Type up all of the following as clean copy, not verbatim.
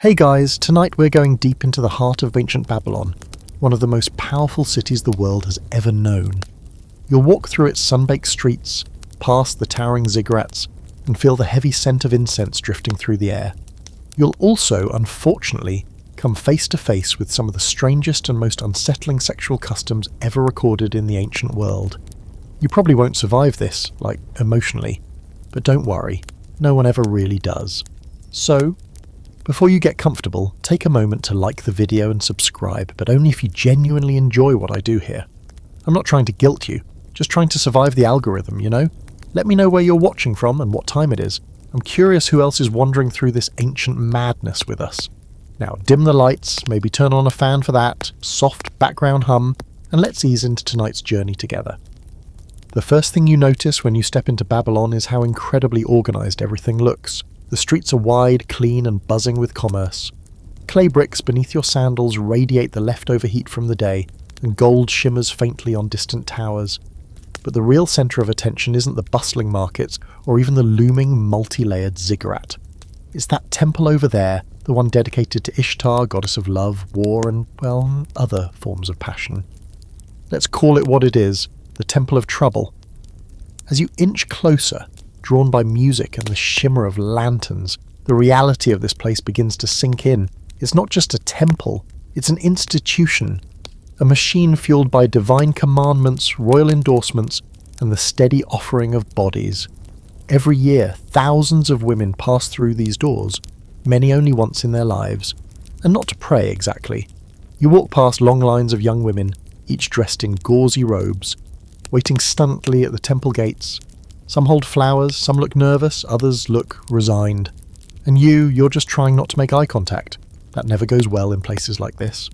Hey guys, tonight we're going deep into the heart of ancient Babylon, one of the most powerful cities the world has ever known. You'll walk through its sun-baked streets, past the towering ziggurats, and feel the heavy scent of incense drifting through the air. You'll also, unfortunately, come face to face with some of the strangest and most unsettling sexual customs ever recorded in the ancient world. You probably won't survive this, emotionally, but don't worry, no one ever really does. So, before you get comfortable, take a moment to like the video and subscribe, but only if you genuinely enjoy what I do here. I'm not trying to guilt you, just trying to survive the algorithm, you know? Let me know where you're watching from and what time it is. I'm curious who else is wandering through this ancient madness with us. Now, dim the lights, maybe turn on a fan for that, soft background hum, and let's ease into tonight's journey together. The first thing you notice when you step into Babylon is how incredibly organised everything looks. The streets are wide, clean, and buzzing with commerce. Clay bricks beneath your sandals radiate the leftover heat from the day, and gold shimmers faintly on distant towers. But the real centre of attention isn't the bustling markets or even the looming, multi-layered ziggurat. It's that temple over there, the one dedicated to Ishtar, goddess of love, war, and, well, other forms of passion. Let's call it what it is, the Temple of Trouble. As you inch closer, drawn by music and the shimmer of lanterns, the reality of this place begins to sink in. It's not just a temple, it's an institution, a machine fueled by divine commandments, royal endorsements, and the steady offering of bodies. Every year, thousands of women pass through these doors, many only once in their lives, and not to pray exactly. You walk past long lines of young women, each dressed in gauzy robes, waiting stunnedly at the temple gates. Some hold flowers, some look nervous, others look resigned. And you're just trying not to make eye contact. That never goes well in places like this.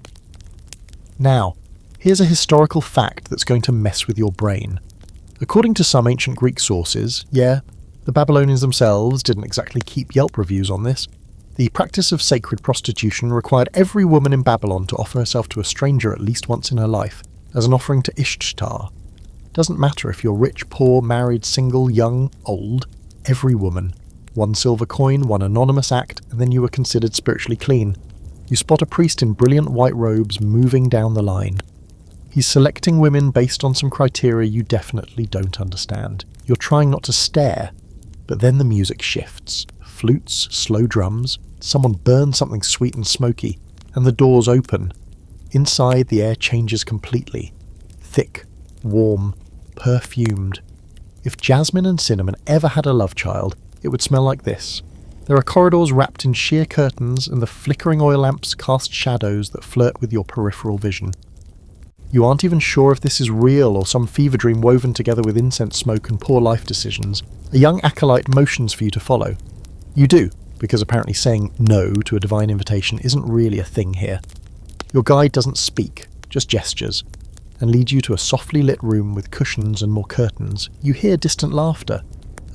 Now, here's a historical fact that's going to mess with your brain. According to some ancient Greek sources, the Babylonians themselves didn't exactly keep Yelp reviews on this. The practice of sacred prostitution required every woman in Babylon to offer herself to a stranger at least once in her life, as an offering to Ishtar. Doesn't matter if you're rich, poor, married, single, young, old, every woman. 1 silver coin, 1 anonymous act, and then you were considered spiritually clean. You spot a priest in brilliant white robes moving down the line. He's selecting women based on some criteria you definitely don't understand. You're trying not to stare, but then the music shifts. Flutes, slow drums, someone burns something sweet and smoky, and the doors open. Inside, the air changes completely. Thick, warm, perfumed. If jasmine and cinnamon ever had a love child, it would smell like this. There are corridors wrapped in sheer curtains, and the flickering oil lamps cast shadows that flirt with your peripheral vision. You aren't even sure if this is real or some fever dream woven together with incense smoke and poor life decisions. A young acolyte motions for you to follow. You do, because apparently saying no to a divine invitation isn't really a thing here. Your guide doesn't speak, just gestures, and leads you to a softly lit room with cushions and more curtains. You hear distant laughter.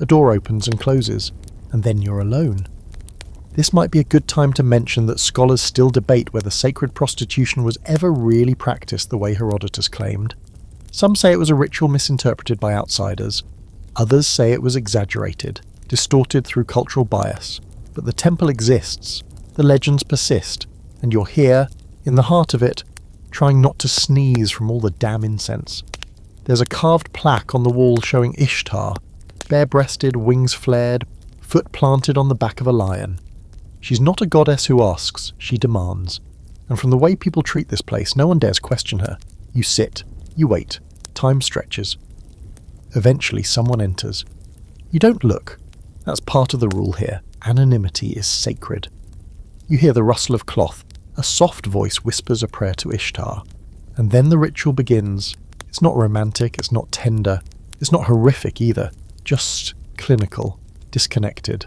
A door opens and closes, and then you're alone. This might be a good time to mention that scholars still debate whether sacred prostitution was ever really practiced the way Herodotus claimed. Some say it was a ritual misinterpreted by outsiders. Others say it was exaggerated, distorted through cultural bias. But the temple exists, the legends persist, and you're here, in the heart of it, trying not to sneeze from all the damn incense. There's a carved plaque on the wall showing Ishtar, bare-breasted, wings flared, foot planted on the back of a lion. She's not a goddess who asks, she demands. And from the way people treat this place, no one dares question her. You sit, you wait, time stretches. Eventually someone enters. You don't look. That's part of the rule here. Anonymity is sacred. You hear the rustle of cloth. A soft voice whispers a prayer to Ishtar. And then the ritual begins. It's not romantic, it's not tender, it's not horrific either. Just clinical, disconnected.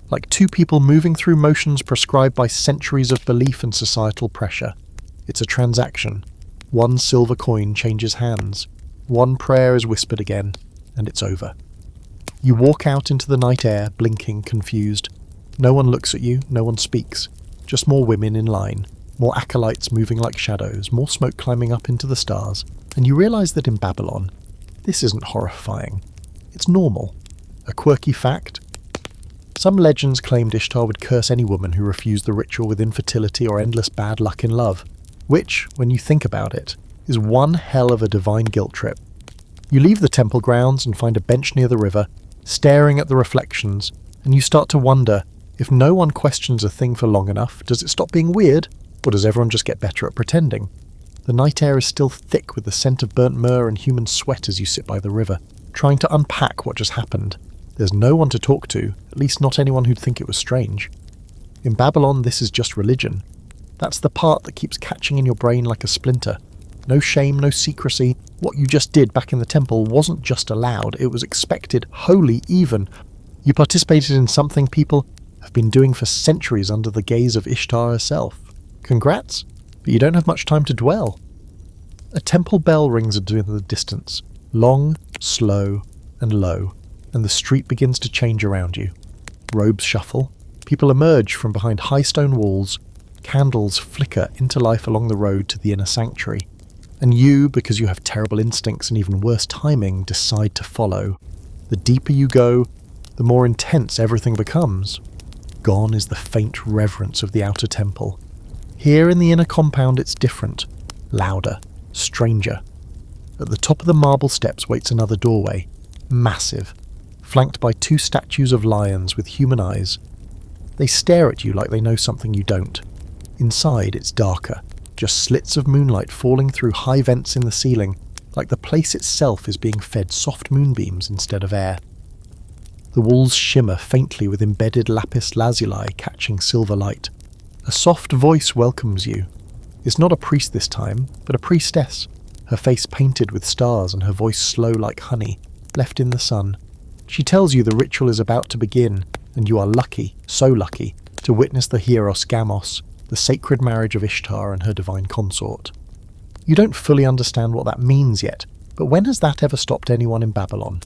Like two people moving through motions prescribed by centuries of belief and societal pressure. It's a transaction. 1 silver coin changes hands. 1 prayer is whispered again, and it's over. You walk out into the night air, blinking, confused. No one looks at you, no one speaks. Just more women in line, more acolytes moving like shadows, more smoke climbing up into the stars, and you realise that in Babylon, this isn't horrifying. It's normal. A quirky fact? Some legends claimed Ishtar would curse any woman who refused the ritual with infertility or endless bad luck in love, which, when you think about it, is one hell of a divine guilt trip. You leave the temple grounds and find a bench near the river, staring at the reflections, and you start to wonder, if no one questions a thing for long enough, does it stop being weird, or does everyone just get better at pretending? The night air is still thick with the scent of burnt myrrh and human sweat as you sit by the river, trying to unpack what just happened. There's no one to talk to, at least not anyone who'd think it was strange. In Babylon, this is just religion. That's the part that keeps catching in your brain like a splinter. No shame, no secrecy. What you just did back in the temple wasn't just allowed, it was expected, holy even. You participated in something people have been doing for centuries under the gaze of Ishtar herself. Congrats, but you don't have much time to dwell. A temple bell rings in the distance, long, slow, and low, and the street begins to change around you. Robes shuffle, people emerge from behind high stone walls, candles flicker into life along the road to the inner sanctuary, and you, because you have terrible instincts and even worse timing, decide to follow. The deeper you go, the more intense everything becomes. Gone is the faint reverence of the outer temple. Here in the inner compound it's different, louder, stranger. At the top of the marble steps waits another doorway, massive, flanked by two statues of lions with human eyes. They stare at you like they know something you don't. Inside it's darker, just slits of moonlight falling through high vents in the ceiling, like the place itself is being fed soft moonbeams instead of air. The walls shimmer faintly with embedded lapis lazuli catching silver light. A soft voice welcomes you. It's not a priest this time, but a priestess, her face painted with stars and her voice slow like honey, left in the sun. She tells you the ritual is about to begin, and you are lucky, so lucky, to witness the Hieros Gamos, the sacred marriage of Ishtar and her divine consort. You don't fully understand what that means yet, but when has that ever stopped anyone in Babylon?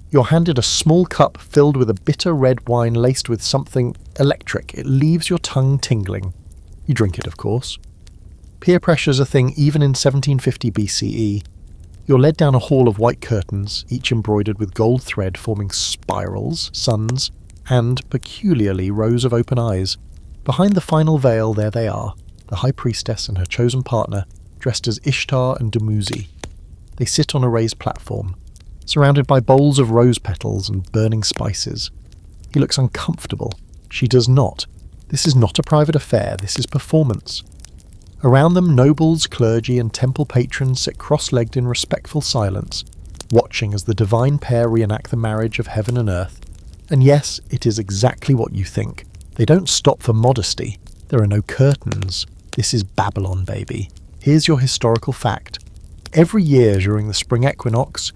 You're handed a small cup filled with a bitter red wine laced with something electric. It leaves your tongue tingling. You drink it, of course. Peer pressure's a thing even in 1750 BCE. You're led down a hall of white curtains, each embroidered with gold thread forming spirals, suns, and, peculiarly, rows of open eyes. Behind the final veil, there they are, the high priestess and her chosen partner, dressed as Ishtar and Dumuzi. They sit on a raised platform, surrounded by bowls of rose petals and burning spices. He looks uncomfortable. She does not. This is not a private affair, this is performance. Around them, nobles, clergy, and temple patrons sit cross-legged in respectful silence, watching as the divine pair reenact the marriage of heaven and earth. And yes, it is exactly what you think. They don't stop for modesty. There are no curtains. This is Babylon, baby. Here's your historical fact. Every year during the spring equinox,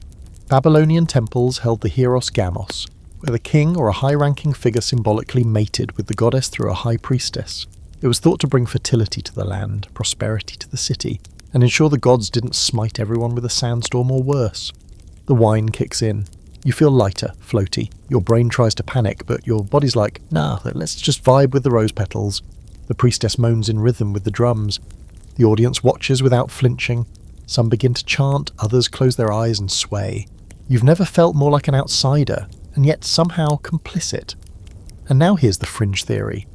Babylonian temples held the Hieros Gamos, where the king or a high-ranking figure symbolically mated with the goddess through a high priestess. It was thought to bring fertility to the land, prosperity to the city, and ensure the gods didn't smite everyone with a sandstorm or worse. The wine kicks in. You feel lighter, floaty. Your brain tries to panic, but your body's like, nah, let's just vibe with the rose petals. The priestess moans in rhythm with the drums. The audience watches without flinching. Some begin to chant, others close their eyes and sway. You've never felt more like an outsider, and yet somehow complicit. And now here's the fringe theory.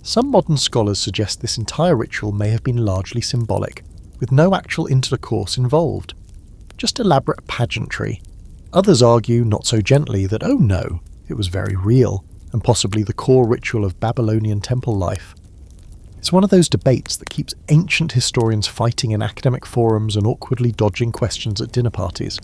Some modern scholars suggest this entire ritual may have been largely symbolic, with no actual intercourse involved. Just elaborate pageantry. Others argue, not so gently, that oh no, it was very real, and possibly the core ritual of Babylonian temple life. It's one of those debates that keeps ancient historians fighting in academic forums and awkwardly dodging questions at dinner parties.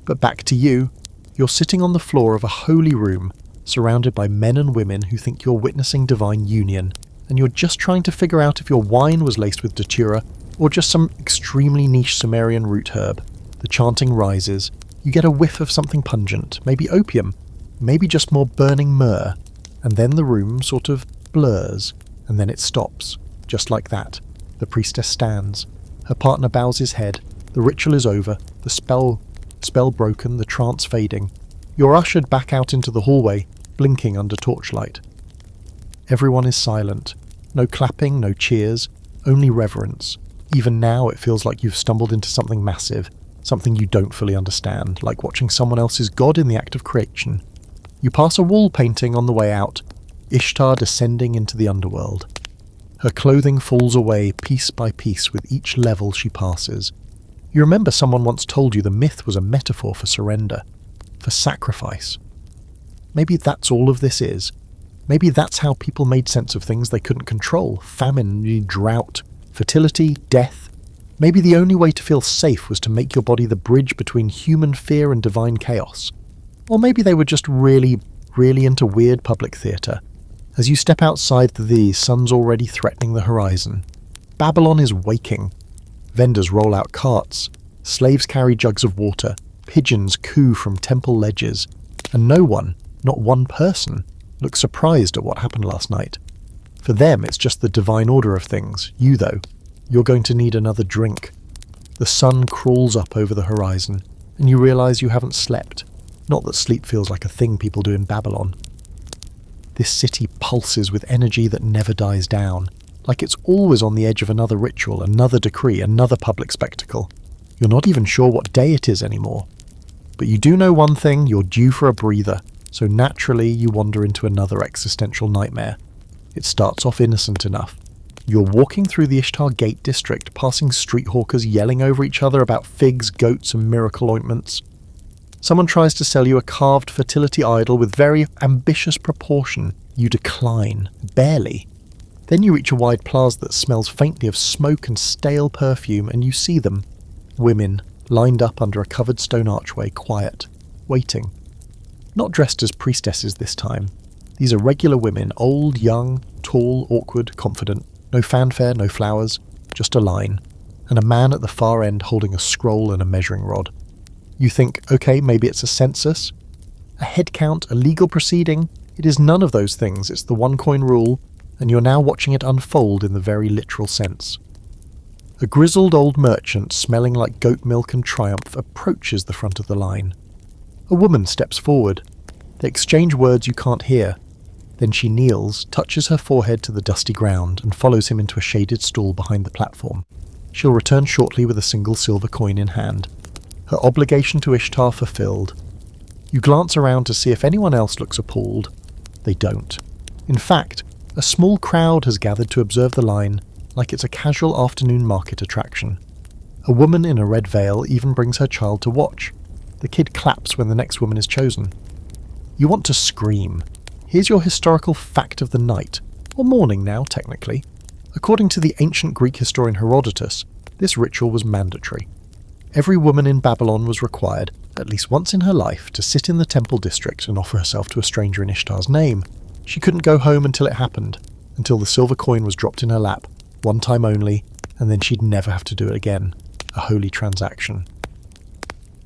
But back to you. You're sitting on the floor of a holy room, surrounded by men and women who think you're witnessing divine union, and you're just trying to figure out if your wine was laced with datura or just some extremely niche Sumerian root herb. The chanting rises. You get a whiff of something pungent, maybe opium, maybe just more burning myrrh, and then the room sort of blurs, and then it stops, just like that. The priestess stands. Her partner bows his head. The ritual is over, the spell broken, the trance fading. You're ushered back out into the hallway, blinking under torchlight. Everyone is silent. No clapping, no cheers, only reverence. Even now it feels like you've stumbled into something massive, something you don't fully understand, like watching someone else's god in the act of creation. You pass a wall painting on the way out, Ishtar descending into the underworld. Her clothing falls away piece by piece with each level she passes. You remember someone once told you the myth was a metaphor for surrender, for sacrifice. Maybe that's all of this is. Maybe that's how people made sense of things they couldn't control: famine, drought, fertility, death. Maybe the only way to feel safe was to make your body the bridge between human fear and divine chaos. Or maybe they were just really into weird public theatre. As you step outside the sun's already threatening the horizon. Babylon is waking. Vendors roll out carts. Slaves carry jugs of water. Pigeons coo from temple ledges. And no one, not one person, looks surprised at what happened last night. For them, it's just the divine order of things. You, though, you're going to need another drink. The sun crawls up over the horizon, and you realize you haven't slept. Not that sleep feels like a thing people do in Babylon. This city pulses with energy that never dies down, like it's always on the edge of another ritual, another decree, another public spectacle. You're not even sure what day it is anymore. But you do know one thing: you're due for a breather, so naturally you wander into another existential nightmare. It starts off innocent enough. You're walking through the Ishtar Gate district, passing street hawkers yelling over each other about figs, goats, and miracle ointments. Someone tries to sell you a carved fertility idol with very ambitious proportion. You decline, barely. Then you reach a wide plaza that smells faintly of smoke and stale perfume, and you see them. Women, lined up under a covered stone archway, quiet, waiting. Not dressed as priestesses this time. These are regular women, old, young, tall, awkward, confident. No fanfare, no flowers, just a line. And a man at the far end holding a scroll and a measuring rod. You think, okay, maybe it's a census, a head count, a legal proceeding. It is none of those things. It's the one-coin rule, and you're now watching it unfold in the very literal sense. A grizzled old merchant, smelling like goat milk and triumph, approaches the front of the line. A woman steps forward. They exchange words you can't hear. Then she kneels, touches her forehead to the dusty ground, and follows him into a shaded stall behind the platform. She'll return shortly with a single silver coin in hand. Her obligation to Ishtar fulfilled. You glance around to see if anyone else looks appalled. They don't. In fact, a small crowd has gathered to observe the line, like it's a casual afternoon market attraction. A woman in a red veil even brings her child to watch. The kid claps when the next woman is chosen. You want to scream. Here's your historical fact of the night, or morning now, technically. According to the ancient Greek historian Herodotus, this ritual was mandatory. Every woman in Babylon was required, at least once in her life, to sit in the temple district and offer herself to a stranger in Ishtar's name. She couldn't go home until it happened, until the silver coin was dropped in her lap, one time only, and then she'd never have to do it again. A holy transaction.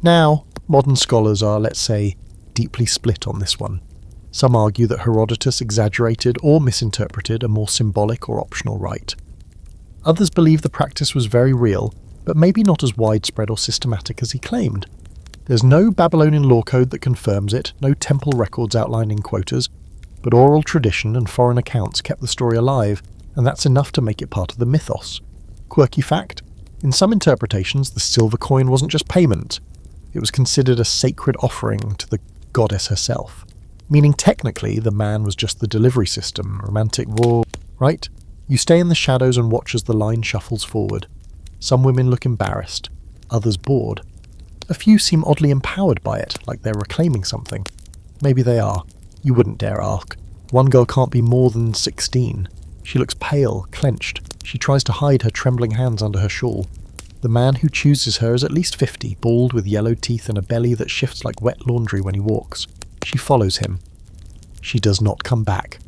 Now, modern scholars are, let's say, deeply split on this one. Some argue that Herodotus exaggerated or misinterpreted a more symbolic or optional rite. Others believe the practice was very real, but maybe not as widespread or systematic as he claimed. There's no Babylonian law code that confirms it, no temple records outlining quotas, but oral tradition and foreign accounts kept the story alive, and that's enough to make it part of the mythos. Quirky fact: in some interpretations, the silver coin wasn't just payment. It was considered a sacred offering to the goddess herself. Meaning technically, the man was just the delivery system, romantic war, right? You stay in the shadows and watch as the line shuffles forward. Some women look embarrassed, others bored. A few seem oddly empowered by it, like they're reclaiming something. Maybe they are. You wouldn't dare ask. One girl can't be more than 16. She looks pale, clenched. She tries to hide her trembling hands under her shawl. The man who chooses her is at least 50, bald with yellow teeth and a belly that shifts like wet laundry when he walks. She follows him. She does not come back.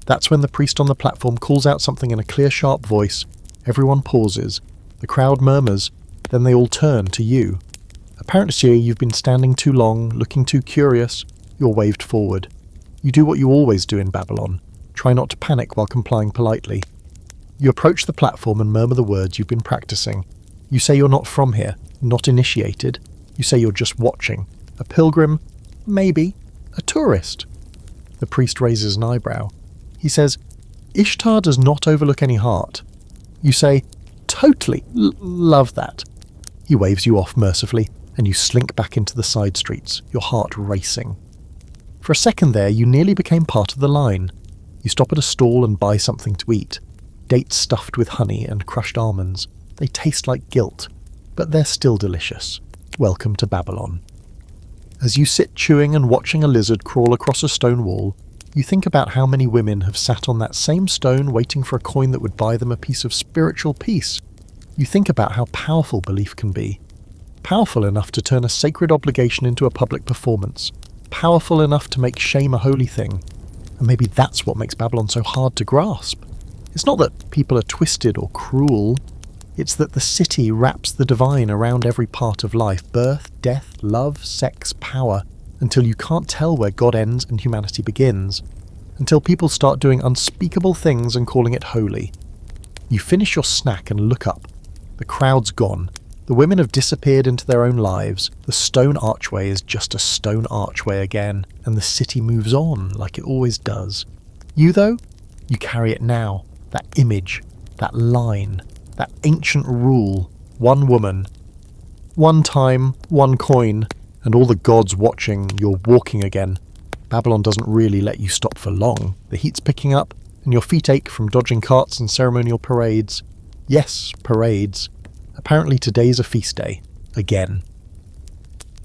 That's when the priest on the platform calls out something in a clear, sharp voice. Everyone pauses. The crowd murmurs. Then they all turn to you. Apparently you've been standing too long, looking too curious. You're waved forward. You do what you always do in Babylon. Try not to panic while complying politely. You approach the platform and murmur the words you've been practicing. You say you're not from here, not initiated. You say you're just watching. A pilgrim? Maybe. A tourist? The priest raises an eyebrow. He says, Ishtar does not overlook any heart. You say, totally, love that. He waves you off mercifully, and you slink back into the side streets, your heart racing. For a second there, you nearly became part of the line. You stop at a stall and buy something to eat. Dates stuffed with honey and crushed almonds. They taste like guilt, but they're still delicious. Welcome to Babylon. As you sit chewing and watching a lizard crawl across a stone wall, you think about how many women have sat on that same stone waiting for a coin that would buy them a piece of spiritual peace. You think about how powerful belief can be. Powerful enough to turn a sacred obligation into a public performance. Powerful enough to make shame a holy thing. And maybe that's what makes Babylon so hard to grasp. It's not that people are twisted or cruel. It's that the city wraps the divine around every part of life. Birth, death, love, sex, power. Until you can't tell where God ends and humanity begins. Until people start doing unspeakable things and calling it holy. You finish your snack and look up. The crowd's gone. The women have disappeared into their own lives. The stone archway is just a stone archway again, and the city moves on like it always does. You, though, you carry it now. That image, that line, that ancient rule. One woman, one time, one coin, and all the gods watching. You're walking again. Babylon doesn't really let you stop for long. The heat's picking up, and your feet ache from dodging carts and ceremonial parades. Yes, parades. Apparently today's a feast day. Again.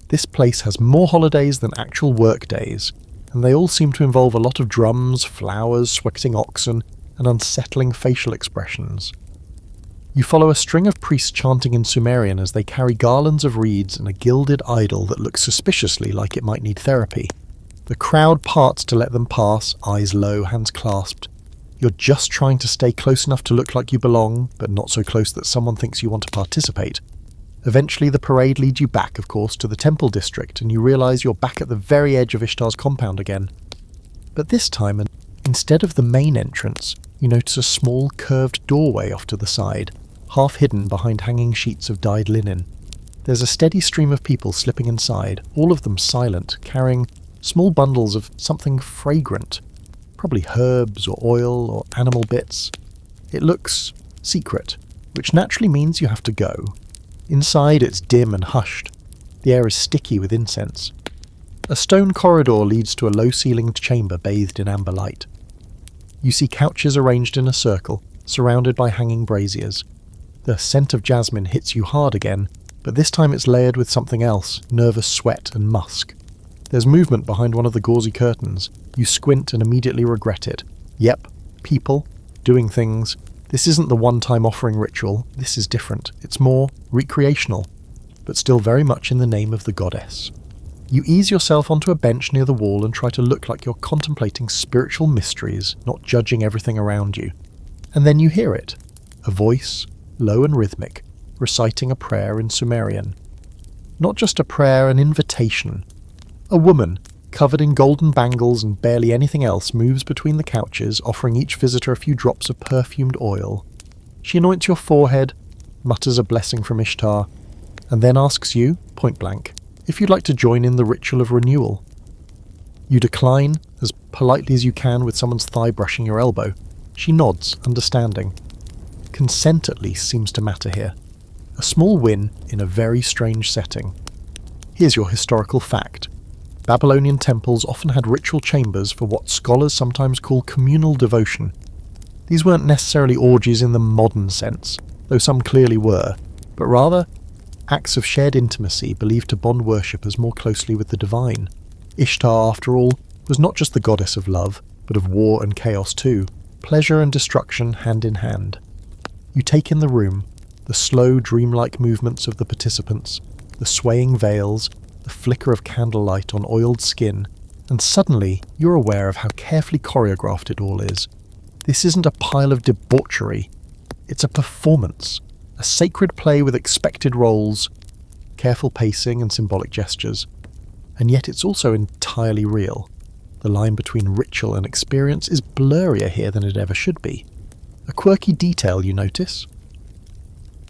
This place has more holidays than actual work days, and they all seem to involve a lot of drums, flowers, sweating oxen, and unsettling facial expressions. You follow a string of priests chanting in Sumerian as they carry garlands of reeds and a gilded idol that looks suspiciously like it might need therapy. The crowd parts to let them pass, eyes low, hands clasped. You're just trying to stay close enough to look like you belong, but not so close that someone thinks you want to participate. Eventually the parade leads you back, of course, to the Temple district, and you realise you're back at the very edge of Ishtar's compound again. But this time, instead of the main entrance, you notice a small curved doorway off to the side, half hidden behind hanging sheets of dyed linen. There's a steady stream of people slipping inside, all of them silent, carrying small bundles of something fragrant. Probably herbs or oil or animal bits. It looks secret, which naturally means you have to go. Inside it's dim and hushed. The air is sticky with incense. A stone corridor leads to a low-ceilinged chamber bathed in amber light. You see couches arranged in a circle, surrounded by hanging braziers. The scent of jasmine hits you hard again, but this time it's layered with something else, nervous sweat and musk. There's movement behind one of the gauzy curtains. You squint and immediately regret it. Yep, people, doing things. This isn't the one-time offering ritual. This is different. It's more recreational, but still very much in the name of the goddess. You ease yourself onto a bench near the wall and try to look like you're contemplating spiritual mysteries, not judging everything around you. And then you hear it. A voice, low and rhythmic, reciting a prayer in Sumerian. Not just a prayer, an invitation. A woman, covered in golden bangles and barely anything else, moves between the couches, offering each visitor a few drops of perfumed oil. She anoints your forehead, mutters a blessing from Ishtar, and then asks you, point blank, if you'd like to join in the ritual of renewal. You decline, as politely as you can with someone's thigh brushing your elbow. She nods, understanding. Consent at least seems to matter here. A small win in a very strange setting. Here's your historical fact. Babylonian temples often had ritual chambers for what scholars sometimes call communal devotion. These weren't necessarily orgies in the modern sense, though some clearly were, but rather acts of shared intimacy believed to bond worshippers more closely with the divine. Ishtar, after all, was not just the goddess of love, but of war and chaos too, pleasure and destruction hand in hand. You take in the room, the slow, dreamlike movements of the participants, the swaying veils, the flicker of candlelight on oiled skin, and suddenly you're aware of how carefully choreographed it all is. This isn't a pile of debauchery. It's a performance, a sacred play with expected roles, careful pacing and symbolic gestures. And yet it's also entirely real. The line between ritual and experience is blurrier here than it ever should be. A quirky detail you notice?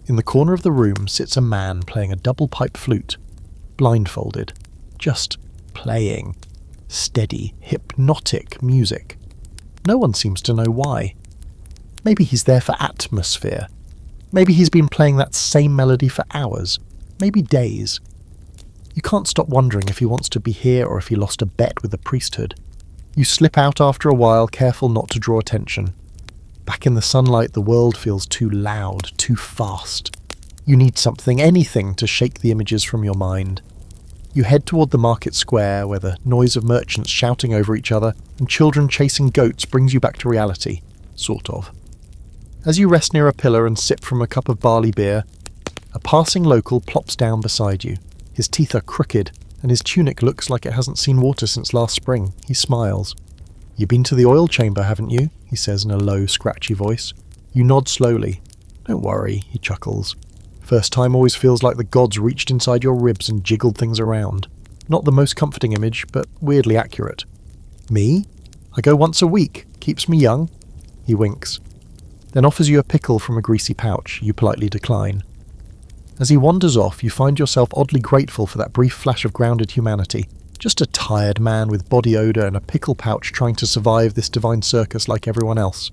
In the corner of the room sits a man playing a double pipe flute, blindfolded, just playing. Steady, hypnotic music. No one seems to know why. Maybe he's there for atmosphere. Maybe he's been playing that same melody for hours, maybe days. You can't stop wondering if he wants to be here or if he lost a bet with the priesthood. You slip out after a while, careful not to draw attention. Back in the sunlight, the world feels too loud, too fast. You need something, anything, to shake the images from your mind. You head toward the market square, where the noise of merchants shouting over each other and children chasing goats brings you back to reality. Sort of. As you rest near a pillar and sip from a cup of barley beer, a passing local plops down beside you. His teeth are crooked, and his tunic looks like it hasn't seen water since last spring. He smiles. "You've been to the oil chamber, haven't you?" he says in a low, scratchy voice. You nod slowly. "Don't worry," he chuckles. "First time always feels like the gods reached inside your ribs and jiggled things around. Not the most comforting image, but weirdly accurate." "Me? I go once a week. Keeps me young." He winks. Then offers you a pickle from a greasy pouch. You politely decline. As he wanders off, you find yourself oddly grateful for that brief flash of grounded humanity. Just a tired man with body odour and a pickle pouch trying to survive this divine circus like everyone else.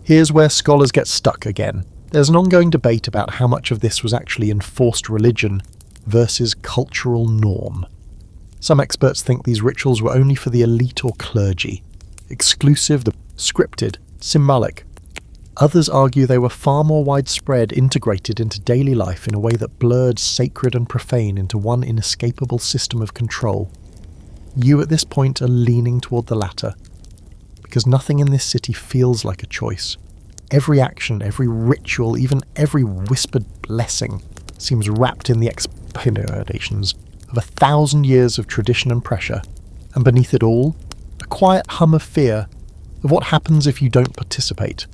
Here's where scholars get stuck again. There's an ongoing debate about how much of this was actually enforced religion versus cultural norm. Some experts think these rituals were only for the elite or clergy, exclusive, scripted, symbolic. Others argue they were far more widespread, integrated into daily life in a way that blurred sacred and profane into one inescapable system of control. You at this point are leaning toward the latter, because nothing in this city feels like a choice. Every action, every ritual, even every whispered blessing seems wrapped in the expectations of 1,000 years of tradition and pressure, and beneath it all, a quiet hum of fear of what happens if you don't participate.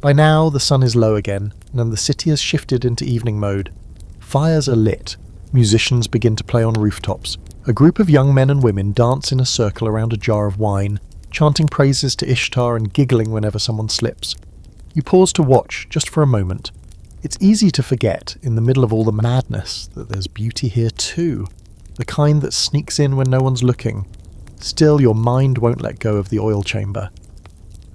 By now, the sun is low again, and the city has shifted into evening mode. Fires are lit, musicians begin to play on rooftops. A group of young men and women dance in a circle around a jar of wine, chanting praises to Ishtar and giggling whenever someone slips. You pause to watch, just for a moment. It's easy to forget, in the middle of all the madness, that there's beauty here too. The kind that sneaks in when no one's looking. Still, your mind won't let go of the oil chamber.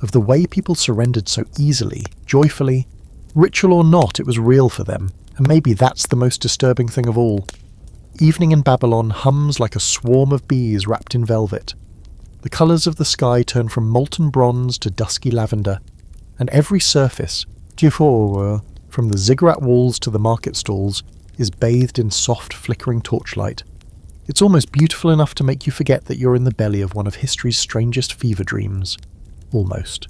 Of the way people surrendered so easily, joyfully. Ritual or not, it was real for them, and maybe that's the most disturbing thing of all. Evening in Babylon hums like a swarm of bees wrapped in velvet. The colours of the sky turn from molten bronze to dusky lavender, and every surface, from the ziggurat walls to the market stalls, is bathed in soft, flickering torchlight. It's almost beautiful enough to make you forget that you're in the belly of one of history's strangest fever dreams. Almost.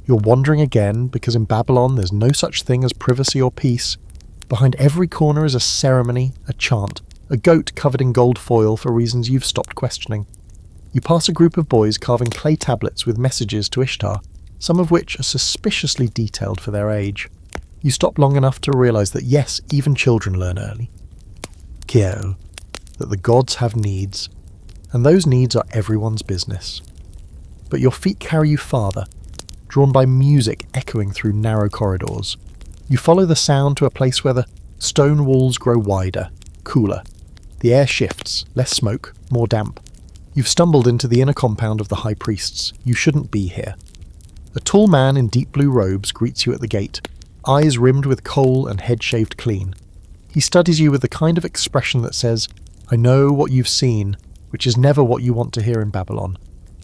You're wandering again, because in Babylon there's no such thing as privacy or peace. Behind every corner is a ceremony, a chant, a goat covered in gold foil for reasons you've stopped questioning. You pass a group of boys carving clay tablets with messages to Ishtar, some of which are suspiciously detailed for their age. You stop long enough to realise that yes, even children learn early. Kiel, that the gods have needs, and those needs are everyone's business. But your feet carry you farther, drawn by music echoing through narrow corridors. You follow the sound to a place where the stone walls grow wider, cooler. The air shifts, less smoke, more damp. You've stumbled into the inner compound of the high priests. You shouldn't be here. A tall man in deep blue robes greets you at the gate, eyes rimmed with kohl and head shaved clean. He studies you with the kind of expression that says, "I know what you've seen," which is never what you want to hear in Babylon.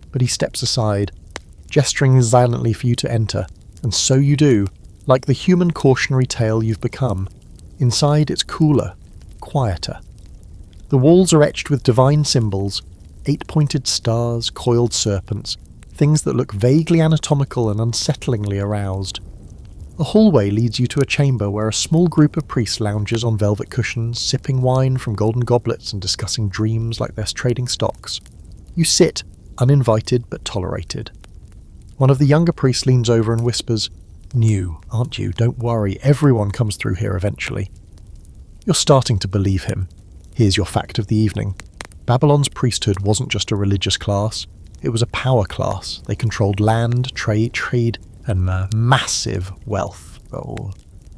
But he steps aside, gesturing silently for you to enter, and so you do, like the human cautionary tale you've become. Inside it's cooler, quieter. The walls are etched with divine symbols, 8-pointed stars, coiled serpents, things that look vaguely anatomical and unsettlingly aroused. A hallway leads you to a chamber where a small group of priests lounges on velvet cushions, sipping wine from golden goblets and discussing dreams like they're trading stocks. You sit, uninvited but tolerated. One of the younger priests leans over and whispers, "New, aren't you? Don't worry, everyone comes through here eventually." You're starting to believe him. Here's your fact of the evening. Babylon's priesthood wasn't just a religious class, it was a power class. They controlled land, trade, and massive wealth.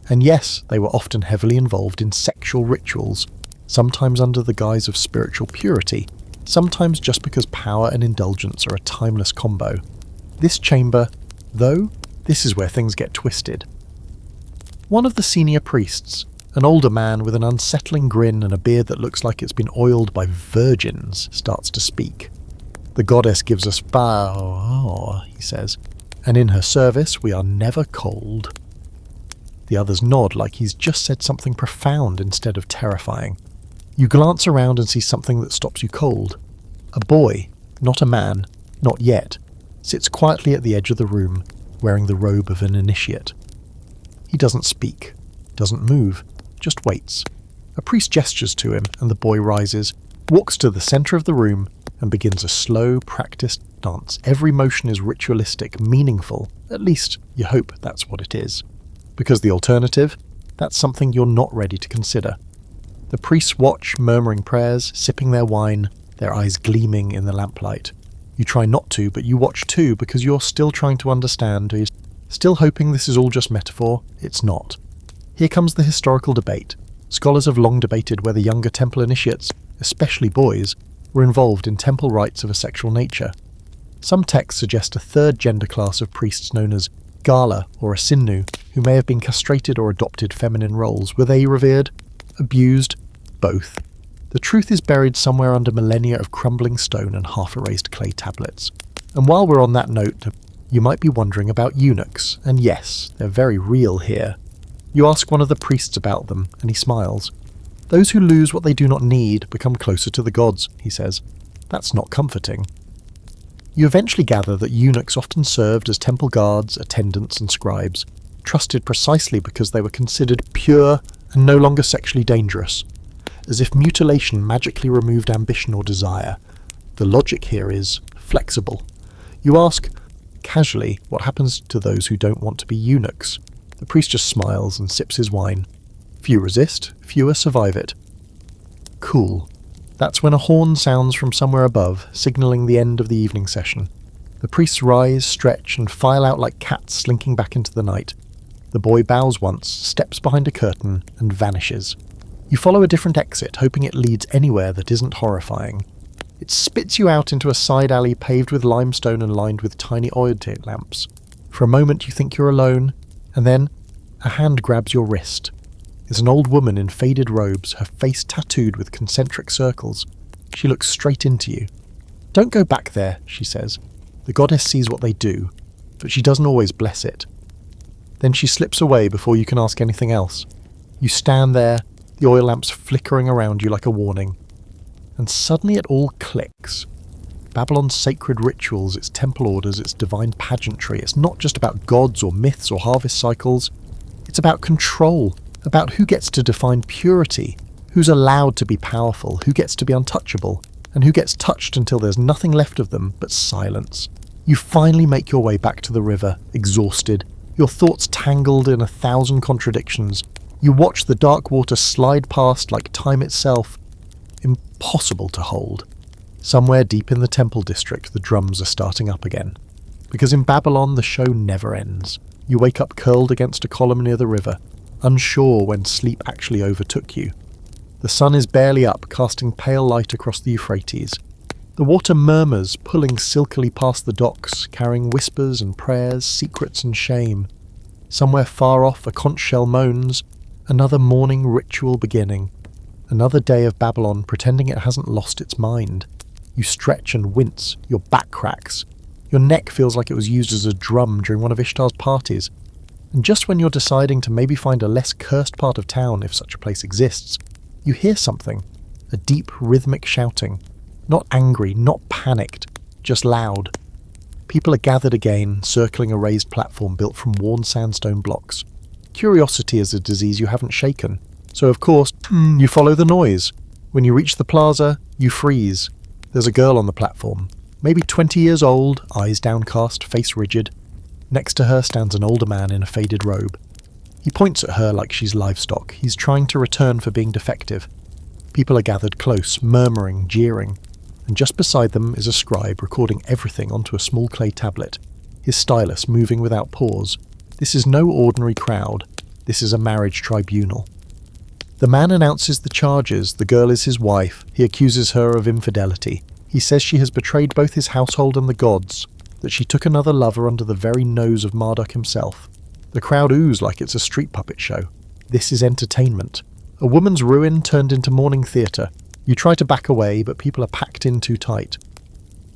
And yes, they were often heavily involved in sexual rituals, sometimes under the guise of spiritual purity, sometimes just because power and indulgence are a timeless combo. This chamber, though, this is where things get twisted. One of the senior priests, an older man with an unsettling grin and a beard that looks like it's been oiled by virgins, starts to speak. The goddess gives us power, he says, and in her service we are never cold. The others nod like he's just said something profound instead of terrifying. You glance around and see something that stops you cold. A boy, not a man, not yet, sits quietly at the edge of the room, wearing the robe of an initiate. He doesn't speak, doesn't move, just waits. A priest gestures to him and the boy rises, walks to the centre of the room and begins a slow, practiced dance. Every motion is ritualistic, meaningful. At least, you hope that's what it is. Because the alternative, that's something you're not ready to consider. The priests watch, murmuring prayers, sipping their wine, their eyes gleaming in the lamplight. You try not to, but you watch too because you're still trying to understand, still hoping this is all just metaphor. It's not. Here comes the historical debate. Scholars have long debated whether younger temple initiates, especially boys, were involved in temple rites of a sexual nature. Some texts suggest a third gender class of priests known as Gala or Asinnu, who may have been castrated or adopted feminine roles. Were they revered? Abused? Both. The truth is buried somewhere under millennia of crumbling stone and half-erased clay tablets. And while we're on that note, you might be wondering about eunuchs, and yes, they're very real here. You ask one of the priests about them, and he smiles. Those who lose what they do not need become closer to the gods, he says. That's not comforting. You eventually gather that eunuchs often served as temple guards, attendants, and scribes, trusted precisely because they were considered pure and no longer sexually dangerous, as if mutilation magically removed ambition or desire. The logic here is flexible. You ask, casually, what happens to those who don't want to be eunuchs? The priest just smiles and sips his wine. Few resist, fewer survive it. Cool. That's when a horn sounds from somewhere above, signalling the end of the evening session. The priests rise, stretch, and file out like cats slinking back into the night. The boy bows once, steps behind a curtain, and vanishes. You follow a different exit, hoping it leads anywhere that isn't horrifying. It spits you out into a side alley paved with limestone and lined with tiny oil lamps. For a moment you think you're alone, and then a hand grabs your wrist. It's an old woman in faded robes, her face tattooed with concentric circles. She looks straight into you. Don't go back there, she says. The goddess sees what they do, but she doesn't always bless it. Then she slips away before you can ask anything else. You stand there, the oil lamps flickering around you like a warning. And suddenly it all clicks. Babylon's sacred rituals, its temple orders, its divine pageantry, it's not just about gods or myths or harvest cycles. It's about control, about who gets to define purity, who's allowed to be powerful, who gets to be untouchable, and who gets touched until there's nothing left of them but silence. You finally make your way back to the river, exhausted, your thoughts tangled in 1,000 contradictions. You watch the dark water slide past like time itself. Impossible to hold. Somewhere deep in the temple district, the drums are starting up again. Because in Babylon, the show never ends. You wake up curled against a column near the river, unsure when sleep actually overtook you. The sun is barely up, casting pale light across the Euphrates. The water murmurs, pulling silkily past the docks, carrying whispers and prayers, secrets and shame. Somewhere far off, a conch shell moans, another morning ritual beginning. Another day of Babylon pretending it hasn't lost its mind. You stretch and wince, your back cracks. Your neck feels like it was used as a drum during one of Ishtar's parties. And just when you're deciding to maybe find a less cursed part of town, if such a place exists, you hear something. A deep, rhythmic shouting. Not angry, not panicked, just loud. People are gathered again, circling a raised platform built from worn sandstone blocks. Curiosity is a disease you haven't shaken. So of course, you follow the noise. When you reach the plaza, you freeze. There's a girl on the platform. Maybe 20 years old, eyes downcast, face rigid. Next to her stands an older man in a faded robe. He points at her like she's livestock. He's trying to return for being defective. People are gathered close, murmuring, jeering. And just beside them is a scribe recording everything onto a small clay tablet, his stylus moving without pause. This is no ordinary crowd. This is a marriage tribunal. The man announces the charges. The girl is his wife. He accuses her of infidelity. He says she has betrayed both his household and the gods, that she took another lover under the very nose of Marduk himself. The crowd oos like it's a street puppet show. This is entertainment. A woman's ruin turned into morning theatre. You try to back away, but people are packed in too tight.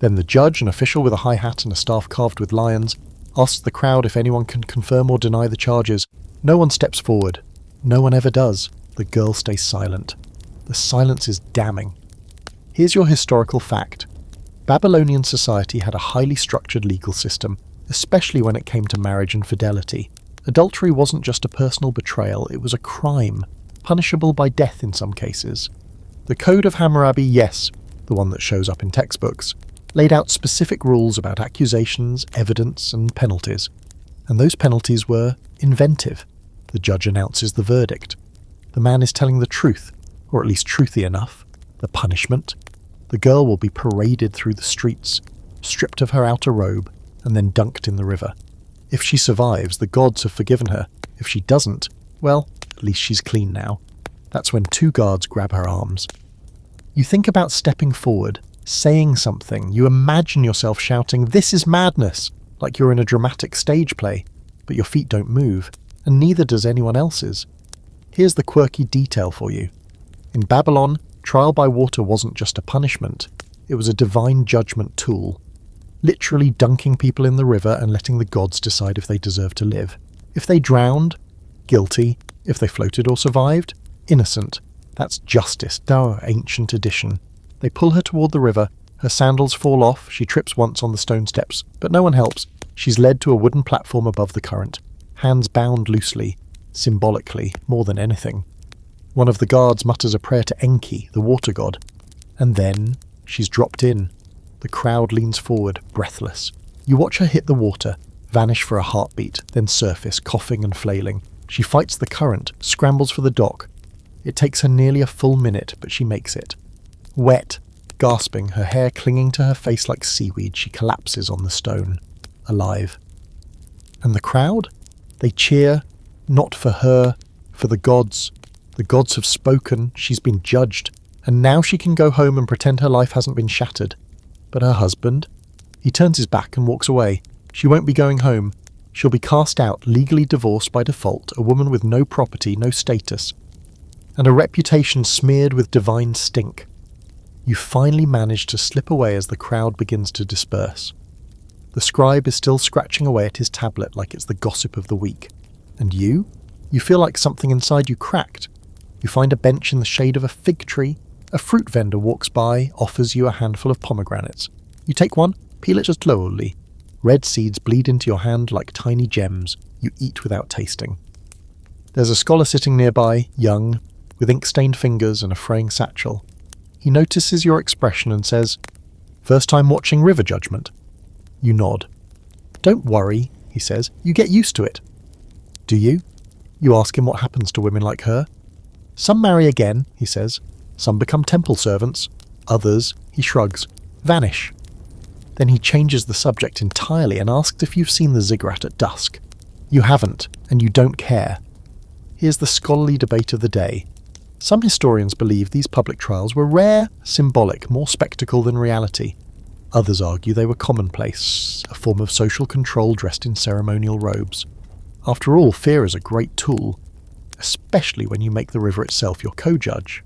Then the judge, an official with a high hat and a staff carved with lions, asks the crowd if anyone can confirm or deny the charges. No one steps forward. No one ever does. The girl stays silent. The silence is damning. Here's your historical fact. Babylonian society had a highly structured legal system, especially when it came to marriage and fidelity. Adultery wasn't just a personal betrayal, it was a crime, punishable by death in some cases. The Code of Hammurabi, yes, the one that shows up in textbooks, laid out specific rules about accusations, evidence, and penalties. And those penalties were inventive. The judge announces the verdict. The man is telling the truth, or at least truthy enough. The punishment. The girl will be paraded through the streets, stripped of her outer robe, and then dunked in the river. If she survives, the gods have forgiven her. If she doesn't, well, at least she's clean now. That's when two guards grab her arms. You think about stepping forward, saying something. You imagine yourself shouting, "This is madness!" like you're in a dramatic stage play, but your feet don't move, and neither does anyone else's. Here's the quirky detail for you. In Babylon, trial by water wasn't just a punishment, it was a divine judgment tool. Literally dunking people in the river and letting the gods decide if they deserve to live. If they drowned, guilty. If they floated or survived, innocent. That's justice, our ancient edition. They pull her toward the river, her sandals fall off, she trips once on the stone steps, but no one helps. She's led to a wooden platform above the current, hands bound loosely, symbolically, more than anything. One of the guards mutters a prayer to Enki, the water god, and then she's dropped in. The crowd leans forward, breathless. You watch her hit the water, vanish for a heartbeat, then surface, coughing and flailing. She fights the current, scrambles for the dock. It takes her nearly a full minute, but she makes it. Wet, gasping, her hair clinging to her face like seaweed, she collapses on the stone, alive. And the crowd? They cheer, not for her, for the gods. The gods have spoken, she's been judged, and now she can go home and pretend her life hasn't been shattered. But her husband? He turns his back and walks away. She won't be going home. She'll be cast out, legally divorced by default, a woman with no property, no status, and a reputation smeared with divine stink. You finally manage to slip away as the crowd begins to disperse. The scribe is still scratching away at his tablet like it's the gossip of the week. And you? You feel like something inside you cracked. You find a bench in the shade of a fig tree. A fruit vendor walks by, offers you a handful of pomegranates. You take one, peel it slowly. Red seeds bleed into your hand like tiny gems. You eat without tasting. There's a scholar sitting nearby, young, with ink-stained fingers and a fraying satchel. He notices your expression and says, "First time watching River Judgment?" You nod. "Don't worry," he says, "you get used to it." Do you? You ask him what happens to women like her. "Some marry again," he says. "Some become temple servants. Others," he shrugs, "vanish." Then he changes the subject entirely and asks if you've seen the ziggurat at dusk. You haven't, and you don't care. Here's the scholarly debate of the day. Some historians believe these public trials were rare, symbolic, more spectacle than reality. Others argue they were commonplace, a form of social control dressed in ceremonial robes. After all, fear is a great tool, especially when you make the river itself your co-judge.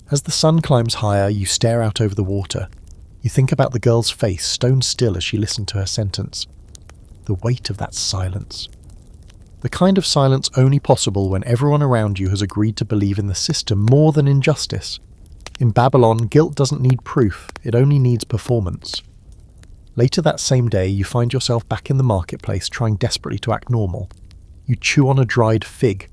As the sun climbs higher, you stare out over the water. You think about the girl's face, stone still as she listened to her sentence. The weight of that silence. The kind of silence only possible when everyone around you has agreed to believe in the system more than in justice. In Babylon, guilt doesn't need proof, it only needs performance. Later that same day, you find yourself back in the marketplace trying desperately to act normal. You chew on a dried fig.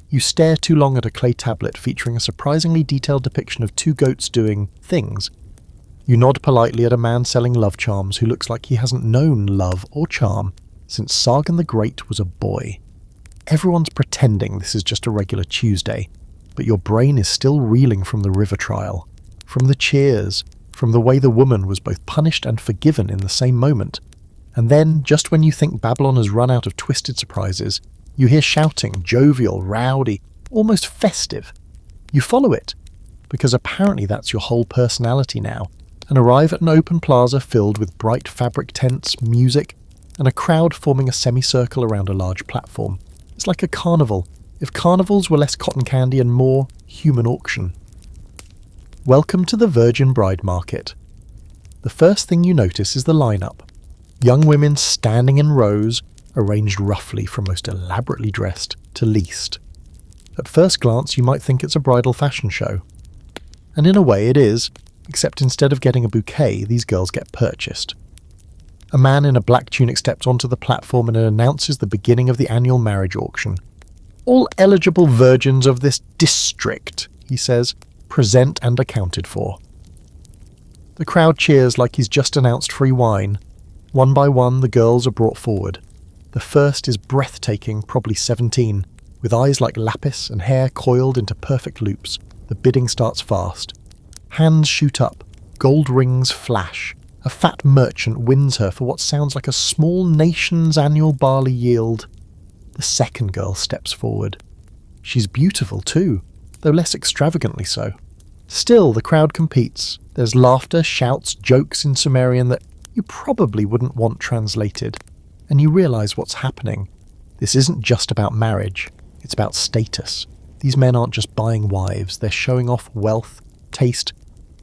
You stare too long at a clay tablet featuring a surprisingly detailed depiction of two goats doing things. You nod politely at a man selling love charms who looks like he hasn't known love or charm since Sargon the Great was a boy. Everyone's pretending this is just a regular Tuesday, but your brain is still reeling from the river trial, from the cheers, from the way the woman was both punished and forgiven in the same moment. And then, just when you think Babylon has run out of twisted surprises, you hear shouting, jovial, rowdy, almost festive. You follow it, because apparently that's your whole personality now, and arrive at an open plaza filled with bright fabric tents, music, and a crowd forming a semicircle around a large platform. It's like a carnival, if carnivals were less cotton candy and more human auction. Welcome to the Virgin Bride Market. the first thing you notice is the lineup. Young women standing in rows, arranged roughly from most elaborately dressed to least. At first glance, you might think it's a bridal fashion show. And in a way it is, except instead of getting a bouquet, these girls get purchased. A man in a black tunic steps onto the platform and announces the beginning of the annual marriage auction. "All eligible virgins of this district," he says, "present and accounted for." The crowd cheers like he's just announced free wine. One by one, the girls are brought forward. The first is breathtaking, probably 17, with eyes like lapis and hair coiled into perfect loops. The bidding starts fast. Hands shoot up, gold rings flash. A fat merchant wins her for what sounds like a small nation's annual barley yield. The second girl steps forward. She's beautiful too, though less extravagantly so. Still, the crowd competes. There's laughter, shouts, jokes in Sumerian that you probably wouldn't want translated. And you realise what's happening. This isn't just about marriage, it's about status. These men aren't just buying wives, they're showing off wealth, taste,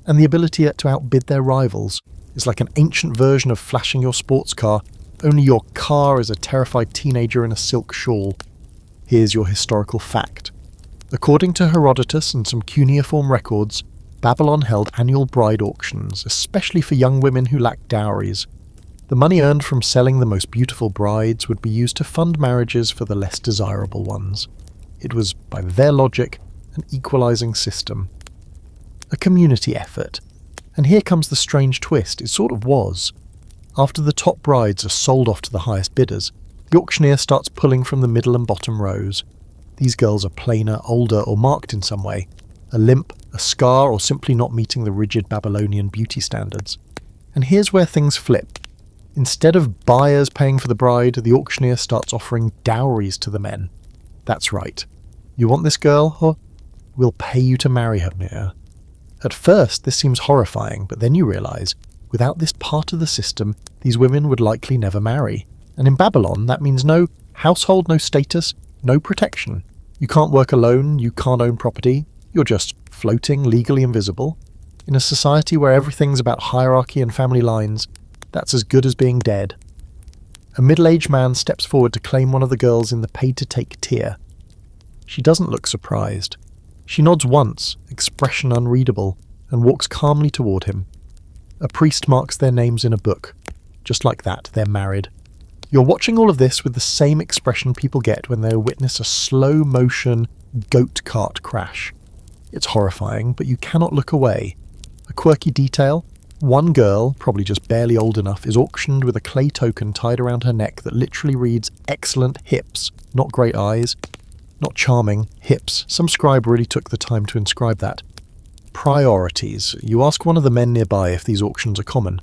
and the ability to outbid their rivals. It's like an ancient version of flashing your sports car, only your car is a terrified teenager in a silk shawl. Here's your historical fact. According to Herodotus and some cuneiform records, Babylon held annual bride auctions, especially for young women who lacked dowries. The money earned from selling the most beautiful brides would be used to fund marriages for the less desirable ones. It was, by their logic, an equalizing system. A community effort. And here comes the strange twist, it sort of was. After the top brides are sold off to the highest bidders, the auctioneer starts pulling from the middle and bottom rows. These girls are plainer, older, or marked in some way. A limp, a scar, or simply not meeting the rigid Babylonian beauty standards. And here's where things flip. Instead of buyers paying for the bride, the auctioneer starts offering dowries to the men. That's right. You want this girl? Huh? We'll pay you to marry her, Mia. At first, this seems horrifying, but then you realise, without this part of the system, these women would likely never marry. And in Babylon, that means no household, no status, no protection. You can't work alone, you can't own property, you're just floating, legally invisible. In a society where everything's about hierarchy and family lines, that's as good as being dead. A middle-aged man steps forward to claim one of the girls in the paid-to-take tier. She doesn't look surprised. She nods once, expression unreadable, and walks calmly toward him. A priest marks their names in a book. Just like that, they're married. You're watching all of this with the same expression people get when they witness a slow-motion goat cart crash. It's horrifying, but you cannot look away. A quirky detail: one girl, probably just barely old enough, is auctioned with a clay token tied around her neck that literally reads "excellent hips," not great eyes. Not charming, hips. Some scribe really took the time to inscribe that. Priorities. You ask one of the men nearby if these auctions are common.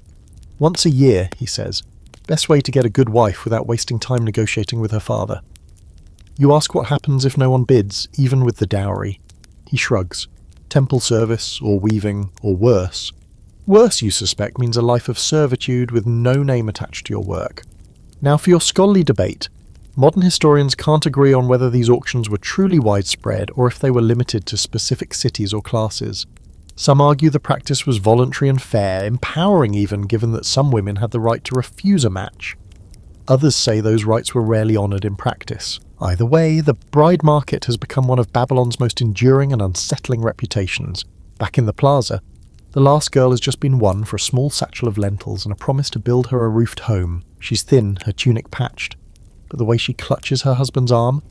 Once a year, he says. Best way to get a good wife without wasting time negotiating with her father. You ask what happens if no one bids, even with the dowry. He shrugs. Temple service, or weaving, or worse. Worse, you suspect, means a life of servitude with no name attached to your work. Now for your scholarly debate. Modern historians can't agree on whether these auctions were truly widespread or if they were limited to specific cities or classes. Some argue the practice was voluntary and fair, empowering even, given that some women had the right to refuse a match. Others say those rights were rarely honoured in practice. Either way, the bride market has become one of Babylon's most enduring and unsettling reputations. Back in the plaza, the last girl has just been won for a small satchel of lentils and a promise to build her a roofed home. She's thin, her tunic patched. But the way she clutches her husband's arm,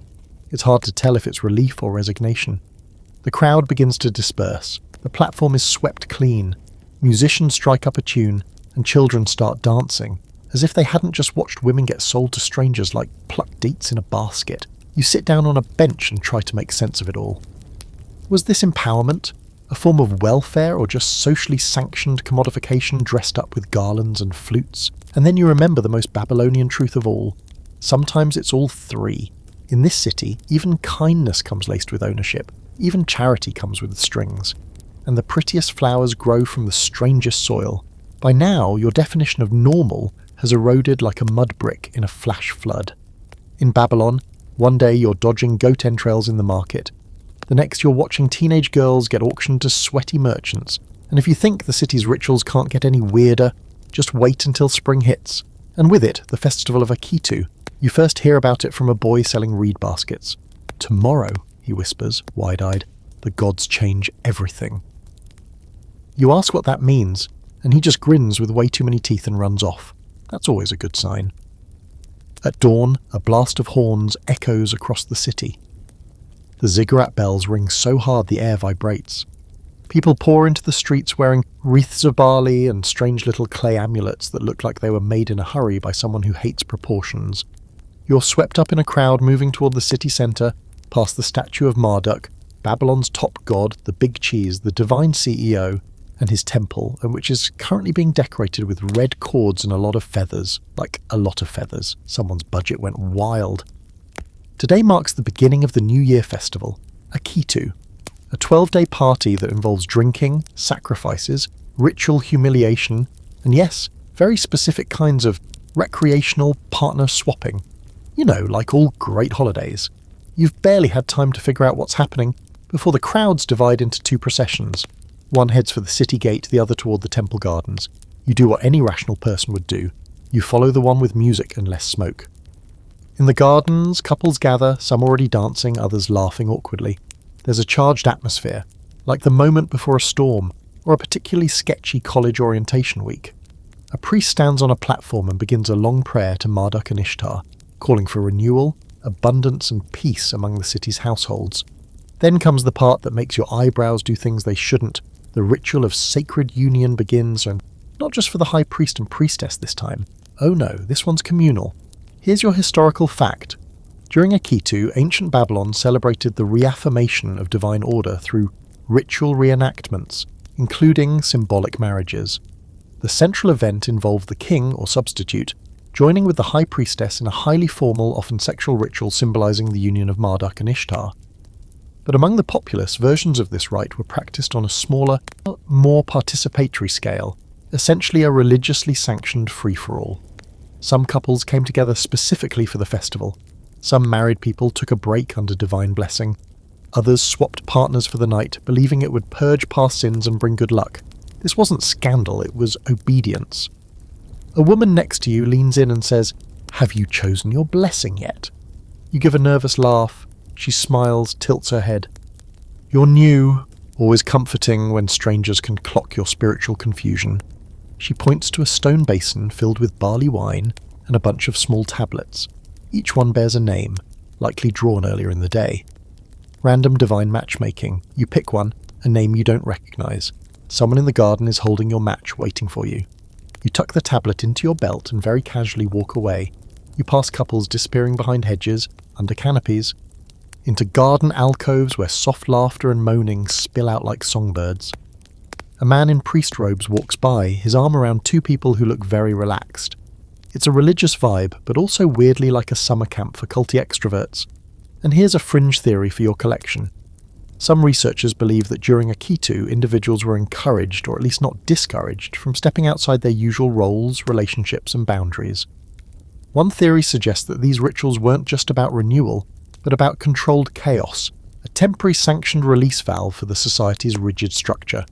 it's hard to tell if it's relief or resignation. The crowd begins to disperse. The platform is swept clean. Musicians strike up a tune, and children start dancing, as if they hadn't just watched women get sold to strangers like plucked dates in a basket. You sit down on a bench and try to make sense of it all. Was this empowerment? A form of welfare, or just socially sanctioned commodification dressed up with garlands and flutes? And then you remember the most Babylonian truth of all. Sometimes it's all three. In this city, even kindness comes laced with ownership. Even charity comes with strings. And the prettiest flowers grow from the strangest soil. By now, your definition of normal has eroded like a mud brick in a flash flood. In Babylon, one day you're dodging goat entrails in the market. The next you're watching teenage girls get auctioned to sweaty merchants. And if you think the city's rituals can't get any weirder, just wait until spring hits, and with it, the festival of Akitu. You first hear about it from a boy selling reed baskets. "Tomorrow," he whispers, wide-eyed, "the gods change everything." You ask what that means, and he just grins with way too many teeth and runs off. That's always a good sign. At dawn, a blast of horns echoes across the city. The ziggurat bells ring so hard the air vibrates. People pour into the streets wearing wreaths of barley and strange little clay amulets that look like they were made in a hurry by someone who hates proportions. You're swept up in a crowd moving toward the city centre, past the statue of Marduk, Babylon's top god, the Big Cheese, the divine CEO, and his temple, which is currently being decorated with red cords and a lot of feathers. Like, a lot of feathers. Someone's budget went wild. Today marks the beginning of the New Year festival, Akitu, a 12-day party that involves drinking, sacrifices, ritual humiliation, and yes, very specific kinds of recreational partner swapping. You know, like all great holidays. You've barely had time to figure out what's happening before the crowds divide into two processions. One heads for the city gate, the other toward the temple gardens. You do what any rational person would do. You follow the one with music and less smoke. In the gardens, couples gather, some already dancing, others laughing awkwardly. There's a charged atmosphere, like the moment before a storm, or a particularly sketchy college orientation week. A priest stands on a platform and begins a long prayer to Marduk and Ishtar, calling for renewal, abundance and peace among the city's households. Then comes the part that makes your eyebrows do things they shouldn't. The ritual of sacred union begins, and not just for the high priest and priestess this time. Oh no, this one's communal. Here's your historical fact. During Akitu, ancient Babylon celebrated the reaffirmation of divine order through ritual reenactments, including symbolic marriages. The central event involved the king, or substitute, joining with the high priestess in a highly formal, often sexual ritual symbolizing the union of Marduk and Ishtar. But among the populace, versions of this rite were practiced on a smaller, more participatory scale, essentially a religiously sanctioned free-for-all. Some couples came together specifically for the festival. Some married people took a break under divine blessing. Others swapped partners for the night, believing it would purge past sins and bring good luck. This wasn't scandal, it was obedience. A woman next to you leans in and says, "Have you chosen your blessing yet?" You give a nervous laugh. She smiles, tilts her head. You're new, always comforting when strangers can clock your spiritual confusion. She points to a stone basin filled with barley wine and a bunch of small tablets. Each one bears a name, likely drawn earlier in the day. Random divine matchmaking. You pick one, a name you don't recognize. Someone in the garden is holding your match, waiting for you. You tuck the tablet into your belt and very casually walk away. You pass couples disappearing behind hedges, under canopies, into garden alcoves where soft laughter and moaning spill out like songbirds. A man in priest robes walks by, his arm around two people who look very relaxed. It's a religious vibe, but also weirdly like a summer camp for culty extroverts. And here's a fringe theory for your collection. Some researchers believe that during Akitu, individuals were encouraged, or at least not discouraged, from stepping outside their usual roles, relationships, and boundaries. One theory suggests that these rituals weren't just about renewal, but about controlled chaos, a temporary sanctioned release valve for the society's rigid structure.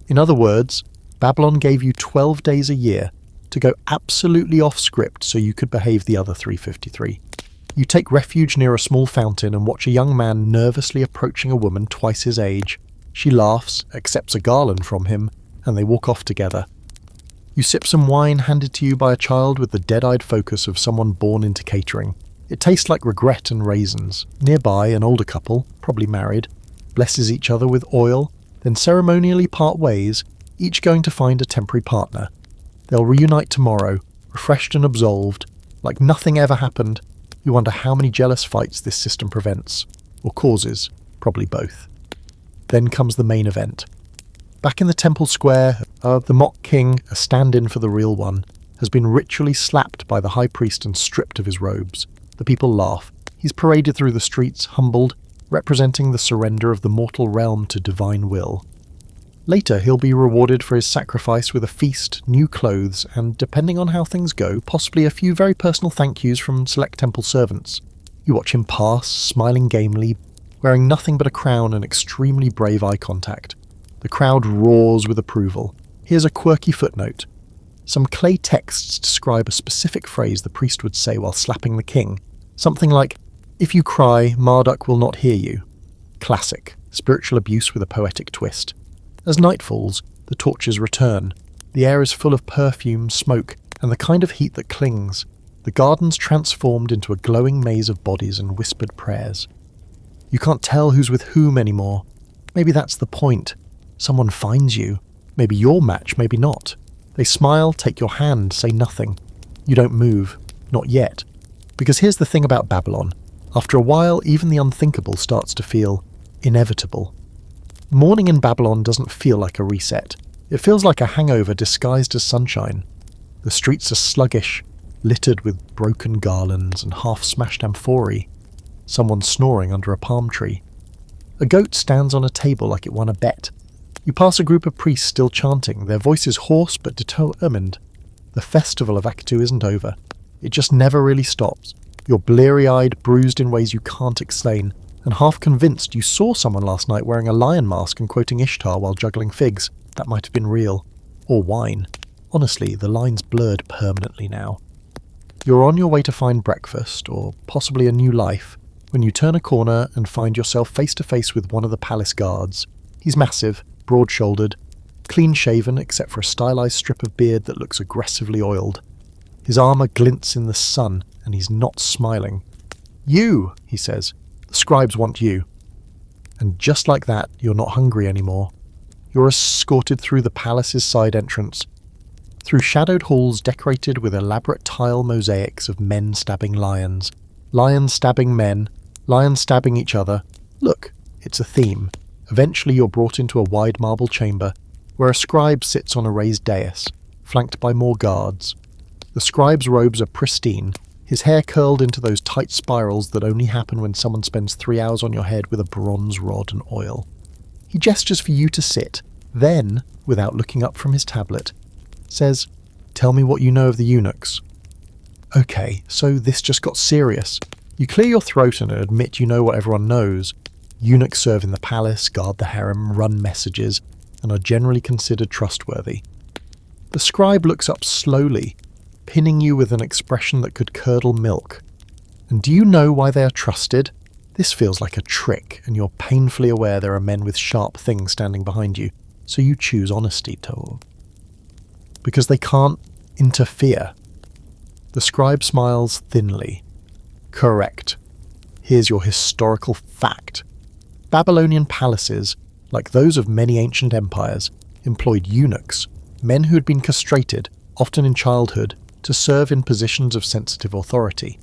In other words, Babylon gave you 12 days a year to go absolutely off script so you could behave the other 353. You take refuge near a small fountain and watch a young man nervously approaching a woman twice his age. She laughs, accepts a garland from him, and they walk off together. You sip some wine handed to you by a child with the dead-eyed focus of someone born into catering. It tastes like regret and raisins. Nearby, an older couple, probably married, blesses each other with oil, then ceremonially part ways, each going to find a temporary partner. They'll reunite tomorrow, refreshed and absolved, like nothing ever happened. You wonder how many jealous fights this system prevents, or causes, probably both. Then comes the main event. Back in the temple square, the mock king, a stand-in for the real one, has been ritually slapped by the high priest and stripped of his robes. The people laugh. He's paraded through the streets, humbled, representing the surrender of the mortal realm to divine will. Later, he'll be rewarded for his sacrifice with a feast, new clothes, and, depending on how things go, possibly a few very personal thank yous from select temple servants. You watch him pass, smiling gamely, wearing nothing but a crown and extremely brave eye contact. The crowd roars with approval. Here's a quirky footnote. Some clay texts describe a specific phrase the priest would say while slapping the king. Something like, "If you cry, Marduk will not hear you." Classic, spiritual abuse with a poetic twist. As night falls, the torches return. The air is full of perfume, smoke, and the kind of heat that clings. The garden's transformed into a glowing maze of bodies and whispered prayers. You can't tell who's with whom anymore. Maybe that's the point. Someone finds you. Maybe your match, maybe not. They smile, take your hand, say nothing. You don't move. Not yet. Because here's the thing about Babylon. After a while, even the unthinkable starts to feel inevitable. Morning in Babylon doesn't feel like a reset. It feels like a hangover disguised as sunshine. The streets are sluggish, littered with broken garlands and half-smashed amphorae. Someone snoring under a palm tree. A goat stands on a table like it won a bet. You pass a group of priests still chanting, their voices hoarse but determined. The festival of Akitu isn't over. It just never really stops. You're bleary-eyed, bruised in ways you can't explain, and half convinced you saw someone last night wearing a lion mask and quoting Ishtar while juggling figs. That might have been real. Or wine. Honestly, the line's blurred permanently now. You're on your way to find breakfast, or possibly a new life, when you turn a corner and find yourself face to face with one of the palace guards. He's massive, broad-shouldered, clean-shaven except for a stylized strip of beard that looks aggressively oiled. His armor glints in the sun, and he's not smiling. "You," he says. "The scribes want you." And just like that, you're not hungry anymore. You're escorted through the palace's side entrance, through shadowed halls decorated with elaborate tile mosaics of men stabbing lions, lions stabbing men, lions stabbing each other. Look, it's a theme. Eventually you're brought into a wide marble chamber, where a scribe sits on a raised dais, flanked by more guards. The scribe's robes are pristine, his hair curled into those tight spirals that only happen when someone spends 3 hours on your head with a bronze rod and oil. He gestures for you to sit, then, without looking up from his tablet, says, "Tell me what you know of the eunuchs." Okay, so this just got serious. You clear your throat and admit you know what everyone knows. Eunuchs serve in the palace, guard the harem, run messages, and are generally considered trustworthy. The scribe looks up slowly, pinning you with an expression that could curdle milk. And do you know why they are trusted? This feels like a trick, and you're painfully aware there are men with sharp things standing behind you, so you choose honesty, because they can't interfere. The scribe smiles thinly. Correct. Here's your historical fact. Babylonian palaces, like those of many ancient empires, employed eunuchs, men who had been castrated, often in childhood, to serve in positions of sensitive authority.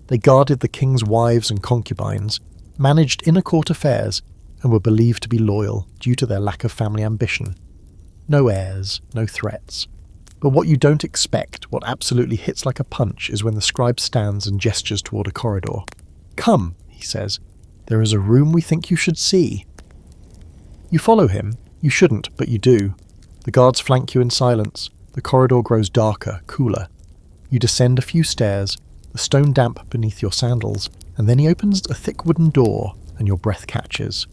They guarded the king's wives and concubines, managed inner court affairs, and were believed to be loyal due to their lack of family ambition. No heirs, no threats. But what you don't expect, what absolutely hits like a punch, is when the scribe stands and gestures toward a corridor. "Come," he says. "There is a room we think you should see." You follow him. You shouldn't, but you do. The guards flank you in silence. The corridor grows darker, cooler. You descend a few stairs, the stone damp beneath your sandals, and then he opens a thick wooden door, and your breath catches.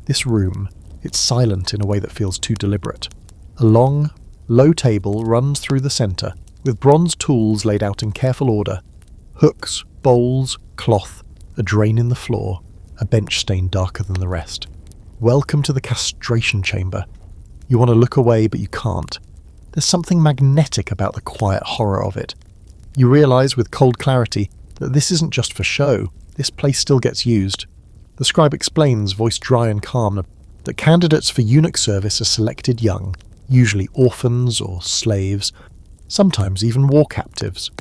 This room, it's silent in a way that feels too deliberate. A long, low table runs through the centre, with bronze tools laid out in careful order. Hooks, bowls, cloth, a drain in the floor, a bench stain darker than the rest. Welcome to the castration chamber. You want to look away, but you can't. There's something magnetic about the quiet horror of it. You realise with cold clarity that this isn't just for show. This place still gets used. The scribe explains, voice dry and calm, that candidates for eunuch service are selected young, usually orphans or slaves, sometimes even war captives.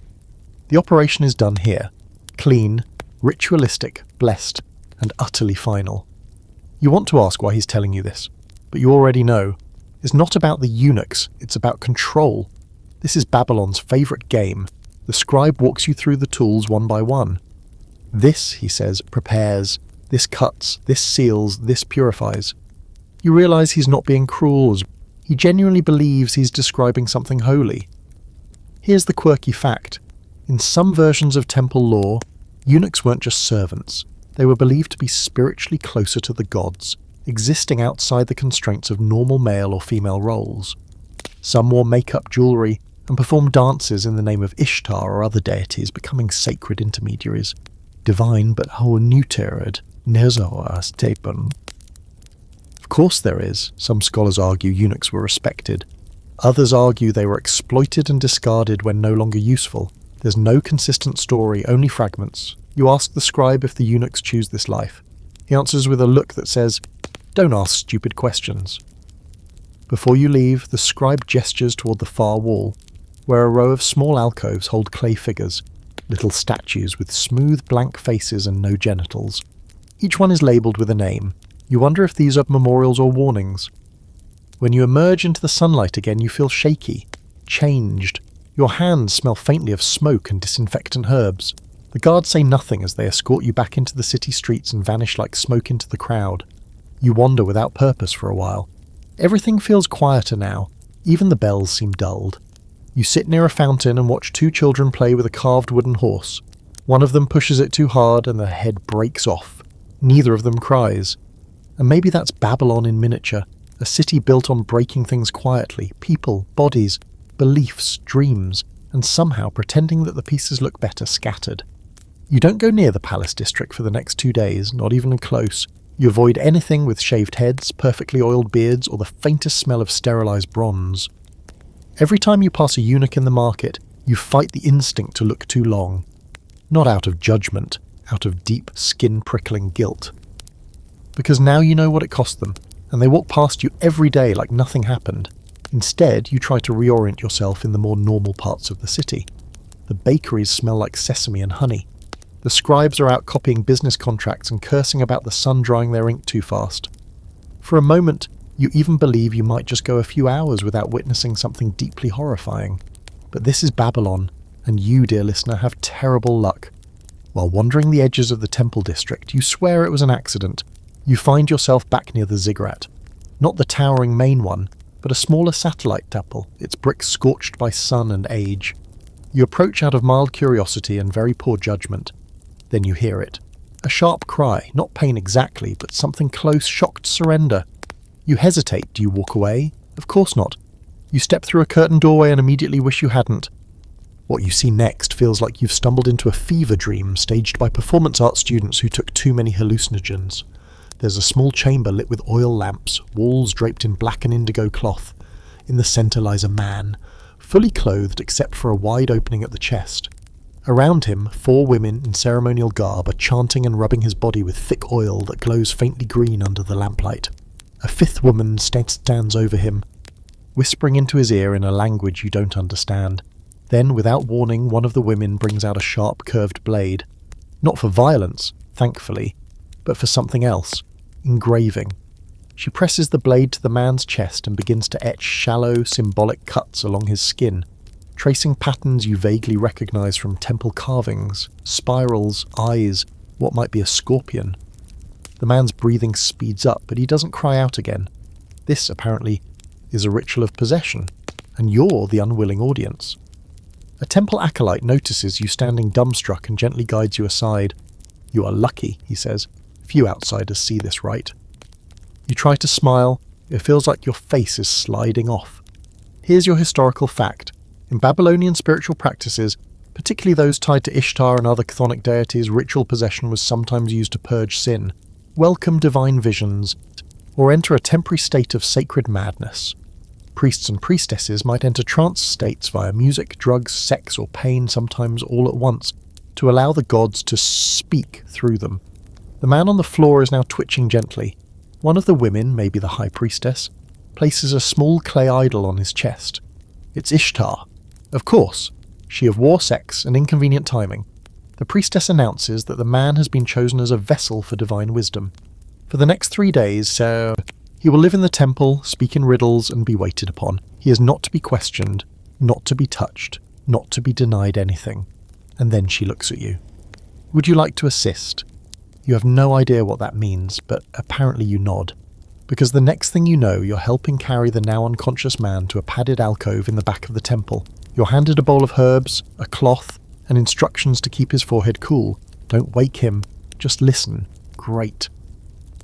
The operation is done here, clean, ritualistic, blessed, and utterly final. You want to ask why he's telling you this, but you already know. It's not about the eunuchs, it's about control. This is Babylon's favourite game. The scribe walks you through the tools one by one. This, he says, prepares, this cuts, this seals, this purifies. You realise he's not being cruel. He genuinely believes he's describing something holy. Here's the quirky fact. In some versions of temple law, eunuchs weren't just servants. They were believed to be spiritually closer to the gods. existing outside the constraints of normal male or female roles. Some wore makeup, jewellery, and performed dances in the name of Ishtar or other deities, becoming sacred intermediaries. Divine but neutered, Nezoastepen. Of course there is. Some scholars argue eunuchs were respected. Others argue they were exploited and discarded when no longer useful. There's no consistent story, only fragments. You ask the scribe if the eunuchs choose this life. He answers with a look that says, "Don't ask stupid questions." Before you leave, the scribe gestures toward the far wall, where a row of small alcoves hold clay figures, little statues with smooth blank faces and no genitals. Each one is labelled with a name. You wonder if these are memorials or warnings. When you emerge into the sunlight again, you feel shaky, changed. Your hands smell faintly of smoke and disinfectant herbs. The guards say nothing as they escort you back into the city streets and vanish like smoke into the crowd. You wander without purpose for a while. Everything feels quieter now. Even the bells seem dulled. You sit near a fountain and watch two children play with a carved wooden horse. One of them pushes it too hard and the head breaks off. Neither of them cries. And maybe that's Babylon in miniature, a city built on breaking things quietly, people, bodies, beliefs, dreams, and somehow pretending that the pieces look better scattered. You don't go near the palace district for the next 2 days, not even close. You avoid anything with shaved heads, perfectly oiled beards, or the faintest smell of sterilized bronze. Every time you pass a eunuch in the market, you fight the instinct to look too long. Not out of judgment, out of deep, skin-prickling guilt. Because now you know what it cost them, and they walk past you every day like nothing happened. Instead, you try to reorient yourself in the more normal parts of the city. The bakeries smell like sesame and honey. The scribes are out copying business contracts and cursing about the sun drying their ink too fast. For a moment, you even believe you might just go a few hours without witnessing something deeply horrifying. But this is Babylon, and you, dear listener, have terrible luck. While wandering the edges of the temple district, you swear it was an accident. You find yourself back near the ziggurat. Not the towering main one, but a smaller satellite temple, its bricks scorched by sun and age. You approach out of mild curiosity and very poor judgment. Then you hear it. A sharp cry, not pain exactly, but something close, shocked surrender. You hesitate. Do you walk away? Of course not. You step through a curtained doorway and immediately wish you hadn't. What you see next feels like you've stumbled into a fever dream staged by performance art students who took too many hallucinogens. There's a small chamber lit with oil lamps, walls draped in black and indigo cloth. In the centre lies a man, fully clothed except for a wide opening at the chest. Around him, 4 women in ceremonial garb are chanting and rubbing his body with thick oil that glows faintly green under the lamplight. A 5th woman stands over him, whispering into his ear in a language you don't understand. Then, without warning, one of the women brings out a sharp, curved blade. Not for violence, thankfully, but for something else. Engraving. She presses the blade to the man's chest and begins to etch shallow, symbolic cuts along his skin, tracing patterns you vaguely recognize from temple carvings, spirals, eyes, what might be a scorpion. The man's breathing speeds up, but he doesn't cry out again. This, apparently, is a ritual of possession, and you're the unwilling audience. A temple acolyte notices you standing dumbstruck and gently guides you aside. "You are lucky," he says. "Few outsiders see this rite." You try to smile. It feels like your face is sliding off. Here's your historical fact. In Babylonian spiritual practices, particularly those tied to Ishtar and other chthonic deities, ritual possession was sometimes used to purge sin, welcome divine visions, or enter a temporary state of sacred madness. Priests and priestesses might enter trance states via music, drugs, sex, or pain, sometimes all at once, to allow the gods to speak through them. The man on the floor is now twitching gently. One of the women, maybe the high priestess, places a small clay idol on his chest. It's Ishtar. Of course, she of war, sex, and inconvenient timing. The priestess announces that the man has been chosen as a vessel for divine wisdom. For the next 3 days, he will live in the temple, speak in riddles, and be waited upon. He is not to be questioned, not to be touched, not to be denied anything. And then she looks at you. Would you like to assist? You have no idea what that means, but apparently you nod. Because the next thing you know, you're helping carry the now unconscious man to a padded alcove in the back of the temple. You're handed a bowl of herbs, a cloth, and instructions to keep his forehead cool. Don't wake him, just listen. Great.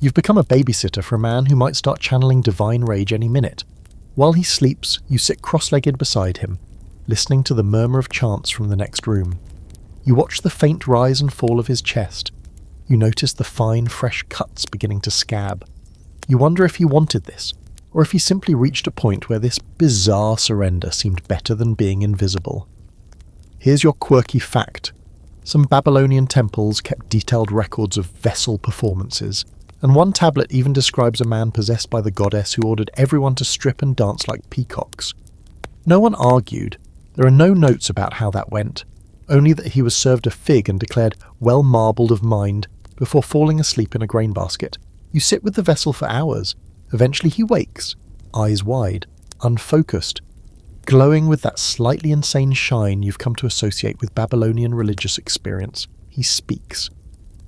You've become a babysitter for a man who might start channeling divine rage any minute. While he sleeps, you sit cross-legged beside him, listening to the murmur of chants from the next room. You watch the faint rise and fall of his chest. You notice the fine, fresh cuts beginning to scab. You wonder if he wanted this, or if he simply reached a point where this bizarre surrender seemed better than being invisible. Here's your quirky fact. Some Babylonian temples kept detailed records of vessel performances, and one tablet even describes a man possessed by the goddess who ordered everyone to strip and dance like peacocks. No one argued. There are no notes about how that went, only that he was served a fig and declared well marbled of mind before falling asleep in a grain basket. You sit with the vessel for hours. Eventually he wakes, eyes wide, unfocused, glowing with that slightly insane shine you've come to associate with Babylonian religious experience. He speaks.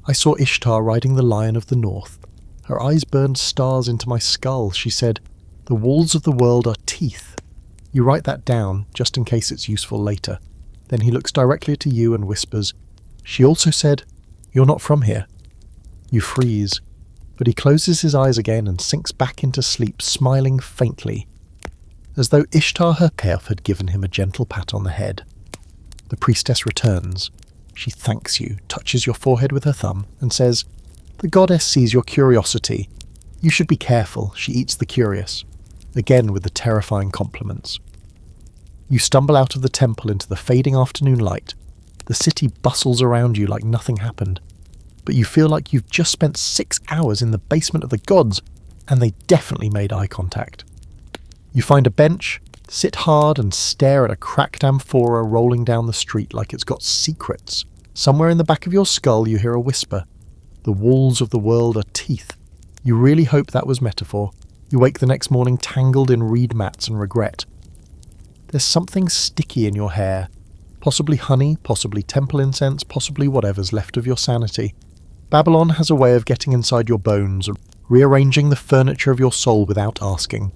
I saw Ishtar riding the lion of the north. Her eyes burned stars into my skull. She said, "The walls of the world are teeth." You write that down, just in case it's useful later. Then he looks directly to you and whispers, "She also said, you're not from here." You freeze, but he closes his eyes again and sinks back into sleep, smiling faintly, as though Ishtar herself had given him a gentle pat on the head. The priestess returns. She thanks you, touches your forehead with her thumb, and says, "The goddess sees your curiosity. You should be careful, she eats the curious." Again with the terrifying compliments. You stumble out of the temple into the fading afternoon light. The city bustles around you like nothing happened, but you feel like you've just spent 6 hours in the basement of the gods, and they definitely made eye contact. You find a bench, sit hard and stare at a cracked amphora rolling down the street like it's got secrets. Somewhere in the back of your skull you hear a whisper. The walls of the world are teeth. You really hope that was metaphor. You wake the next morning tangled in reed mats and regret. There's something sticky in your hair. Possibly honey, possibly temple incense, possibly whatever's left of your sanity. Babylon has a way of getting inside your bones, rearranging the furniture of your soul without asking.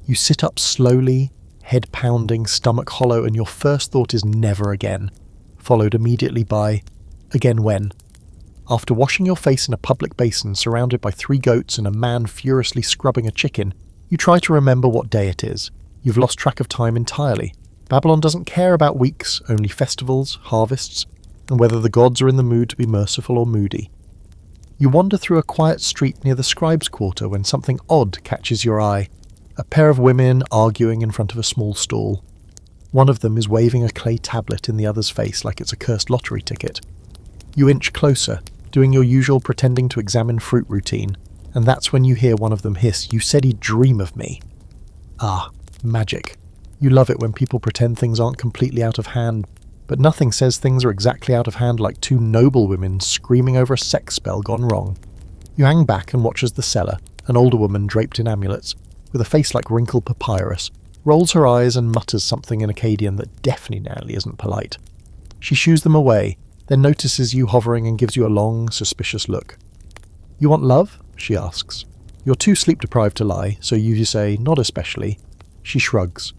You sit up slowly, head pounding, stomach hollow, and your first thought is never again, followed immediately by, again when? After washing your face in a public basin surrounded by 3 goats and a man furiously scrubbing a chicken, you try to remember what day it is. You've lost track of time entirely. Babylon doesn't care about weeks, only festivals, harvests, and whether the gods are in the mood to be merciful or moody. You wander through a quiet street near the scribes' quarter when something odd catches your eye. A pair of women arguing in front of a small stall. One of them is waving a clay tablet in the other's face like it's a cursed lottery ticket. You inch closer, doing your usual pretending to examine fruit routine, and that's when you hear one of them hiss, "You said he'd dream of me." Ah, magic. You love it when people pretend things aren't completely out of hand, but nothing says things are exactly out of hand like 2 noble women screaming over a sex spell gone wrong. You hang back and watch as the seller, an older woman draped in amulets, with a face like wrinkled papyrus, rolls her eyes and mutters something in Akkadian that definitely isn't polite. She shoos them away, then notices you hovering and gives you a long, suspicious look. "You want love?" she asks. You're too sleep-deprived to lie, so you say, "Not especially." She shrugs.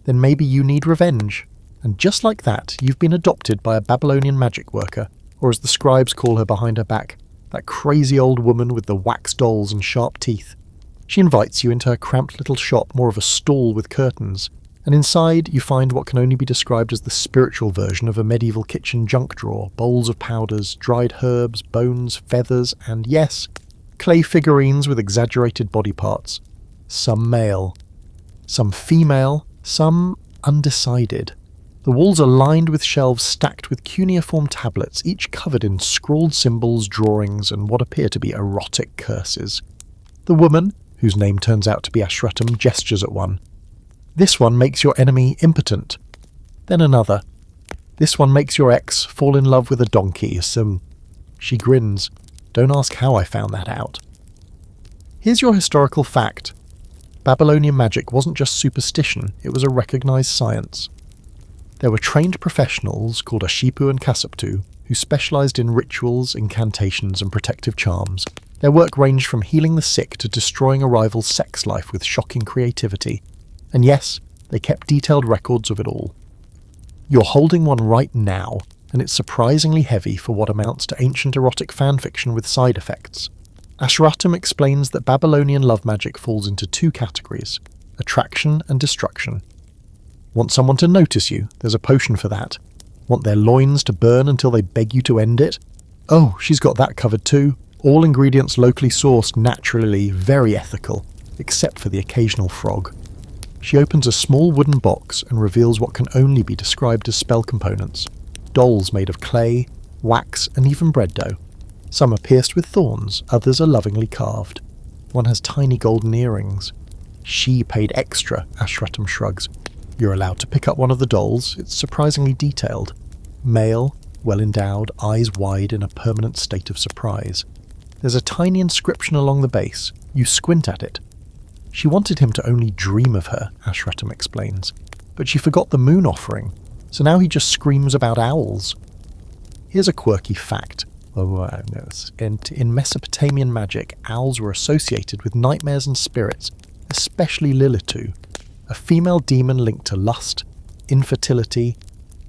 "Then maybe you need revenge." And just like that, you've been adopted by a Babylonian magic worker, or as the scribes call her behind her back, that crazy old woman with the wax dolls and sharp teeth. She invites you into her cramped little shop, more of a stall with curtains, and inside you find what can only be described as the spiritual version of a medieval kitchen junk drawer, bowls of powders, dried herbs, bones, feathers, and yes, clay figurines with exaggerated body parts. Some male, some female, some undecided. The walls are lined with shelves stacked with cuneiform tablets, each covered in scrawled symbols, drawings, and what appear to be erotic curses. The woman, whose name turns out to be Ashratum, gestures at one. "This one makes your enemy impotent." Then another. "This one makes your ex fall in love with a donkey." She grins. "Don't ask how I found that out." Here's your historical fact. Babylonian magic wasn't just superstition, it was a recognized science. There were trained professionals called Ashipu and Kasaptu who specialized in rituals, incantations, and protective charms. Their work ranged from healing the sick to destroying a rival's sex life with shocking creativity. And yes, they kept detailed records of it all. You're holding one right now, and it's surprisingly heavy for what amounts to ancient erotic fanfiction with side effects. Ashratum explains that Babylonian love magic falls into two categories: attraction and destruction. Want someone to notice you? There's a potion for that. Want their loins to burn until they beg you to end it? Oh, she's got that covered too. All ingredients locally sourced, naturally, very ethical, except for the occasional frog. She opens a small wooden box and reveals what can only be described as spell components. Dolls made of clay, wax, and even bread dough. Some are pierced with thorns, others are lovingly carved. One has tiny golden earrings. She paid extra, Ashratum shrugs. You're allowed to pick up one of the dolls. It's surprisingly detailed. Male, well-endowed, eyes wide in a permanent state of surprise. There's a tiny inscription along the base. You squint at it. She wanted him to only dream of her, Ashratum explains. But she forgot the moon offering, so now he just screams about owls. Here's a quirky fact. In Mesopotamian magic, owls were associated with nightmares and spirits, especially Lilitu, a female demon linked to lust, infertility,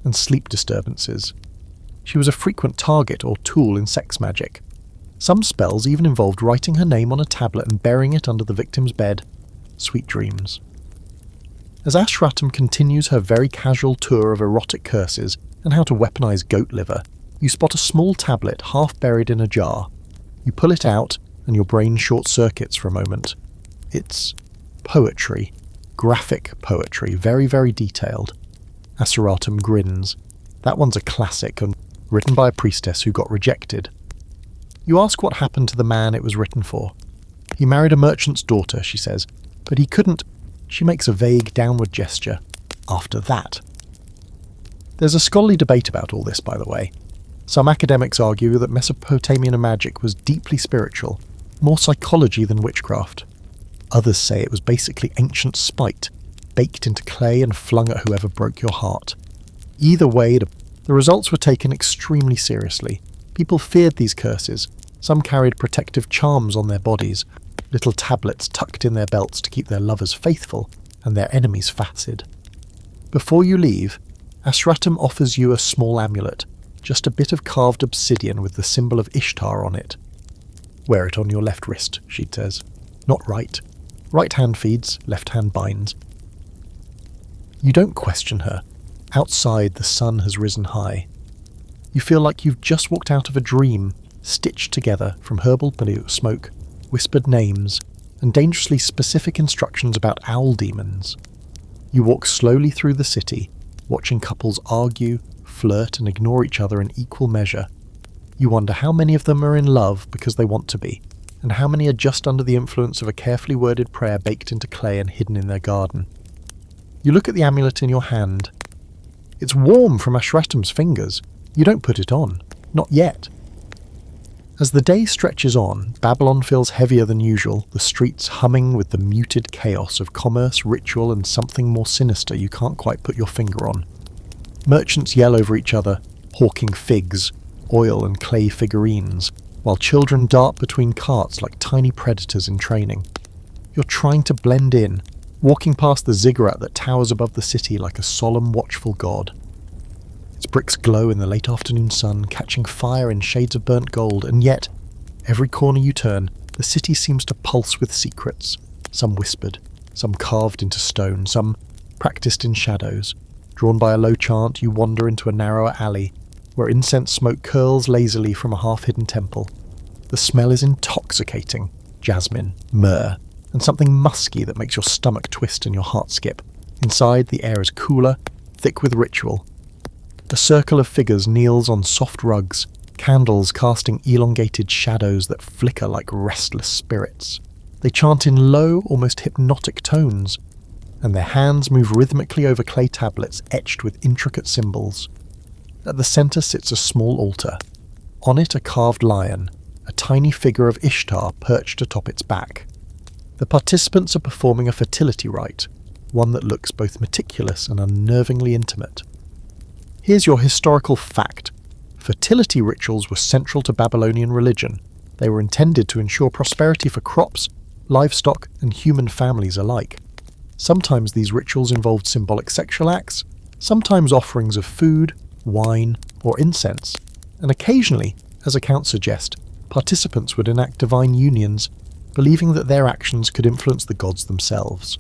and sleep disturbances. She was a frequent target or tool in sex magic. Some spells even involved writing her name on a tablet and burying it under the victim's bed. Sweet dreams. As Ashratum continues her very casual tour of erotic curses and how to weaponize goat liver, you spot a small tablet half buried in a jar. You pull it out and your brain short-circuits for a moment. It's poetry. Graphic poetry, very, very detailed. Ashratum grins. That one's a classic and written by a priestess who got rejected. You ask what happened to the man it was written for. He married a merchant's daughter, she says, but he couldn't. She makes a vague downward gesture. After that. There's a scholarly debate about all this, by the way. Some academics argue that Mesopotamian magic was deeply spiritual, more psychology than witchcraft. Others say it was basically ancient spite, baked into clay and flung at whoever broke your heart. Either way, the results were taken extremely seriously. People feared these curses. Some carried protective charms on their bodies, little tablets tucked in their belts to keep their lovers faithful and their enemies facid. Before you leave, Ashratum offers you a small amulet, just a bit of carved obsidian with the symbol of Ishtar on it. Wear it on your left wrist, she says. Not right. Right hand feeds, left hand binds. You don't question her. Outside, the sun has risen high. You feel like you've just walked out of a dream, stitched together from herbal smoke, whispered names, and dangerously specific instructions about owl demons. You walk slowly through the city, watching couples argue, flirt, and ignore each other in equal measure. You wonder how many of them are in love because they want to be, and how many are just under the influence of a carefully worded prayer baked into clay and hidden in their garden. You look at the amulet in your hand. It's warm from Ashratum's fingers. You don't put it on. Not yet. As the day stretches on, Babylon feels heavier than usual, the streets humming with the muted chaos of commerce, ritual, and something more sinister you can't quite put your finger on. Merchants yell over each other, hawking figs, oil and clay figurines, while children dart between carts like tiny predators in training. You're trying to blend in, walking past the ziggurat that towers above the city like a solemn, watchful god. Its bricks glow in the late afternoon sun, catching fire in shades of burnt gold, and yet, every corner you turn, the city seems to pulse with secrets, some whispered, some carved into stone, some practiced in shadows. Drawn by a low chant, you wander into a narrower alley, where incense smoke curls lazily from a half-hidden temple. The smell is intoxicating, jasmine, myrrh, and something musky that makes your stomach twist and your heart skip. Inside, the air is cooler, thick with ritual. A circle of figures kneels on soft rugs, candles casting elongated shadows that flicker like restless spirits. They chant in low, almost hypnotic tones, and their hands move rhythmically over clay tablets etched with intricate symbols. At the centre sits a small altar. On it a carved lion, a tiny figure of Ishtar perched atop its back. The participants are performing a fertility rite, one that looks both meticulous and unnervingly intimate. Here's your historical fact. Fertility rituals were central to Babylonian religion. They were intended to ensure prosperity for crops, livestock, and human families alike. Sometimes these rituals involved symbolic sexual acts, sometimes offerings of food, wine, or incense, and occasionally, as accounts suggest, participants would enact divine unions, believing that their actions could influence the gods themselves.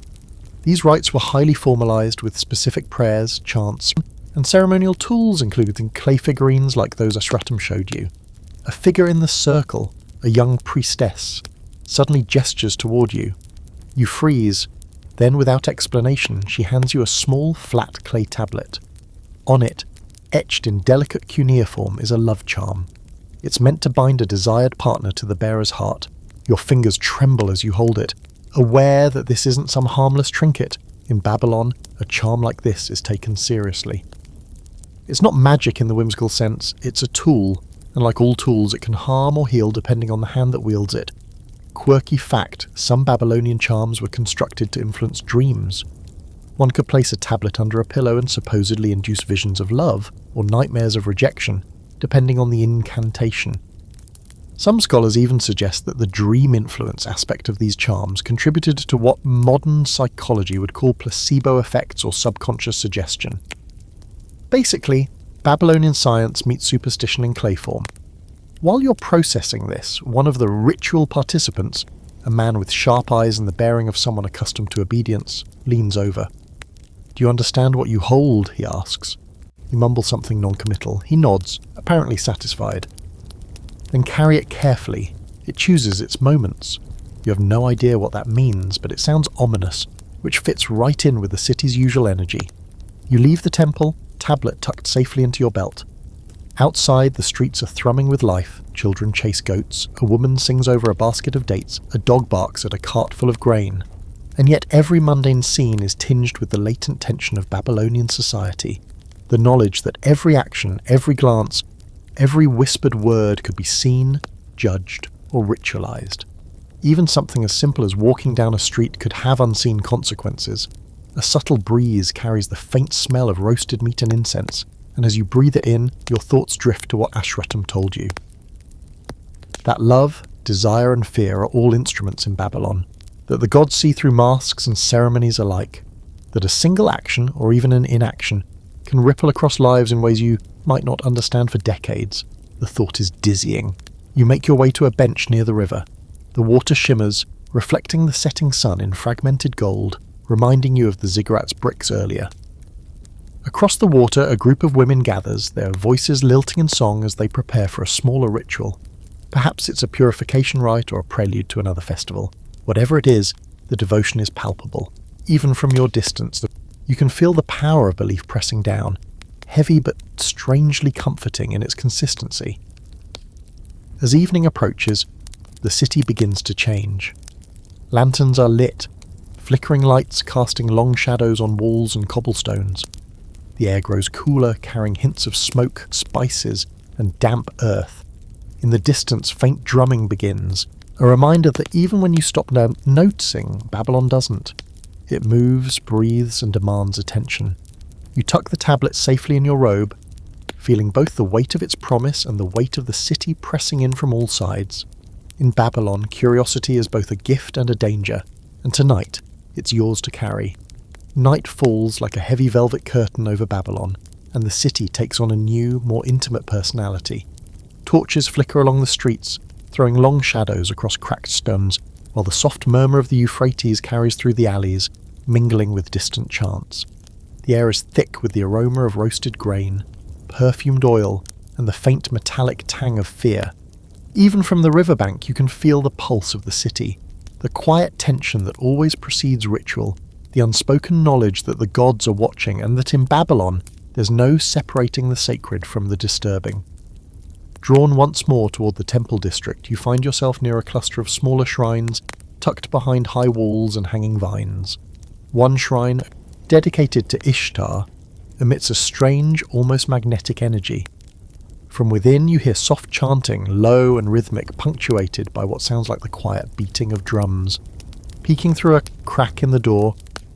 These rites were highly formalized with specific prayers, chants, and ceremonial tools including clay figurines like those Ashratam showed you. A figure in the circle, a young priestess, suddenly gestures toward you. You freeze. Then, without explanation, she hands you a small, flat clay tablet. On it, etched in delicate cuneiform, is a love charm. It's meant to bind a desired partner to the bearer's heart. Your fingers tremble as you hold it, aware that this isn't some harmless trinket. In Babylon, a charm like this is taken seriously. It's not magic in the whimsical sense, it's a tool, and like all tools, it can harm or heal depending on the hand that wields it. Quirky fact, some Babylonian charms were constructed to influence dreams. One could place a tablet under a pillow and supposedly induce visions of love, or nightmares of rejection, depending on the incantation. Some scholars even suggest that the dream influence aspect of these charms contributed to what modern psychology would call placebo effects or subconscious suggestion. Basically, Babylonian science meets superstition in clay form. While you're processing this, one of the ritual participants, a man with sharp eyes and the bearing of someone accustomed to obedience, leans over. "Do you understand what you hold?" he asks. You mumble something non-committal. He nods, apparently satisfied. "Then carry it carefully. It chooses its moments." You have no idea what that means, but it sounds ominous, which fits right in with the city's usual energy. You leave the temple, tablet tucked safely into your belt. Outside, the streets are thrumming with life. Children chase goats, a woman sings over a basket of dates, a dog barks at a cart full of grain. And yet every mundane scene is tinged with the latent tension of Babylonian society. The knowledge that every action, every glance, every whispered word could be seen, judged, or ritualized. Even something as simple as walking down a street could have unseen consequences. A subtle breeze carries the faint smell of roasted meat and incense, and as you breathe it in, your thoughts drift to what Ashratam told you. That love, desire and fear are all instruments in Babylon, that the gods see through masks and ceremonies alike, that a single action, or even an inaction, can ripple across lives in ways you might not understand for decades. The thought is dizzying. You make your way to a bench near the river. The water shimmers, reflecting the setting sun in fragmented gold, reminding you of the ziggurats bricks earlier. Across the water, a group of women gathers, their voices lilting in song as they prepare for a smaller ritual. Perhaps it's a purification rite or a prelude to another festival. Whatever it is, the devotion is palpable. Even from your distance, you can feel the power of belief pressing down, heavy but strangely comforting in its consistency. As evening approaches, the city begins to change. Lanterns are lit, flickering lights casting long shadows on walls and cobblestones. The air grows cooler, carrying hints of smoke, spices, and damp earth. In the distance, faint drumming begins, a reminder that even when you stop noticing, Babylon doesn't. It moves, breathes, and demands attention. You tuck the tablet safely in your robe, feeling both the weight of its promise and the weight of the city pressing in from all sides. In Babylon, curiosity is both a gift and a danger, and tonight, it's yours to carry. Night falls like a heavy velvet curtain over Babylon, and the city takes on a new, more intimate personality. Torches flicker along the streets, throwing long shadows across cracked stones, while the soft murmur of the Euphrates carries through the alleys, mingling with distant chants. The air is thick with the aroma of roasted grain, perfumed oil, and the faint metallic tang of fear. Even from the riverbank you can feel the pulse of the city, the quiet tension that always precedes ritual, the unspoken knowledge that the gods are watching, and that in Babylon there's no separating the sacred from the disturbing. Drawn once more toward the temple district, you find yourself near a cluster of smaller shrines tucked behind high walls and hanging vines. One shrine, dedicated to Ishtar, emits a strange, almost magnetic energy. From within you hear soft chanting, low and rhythmic, punctuated by what sounds like the quiet beating of drums. Peeking through a crack in the door,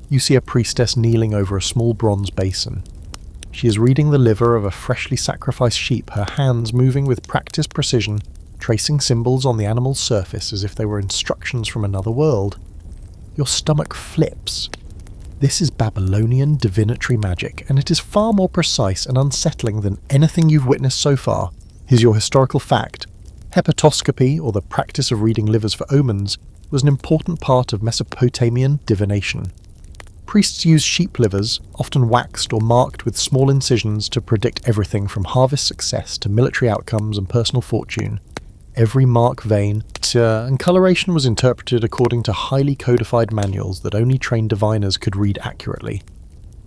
you see a priestess kneeling over a small bronze basin. She is reading the liver of a freshly sacrificed sheep, her hands moving with practiced precision, tracing symbols on the animal's surface as if they were instructions from another world. Your stomach flips. This is Babylonian divinatory magic, and it is far more precise and unsettling than anything you've witnessed so far. Here's your historical fact. Hepatoscopy, or the practice of reading livers for omens, was an important part of Mesopotamian divination. Priests used sheep livers, often waxed or marked with small incisions, to predict everything from harvest success to military outcomes and personal fortune. Every mark, vein, and coloration was interpreted according to highly codified manuals that only trained diviners could read accurately.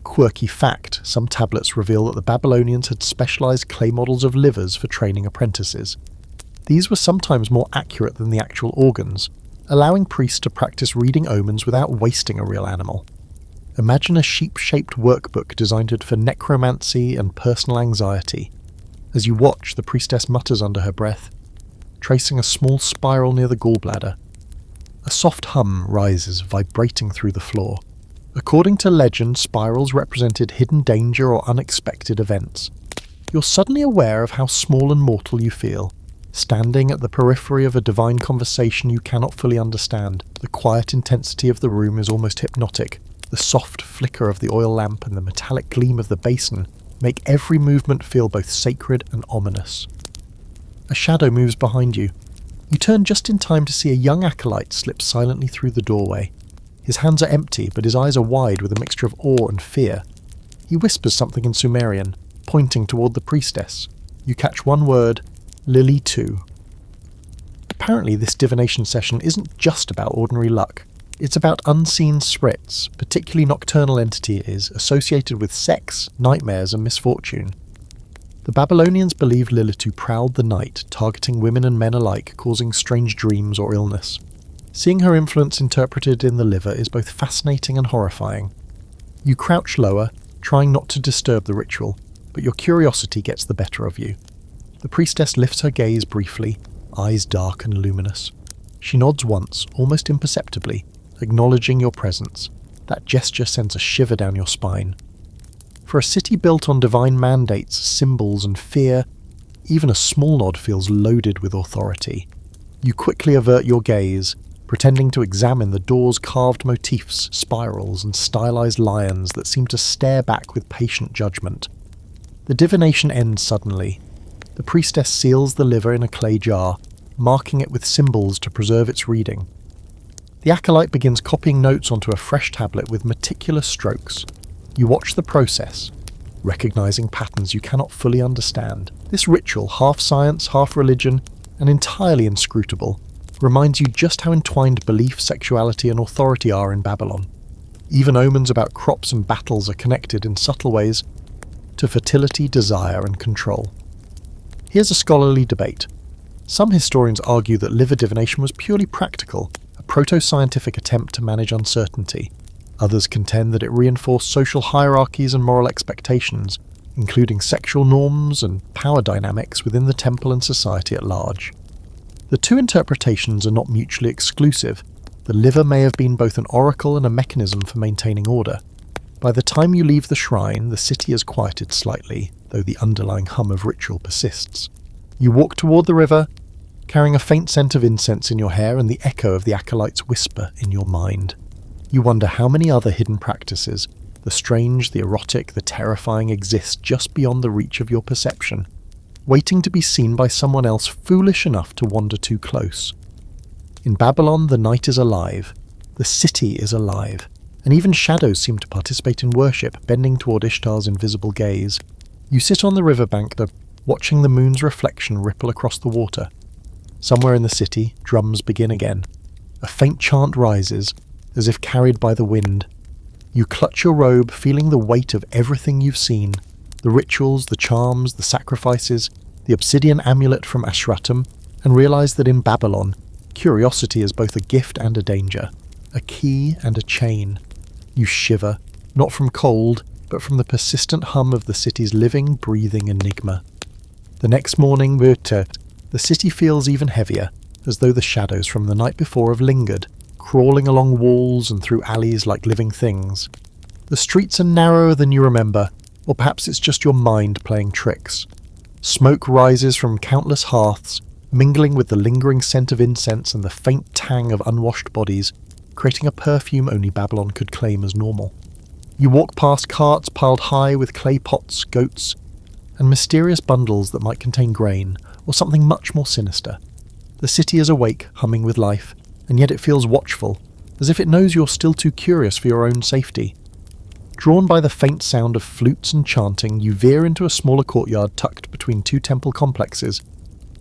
Quirky fact, some tablets reveal that the Babylonians had specialized clay models of livers for training apprentices. These were sometimes more accurate than the actual organs, allowing priests to practice reading omens without wasting a real animal. Imagine a sheep-shaped workbook designed for necromancy and personal anxiety. As you watch, the priestess mutters under her breath, tracing a small spiral near the gallbladder. A soft hum rises, vibrating through the floor. According to legend, spirals represented hidden danger or unexpected events. You're suddenly aware of how small and mortal you feel. Standing at the periphery of a divine conversation you cannot fully understand, the quiet intensity of the room is almost hypnotic. The soft flicker of the oil lamp and the metallic gleam of the basin make every movement feel both sacred and ominous. A shadow moves behind you. You turn just in time to see a young acolyte slip silently through the doorway. His hands are empty, but his eyes are wide with a mixture of awe and fear. He whispers something in Sumerian, pointing toward the priestess. You catch one word, Lily 2. Apparently this divination session isn't just about ordinary luck. It's about unseen spirits, particularly nocturnal entities associated with sex, nightmares and misfortune. The Babylonians believed Lilitu prowled the night, targeting women and men alike, causing strange dreams or illness. Seeing her influence interpreted in the liver is both fascinating and horrifying. You crouch lower, trying not to disturb the ritual, but your curiosity gets the better of you. The priestess lifts her gaze briefly, eyes dark and luminous. She nods once, almost imperceptibly, acknowledging your presence. That gesture sends a shiver down your spine. For a city built on divine mandates, symbols and fear, even a small nod feels loaded with authority. You quickly avert your gaze, pretending to examine the door's carved motifs, spirals and stylized lions that seem to stare back with patient judgment. The divination ends suddenly. The priestess seals the liver in a clay jar, marking it with symbols to preserve its reading. The acolyte begins copying notes onto a fresh tablet with meticulous strokes. You watch the process, recognizing patterns you cannot fully understand. This ritual, half science, half religion, and entirely inscrutable, reminds you just how entwined belief, sexuality, and authority are in Babylon. Even omens about crops and battles are connected in subtle ways to fertility, desire, and control. Here's a scholarly debate. Some historians argue that liver divination was purely practical, a proto-scientific attempt to manage uncertainty. Others contend that it reinforced social hierarchies and moral expectations, including sexual norms and power dynamics within the temple and society at large. The two interpretations are not mutually exclusive. The liver may have been both an oracle and a mechanism for maintaining order. By the time you leave the shrine, the city has quieted slightly, though the underlying hum of ritual persists. You walk toward the river, carrying a faint scent of incense in your hair and the echo of the acolyte's whisper in your mind. You wonder how many other hidden practices, the strange, the erotic, the terrifying, exist just beyond the reach of your perception, waiting to be seen by someone else foolish enough to wander too close. In Babylon, the night is alive, the city is alive, and even shadows seem to participate in worship, bending toward Ishtar's invisible gaze. You sit on the riverbank, watching the moon's reflection ripple across the water. Somewhere in the city, drums begin again. A faint chant rises, as if carried by the wind. You clutch your robe, feeling the weight of everything you've seen. The rituals, the charms, the sacrifices, the obsidian amulet from Ashratum, and realize that in Babylon, curiosity is both a gift and a danger, a key and a chain. You shiver, not from cold, but from the persistent hum of the city's living, breathing enigma. The next morning, the city feels even heavier, as though the shadows from the night before have lingered, crawling along walls and through alleys like living things. The streets are narrower than you remember, or perhaps it's just your mind playing tricks. Smoke rises from countless hearths, mingling with the lingering scent of incense and the faint tang of unwashed bodies, creating a perfume only Babylon could claim as normal. You walk past carts piled high with clay pots, goats, and mysterious bundles that might contain grain, or something much more sinister. The city is awake, humming with life, and yet it feels watchful, as if it knows you're still too curious for your own safety. Drawn by the faint sound of flutes and chanting, you veer into a smaller courtyard tucked between two temple complexes.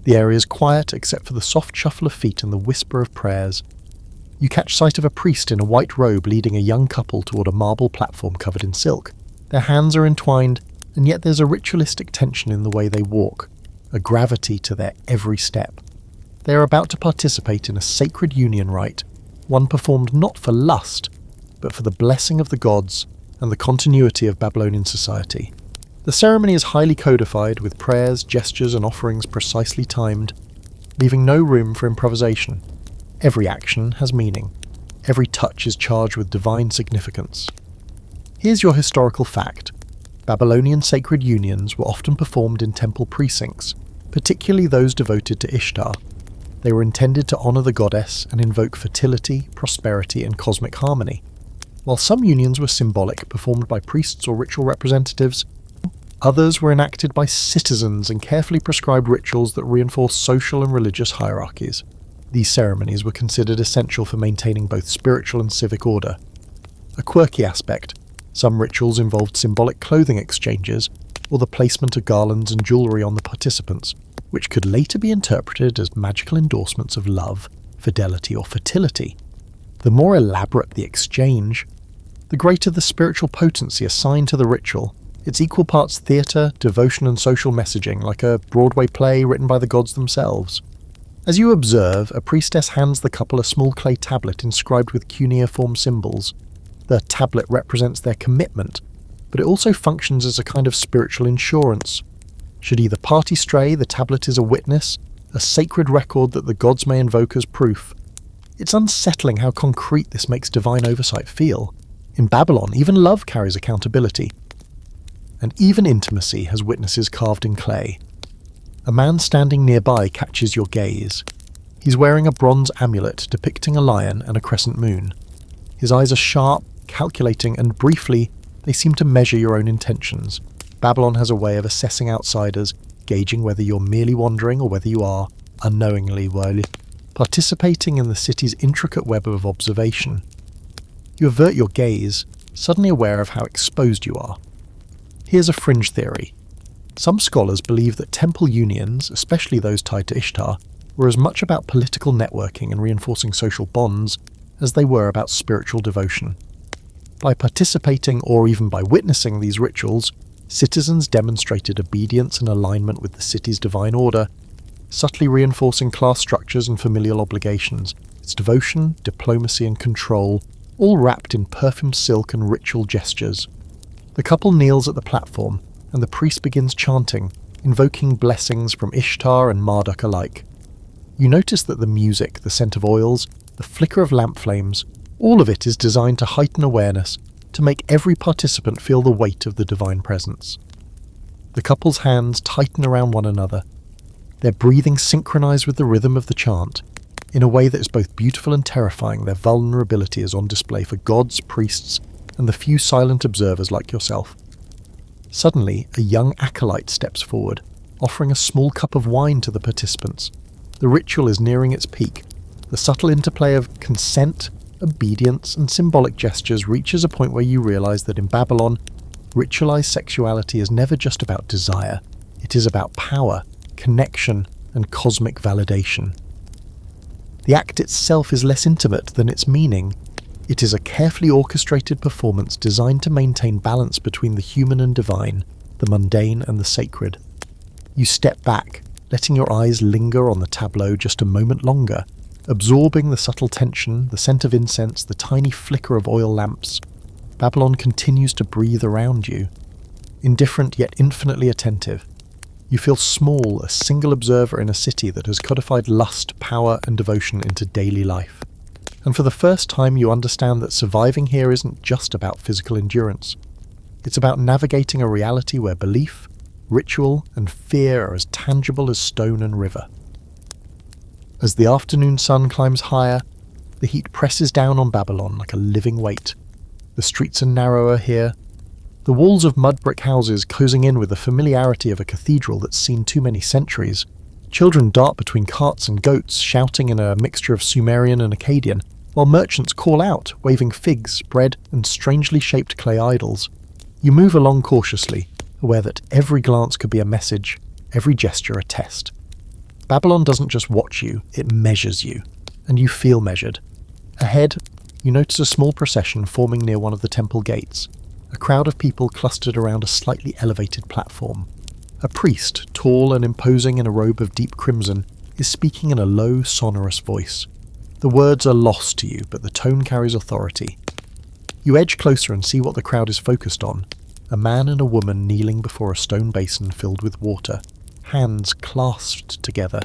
The area is quiet except for the soft shuffle of feet and the whisper of prayers. You catch sight of a priest in a white robe leading a young couple toward a marble platform covered in silk. Their hands are entwined, and yet there's a ritualistic tension in the way they walk, a gravity to their every step. They are about to participate in a sacred union rite, one performed not for lust, but for the blessing of the gods and the continuity of Babylonian society. The ceremony is highly codified, with prayers, gestures and offerings precisely timed, leaving no room for improvisation. Every action has meaning. Every touch is charged with divine significance. Here's your historical fact. Babylonian sacred unions were often performed in temple precincts, particularly those devoted to Ishtar. They were intended to honour the goddess and invoke fertility, prosperity and cosmic harmony. While some unions were symbolic, performed by priests or ritual representatives, others were enacted by citizens in carefully prescribed rituals that reinforced social and religious hierarchies. These ceremonies were considered essential for maintaining both spiritual and civic order. A quirky aspect, some rituals involved symbolic clothing exchanges or the placement of garlands and jewellery on the participants, which could later be interpreted as magical endorsements of love, fidelity or fertility. The more elaborate the exchange, the greater the spiritual potency assigned to the ritual. It's equal parts theatre, devotion and social messaging, like a Broadway play written by the gods themselves. As you observe, a priestess hands the couple a small clay tablet inscribed with cuneiform symbols. The tablet represents their commitment, but it also functions as a kind of spiritual insurance. Should either party stray, the tablet is a witness, a sacred record that the gods may invoke as proof. It's unsettling how concrete this makes divine oversight feel. In Babylon, even love carries accountability. And even intimacy has witnesses carved in clay. A man standing nearby catches your gaze. He's wearing a bronze amulet depicting a lion and a crescent moon. His eyes are sharp, calculating, and briefly, they seem to measure your own intentions. Babylon has a way of assessing outsiders, gauging whether you're merely wandering or whether you are, unknowingly, participating in the city's intricate web of observation. You avert your gaze, suddenly aware of how exposed you are. Here's a fringe theory. Some scholars believe that temple unions, especially those tied to Ishtar, were as much about political networking and reinforcing social bonds as they were about spiritual devotion. By participating or even by witnessing these rituals, citizens demonstrated obedience and alignment with the city's divine order, subtly reinforcing class structures and familial obligations. It's devotion, diplomacy and control, all wrapped in perfumed silk and ritual gestures. The couple kneels at the platform, and the priest begins chanting, invoking blessings from Ishtar and Marduk alike. You notice that the music, the scent of oils, the flicker of lamp flames, all of it is designed to heighten awareness, to make every participant feel the weight of the divine presence. The couple's hands tighten around one another, their breathing synchronized with the rhythm of the chant. In a way that is both beautiful and terrifying, their vulnerability is on display for gods, priests, and the few silent observers like yourself. Suddenly, a young acolyte steps forward, offering a small cup of wine to the participants. The ritual is nearing its peak. The subtle interplay of consent, obedience, and symbolic gestures reaches a point where you realize that in Babylon, ritualized sexuality is never just about desire. It is about power, connection, and cosmic validation. The act itself is less intimate than its meaning. It is a carefully orchestrated performance designed to maintain balance between the human and divine, the mundane and the sacred. You step back, letting your eyes linger on the tableau just a moment longer, absorbing the subtle tension, the scent of incense, the tiny flicker of oil lamps. Babylon continues to breathe around you, indifferent yet infinitely attentive. You feel small, a single observer in a city that has codified lust, power, and devotion into daily life. And for the first time you understand that surviving here isn't just about physical endurance. It's about navigating a reality where belief, ritual, and fear are as tangible as stone and river. As the afternoon sun climbs higher, the heat presses down on Babylon like a living weight. The streets are narrower here, the walls of mud brick houses closing in with the familiarity of a cathedral that's seen too many centuries. Children dart between carts and goats, shouting in a mixture of Sumerian and Akkadian, while merchants call out, waving figs, bread, and strangely shaped clay idols. You move along cautiously, aware that every glance could be a message, every gesture a test. Babylon doesn't just watch you, it measures you, and you feel measured. Ahead, you notice a small procession forming near one of the temple gates, a crowd of people clustered around a slightly elevated platform. A priest, tall and imposing in a robe of deep crimson, is speaking in a low, sonorous voice. The words are lost to you, but the tone carries authority. You edge closer and see what the crowd is focused on. A man and a woman kneeling before a stone basin filled with water, hands clasped together.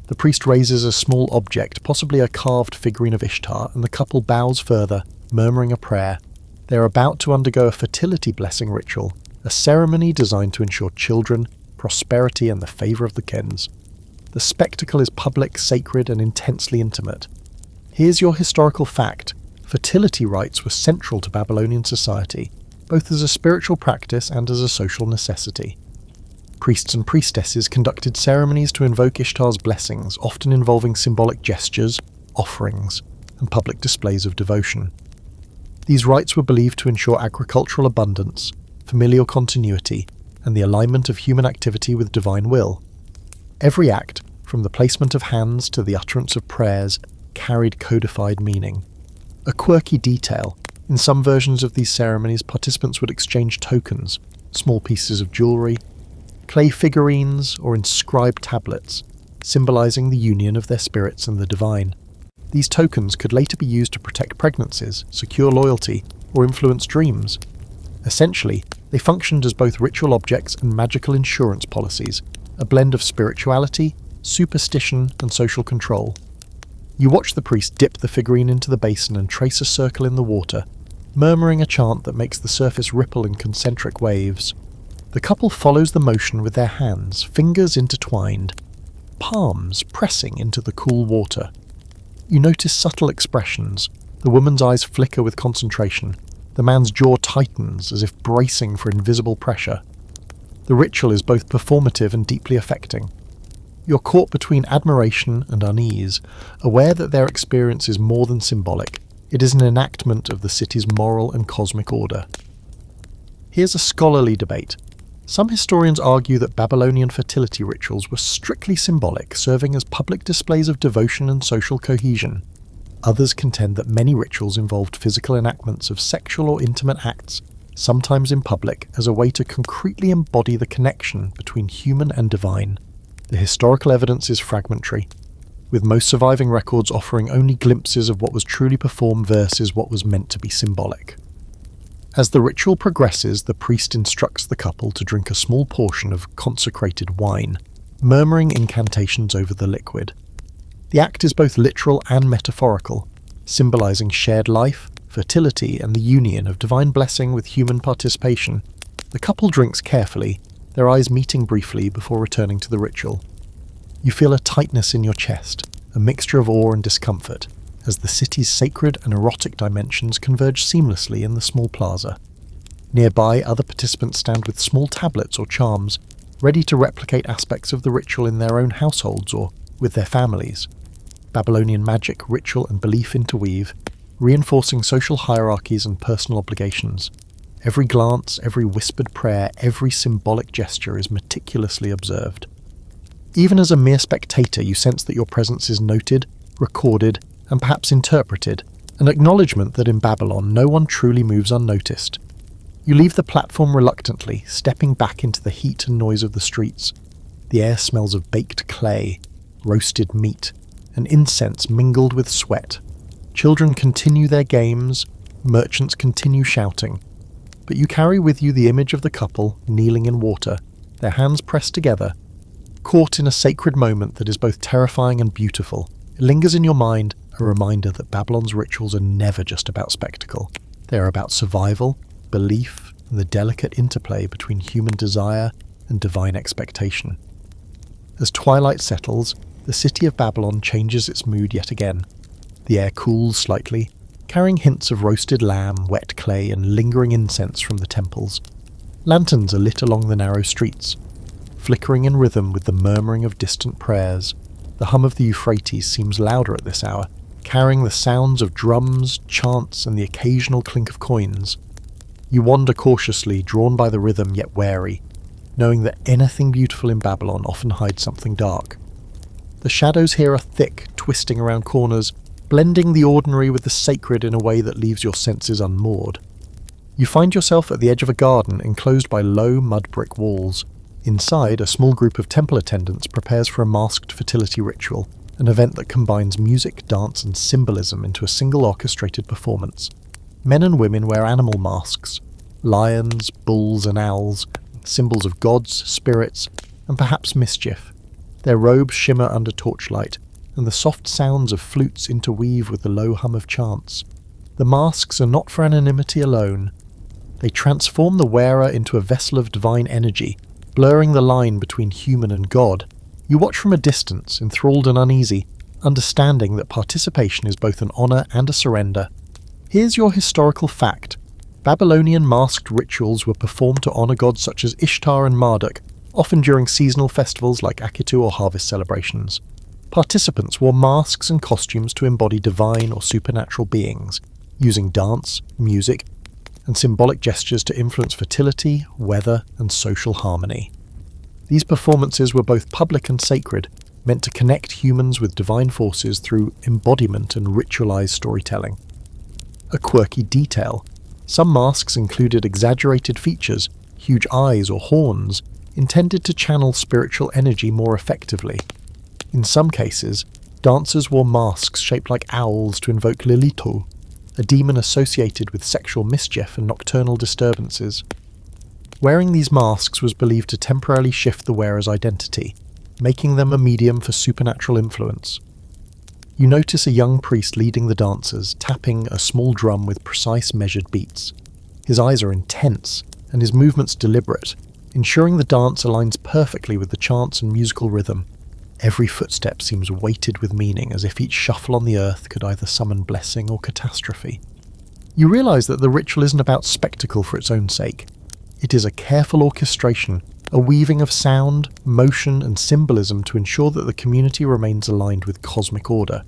The priest raises a small object, possibly a carved figurine of Ishtar, and the couple bows further, murmuring a prayer. They are about to undergo a fertility blessing ritual, a ceremony designed to ensure children, prosperity, and the favour of the Kens. The spectacle is public, sacred, and intensely intimate. Here's your historical fact. Fertility rites were central to Babylonian society, both as a spiritual practice and as a social necessity. Priests and priestesses conducted ceremonies to invoke Ishtar's blessings, often involving symbolic gestures, offerings, and public displays of devotion. These rites were believed to ensure agricultural abundance, familial continuity, and the alignment of human activity with divine will. Every act, from the placement of hands to the utterance of prayers, carried codified meaning. A quirky detail: in some versions of these ceremonies, participants would exchange tokens, small pieces of jewellery, clay figurines, or inscribed tablets, symbolising the union of their spirits and the divine. These tokens could later be used to protect pregnancies, secure loyalty, or influence dreams. Essentially, they functioned as both ritual objects and magical insurance policies, a blend of spirituality, superstition, and social control. You watch the priest dip the figurine into the basin and trace a circle in the water, murmuring a chant that makes the surface ripple in concentric waves. The couple follows the motion with their hands, fingers intertwined, palms pressing into the cool water. You notice subtle expressions. The woman's eyes flicker with concentration. The man's jaw tightens as if bracing for invisible pressure. The ritual is both performative and deeply affecting. You're caught between admiration and unease, aware that their experience is more than symbolic. It is an enactment of the city's moral and cosmic order. Here's a scholarly debate. Some historians argue that Babylonian fertility rituals were strictly symbolic, serving as public displays of devotion and social cohesion. Others contend that many rituals involved physical enactments of sexual or intimate acts, sometimes in public, as a way to concretely embody the connection between human and divine. The historical evidence is fragmentary, with most surviving records offering only glimpses of what was truly performed versus what was meant to be symbolic. As the ritual progresses, the priest instructs the couple to drink a small portion of consecrated wine, murmuring incantations over the liquid. The act is both literal and metaphorical, symbolising shared life, fertility, and the union of divine blessing with human participation. The couple drinks carefully, their eyes meeting briefly before returning to the ritual. You feel a tightness in your chest, a mixture of awe and discomfort, as the city's sacred and erotic dimensions converge seamlessly in the small plaza. Nearby, other participants stand with small tablets or charms, ready to replicate aspects of the ritual in their own households or with their families. Babylonian magic, ritual, and belief interweave, reinforcing social hierarchies and personal obligations. Every glance, every whispered prayer, every symbolic gesture is meticulously observed. Even as a mere spectator, you sense that your presence is noted, recorded, and perhaps interpreted, an acknowledgement that in Babylon no one truly moves unnoticed. You leave the platform reluctantly, stepping back into the heat and noise of the streets. The air smells of baked clay, roasted meat, and incense mingled with sweat. Children continue their games, merchants continue shouting, but you carry with you the image of the couple kneeling in water, their hands pressed together, caught in a sacred moment that is both terrifying and beautiful. It lingers in your mind, a reminder that Babylon's rituals are never just about spectacle. They are about survival, belief, and the delicate interplay between human desire and divine expectation. As twilight settles, the city of Babylon changes its mood yet again. The air cools slightly, carrying hints of roasted lamb, wet clay, and lingering incense from the temples. Lanterns are lit along the narrow streets. flickering in rhythm with the murmuring of distant prayers. The hum of the Euphrates seems louder at this hour, carrying the sounds of drums, chants, and the occasional clink of coins. You wander cautiously, drawn by the rhythm yet wary, knowing that anything beautiful in Babylon often hides something dark. The shadows here are thick, twisting around corners, blending the ordinary with the sacred in a way that leaves your senses unmoored. You find yourself at the edge of a garden enclosed by low mud brick walls. Inside, a small group of temple attendants prepares for a masked fertility ritual, an event that combines music, dance, and symbolism into a single orchestrated performance. Men and women wear animal masks, lions, bulls, and owls, symbols of gods, spirits, and perhaps mischief. Their robes shimmer under torchlight, and the soft sounds of flutes interweave with the low hum of chants. The masks are not for anonymity alone. They transform the wearer into a vessel of divine energy, blurring the line between human and God. You watch from a distance, enthralled and uneasy, understanding that participation is both an honour and a surrender. Here's your historical fact. Babylonian masked rituals were performed to honour gods such as Ishtar and Marduk, often during seasonal festivals like Akitu or harvest celebrations. Participants wore masks and costumes to embody divine or supernatural beings, using dance, music, and symbolic gestures to influence fertility, weather, and social harmony. These performances were both public and sacred, meant to connect humans with divine forces through embodiment and ritualized storytelling. A quirky detail. Some masks included exaggerated features, huge eyes or horns, intended to channel spiritual energy more effectively. In some cases, dancers wore masks shaped like owls to invoke Lilito, a demon associated with sexual mischief and nocturnal disturbances. Wearing these masks was believed to temporarily shift the wearer's identity, making them a medium for supernatural influence. You notice a young priest leading the dancers, tapping a small drum with precise measured beats. His eyes are intense, and his movements deliberate, ensuring the dance aligns perfectly with the chants and musical rhythm. Every footstep seems weighted with meaning, as if each shuffle on the earth could either summon blessing or catastrophe. You realise that the ritual isn't about spectacle for its own sake. It is a careful orchestration, a weaving of sound, motion, and symbolism to ensure that the community remains aligned with cosmic order.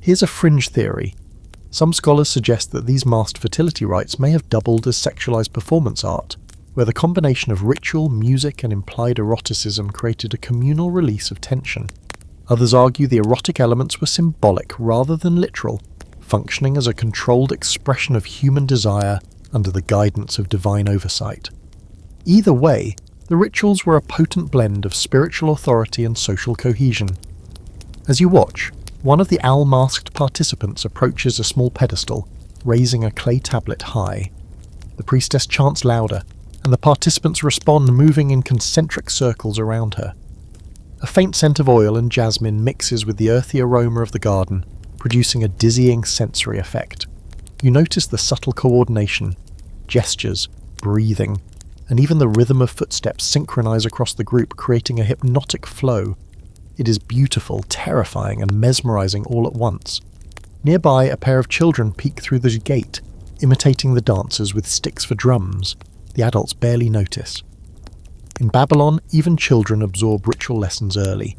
Here's a fringe theory. Some scholars suggest that these masked fertility rites may have doubled as sexualized performance art, where the combination of ritual, music, and implied eroticism created a communal release of tension. Others argue the erotic elements were symbolic rather than literal, functioning as a controlled expression of human desire under the guidance of divine oversight. Either way, the rituals were a potent blend of spiritual authority and social cohesion. As you watch, one of the owl-masked participants approaches a small pedestal, raising a clay tablet high. The priestess chants louder, and the participants respond, moving in concentric circles around her. A faint scent of oil and jasmine mixes with the earthy aroma of the garden, producing a dizzying sensory effect. You notice the subtle coordination, gestures, breathing, and even the rhythm of footsteps synchronize across the group, creating a hypnotic flow. It is beautiful, terrifying, and mesmerizing all at once. Nearby, a pair of children peek through the gate, imitating the dancers with sticks for drums. The adults barely notice. In Babylon, even children absorb ritual lessons early.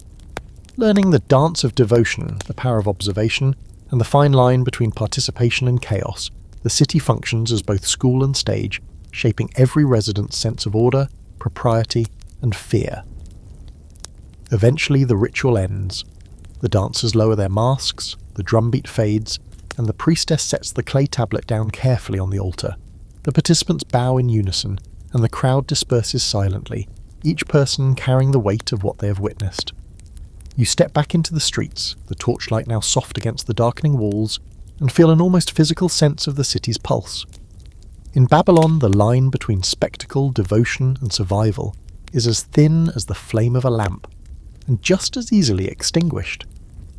Learning the dance of devotion, the power of observation, and the fine line between participation and chaos, the city functions as both school and stage, shaping every resident's sense of order, propriety, and fear. Eventually the ritual ends. The dancers lower their masks, the drumbeat fades, and the priestess sets the clay tablet down carefully on the altar. The participants bow in unison, and the crowd disperses silently, each person carrying the weight of what they have witnessed. You step back into the streets, the torchlight now soft against the darkening walls, and feel an almost physical sense of the city's pulse. In Babylon, the line between spectacle, devotion, and survival is as thin as the flame of a lamp, and just as easily extinguished.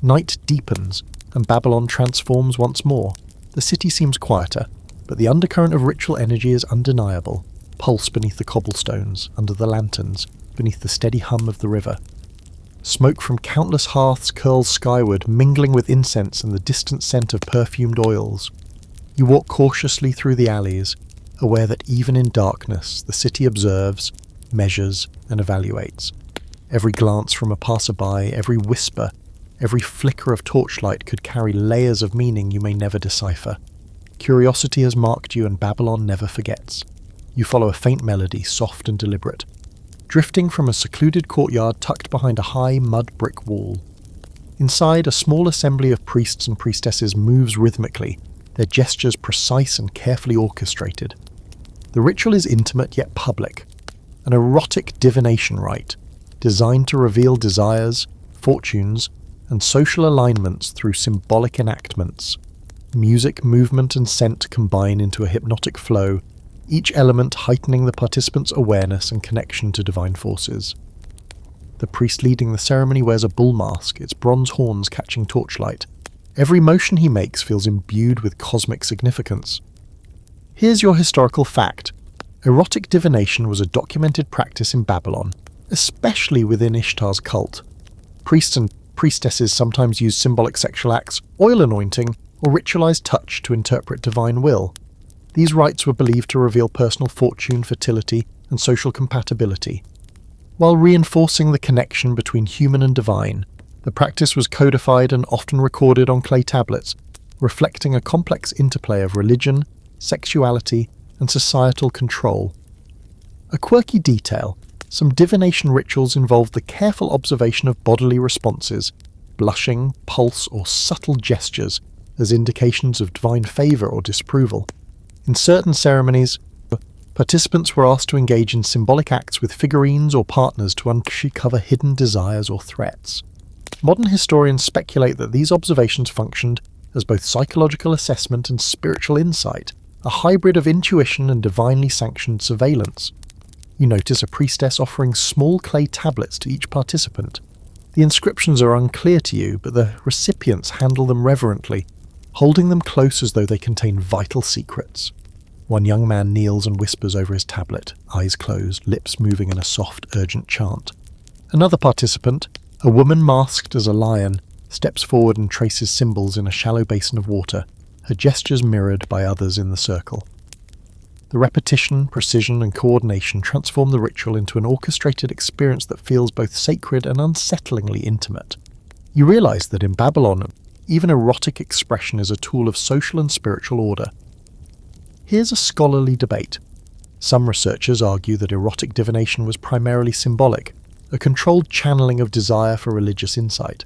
Night deepens, and Babylon transforms once more. The city seems quieter, but the undercurrent of ritual energy is undeniable, pulse beneath the cobblestones, under the lanterns, beneath the steady hum of the river. Smoke from countless hearths curls skyward, mingling with incense and the distant scent of perfumed oils. You walk cautiously through the alleys, aware that even in darkness the city observes, measures, and evaluates. Every glance from a passerby, every whisper, every flicker of torchlight could carry layers of meaning you may never decipher. Curiosity has marked you, and Babylon never forgets. You follow a faint melody, soft and deliberate, drifting from a secluded courtyard tucked behind a high mud brick wall. Inside, a small assembly of priests and priestesses moves rhythmically, their gestures precise and carefully orchestrated. The ritual is intimate yet public, an erotic divination rite, designed to reveal desires, fortunes, and social alignments through symbolic enactments. Music, movement, and scent combine into a hypnotic flow, each element heightening the participants' awareness and connection to divine forces. The priest leading the ceremony wears a bull mask, its bronze horns catching torchlight. Every motion he makes feels imbued with cosmic significance. Here's your historical fact. Erotic divination was a documented practice in Babylon, especially within Ishtar's cult. Priests and priestesses sometimes used symbolic sexual acts, oil anointing, or ritualized touch to interpret divine will. These rites were believed to reveal personal fortune, fertility, and social compatibility. While reinforcing the connection between human and divine, the practice was codified and often recorded on clay tablets, reflecting a complex interplay of religion, sexuality, and societal control. A quirky detail, some divination rituals involved the careful observation of bodily responses, blushing, pulse, or subtle gestures as indications of divine favor or disapproval. In certain ceremonies, participants were asked to engage in symbolic acts with figurines or partners to uncover hidden desires or threats. Modern historians speculate that these observations functioned as both psychological assessment and spiritual insight, a hybrid of intuition and divinely sanctioned surveillance. You notice a priestess offering small clay tablets to each participant. The inscriptions are unclear to you, but the recipients handle them reverently, holding them close as though they contain vital secrets. One young man kneels and whispers over his tablet, eyes closed, lips moving in a soft, urgent chant. Another participant, a woman masked as a lion, steps forward and traces symbols in a shallow basin of water, her gestures mirrored by others in the circle. The repetition, precision, and coordination transform the ritual into an orchestrated experience that feels both sacred and unsettlingly intimate. You realize that in Babylon, even erotic expression is a tool of social and spiritual order. Here's a scholarly debate. Some researchers argue that erotic divination was primarily symbolic, a controlled channeling of desire for religious insight.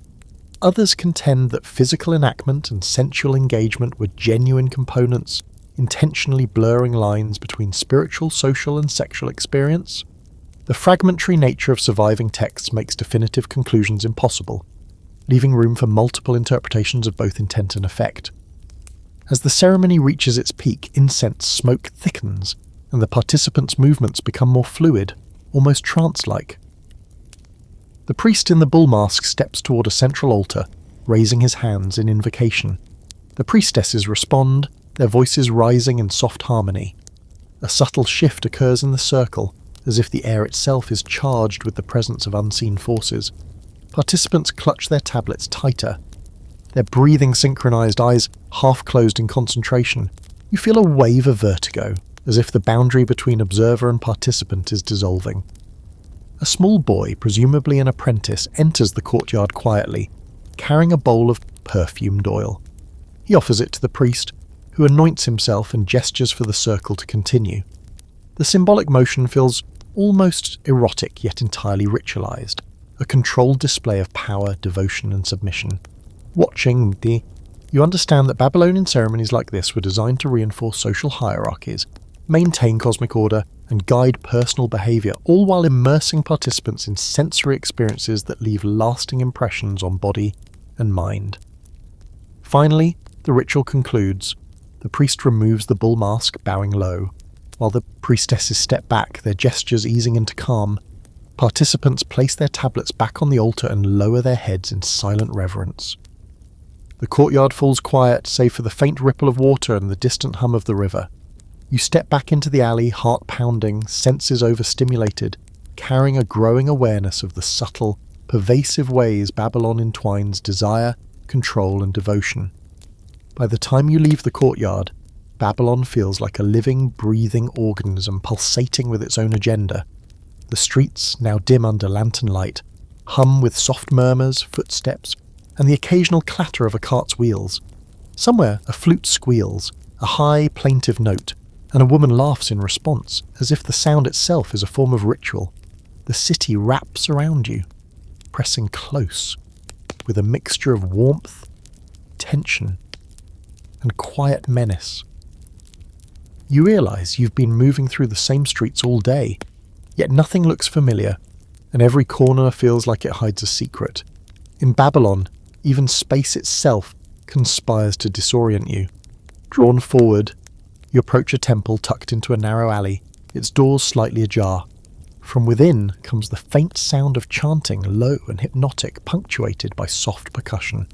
Others contend that physical enactment and sensual engagement were genuine components, intentionally blurring lines between spiritual, social, and sexual experience. The fragmentary nature of surviving texts makes definitive conclusions impossible, leaving room for multiple interpretations of both intent and effect. As the ceremony reaches its peak, incense smoke thickens, and the participants' movements become more fluid, almost trance-like. The priest in the bull mask steps toward a central altar, raising his hands in invocation. The priestesses respond, their voices rising in soft harmony. A subtle shift occurs in the circle, as if the air itself is charged with the presence of unseen forces. Participants clutch their tablets tighter, their breathing synchronized, eyes half-closed in concentration. You feel a wave of vertigo, as if the boundary between observer and participant is dissolving. A small boy, presumably an apprentice, enters the courtyard quietly, carrying a bowl of perfumed oil. He offers it to the priest, who anoints himself and gestures for the circle to continue. The symbolic motion feels almost erotic yet entirely ritualized, a controlled display of power, devotion, and submission. Watching you understand that Babylonian ceremonies like this were designed to reinforce social hierarchies, maintain cosmic order, and guide personal behavior, all while immersing participants in sensory experiences that leave lasting impressions on body and mind. Finally, the ritual concludes. The priest removes the bull mask, bowing low. While the priestesses step back, their gestures easing into calm, participants place their tablets back on the altar and lower their heads in silent reverence. The courtyard falls quiet, save for the faint ripple of water and the distant hum of the river. You step back into the alley, heart pounding, senses overstimulated, carrying a growing awareness of the subtle, pervasive ways Babylon entwines desire, control, and devotion. By the time you leave the courtyard, Babylon feels like a living, breathing organism pulsating with its own agenda. The streets, now dim under lantern light, hum with soft murmurs, footsteps, and the occasional clatter of a cart's wheels. Somewhere a flute squeals, a high, plaintive note, and a woman laughs in response, as if the sound itself is a form of ritual. The city wraps around you, pressing close, with a mixture of warmth, tension, and quiet menace. You realise you've been moving through the same streets all day, yet nothing looks familiar, and every corner feels like it hides a secret. In Babylon, even space itself conspires to disorient you. Drawn forward, you approach a temple tucked into a narrow alley, its doors slightly ajar. From within comes the faint sound of chanting, low and hypnotic, punctuated by soft percussion.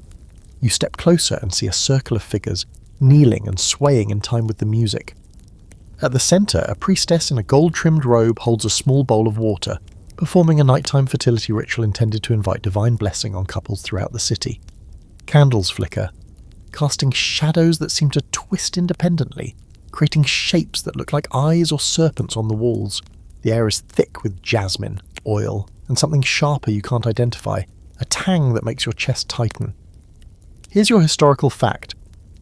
You step closer and see a circle of figures, kneeling and swaying in time with the music. At the centre, a priestess in a gold-trimmed robe holds a small bowl of water, performing a nighttime fertility ritual intended to invite divine blessing on couples throughout the city. Candles flicker, casting shadows that seem to twist independently, creating shapes that look like eyes or serpents on the walls. The air is thick with jasmine, oil, and something sharper you can't identify, a tang that makes your chest tighten. Here's your historical fact.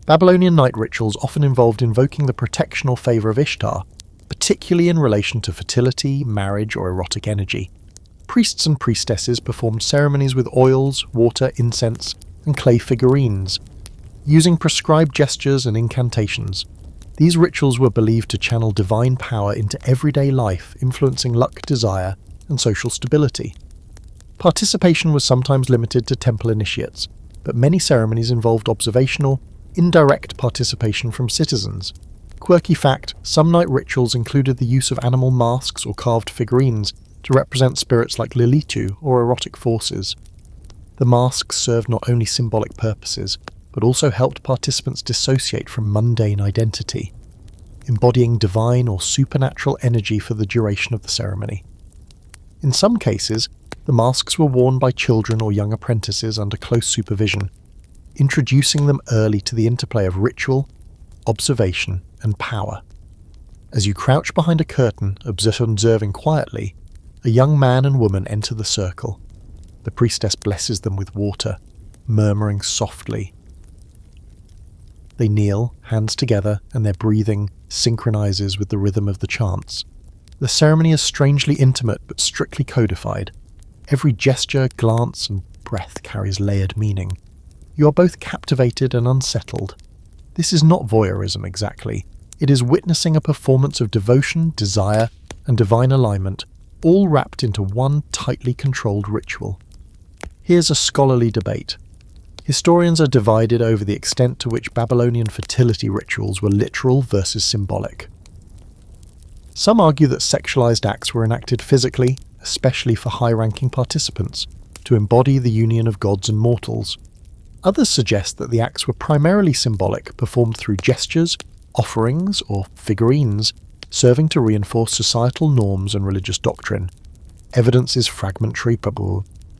Babylonian night rituals often involved invoking the protection or favour of Ishtar, particularly in relation to fertility, marriage, or erotic energy. Priests and priestesses performed ceremonies with oils, water, incense, and clay figurines, using prescribed gestures and incantations. These rituals were believed to channel divine power into everyday life, influencing luck, desire, and social stability. Participation was sometimes limited to temple initiates, but many ceremonies involved observational, indirect participation from citizens. Quirky fact, some night rituals included the use of animal masks or carved figurines to represent spirits like Lilitu or erotic forces. The masks served not only symbolic purposes, but also helped participants dissociate from mundane identity, embodying divine or supernatural energy for the duration of the ceremony. In some cases, the masks were worn by children or young apprentices under close supervision, introducing them early to the interplay of ritual, observation, and power. As you crouch behind a curtain, observing quietly, a young man and woman enter the circle. The priestess blesses them with water, murmuring softly. They kneel, hands together, and their breathing synchronizes with the rhythm of the chants. The ceremony is strangely intimate but strictly codified. Every gesture, glance, and breath carries layered meaning. You are both captivated and unsettled. This is not voyeurism exactly. It is witnessing a performance of devotion, desire, and divine alignment, all wrapped into one tightly controlled ritual. Here's a scholarly debate. Historians are divided over the extent to which Babylonian fertility rituals were literal versus symbolic. Some argue that sexualized acts were enacted physically, especially for high-ranking participants, to embody the union of gods and mortals. Others suggest that the acts were primarily symbolic, performed through gestures, offerings, or figurines, serving to reinforce societal norms and religious doctrine. Evidence is fragmentary,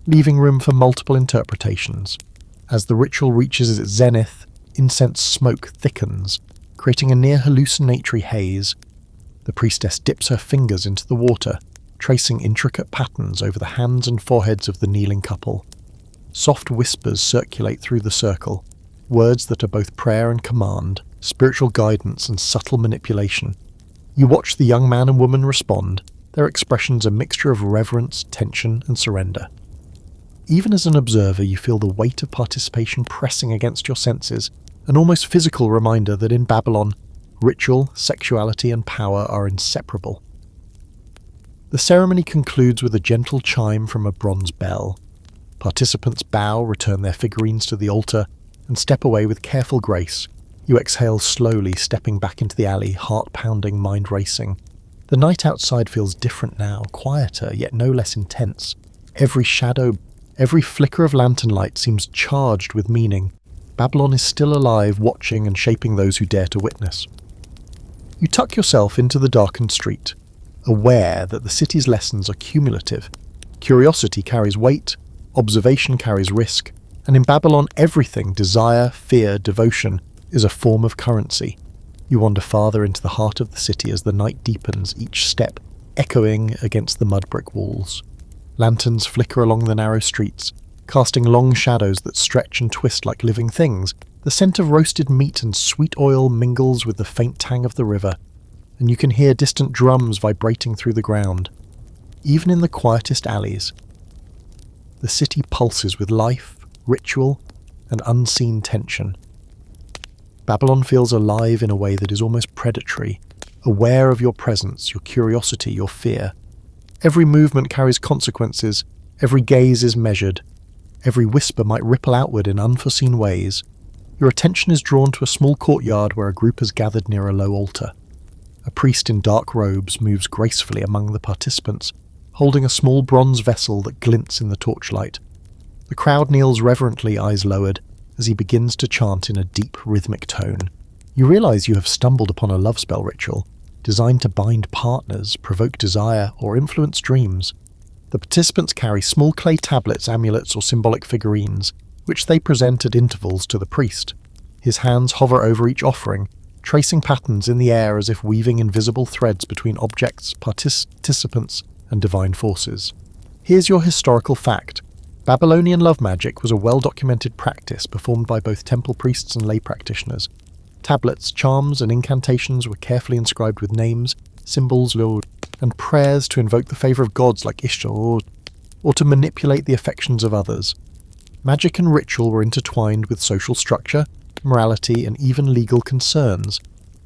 leaving room for multiple interpretations. As the ritual reaches its zenith, incense smoke thickens, creating a near hallucinatory haze. The priestess dips her fingers into the water, tracing intricate patterns over the hands and foreheads of the kneeling couple. Soft whispers circulate through the circle, words that are both prayer and command, spiritual guidance and subtle manipulation. You watch the young man and woman respond, their expressions a mixture of reverence, tension, and surrender. Even as an observer, you feel the weight of participation pressing against your senses, an almost physical reminder that in Babylon, ritual, sexuality, and power are inseparable. The ceremony concludes with a gentle chime from a bronze bell. Participants bow, return their figurines to the altar, and step away with careful grace. You exhale slowly, stepping back into the alley, heart pounding, mind racing. The night outside feels different now, quieter, yet no less intense. Every shadow, every flicker of lantern light seems charged with meaning. Babylon is still alive, watching and shaping those who dare to witness. You tuck yourself into the darkened street, aware that the city's lessons are cumulative. Curiosity carries weight, observation carries risk, and in Babylon everything, desire, fear, devotion, is a form of currency. You wander farther into the heart of the city as the night deepens, each step echoing against the mud brick walls. Lanterns flicker along the narrow streets, casting long shadows that stretch and twist like living things. The scent of roasted meat and sweet oil mingles with the faint tang of the river, and you can hear distant drums vibrating through the ground. Even in the quietest alleys, the city pulses with life, ritual, and unseen tension. Babylon feels alive in a way that is almost predatory, aware of your presence, your curiosity, your fear. Every movement carries consequences, every gaze is measured, every whisper might ripple outward in unforeseen ways. Your attention is drawn to a small courtyard where a group has gathered near a low altar. A priest in dark robes moves gracefully among the participants, holding a small bronze vessel that glints in the torchlight. The crowd kneels reverently, eyes lowered, as he begins to chant in a deep, rhythmic tone. You realize you have stumbled upon a love spell ritual, designed to bind partners, provoke desire, or influence dreams. The participants carry small clay tablets, amulets, or symbolic figurines, which they present at intervals to the priest. His hands hover over each offering, tracing patterns in the air as if weaving invisible threads between objects, participants, and divine forces. Here's your historical fact. Babylonian love magic was a well-documented practice performed by both temple priests and lay practitioners. Tablets, charms, and incantations were carefully inscribed with names, symbols, and prayers to invoke the favour of gods like Ishtar or to manipulate the affections of others. Magic and ritual were intertwined with social structure, morality, and even legal concerns,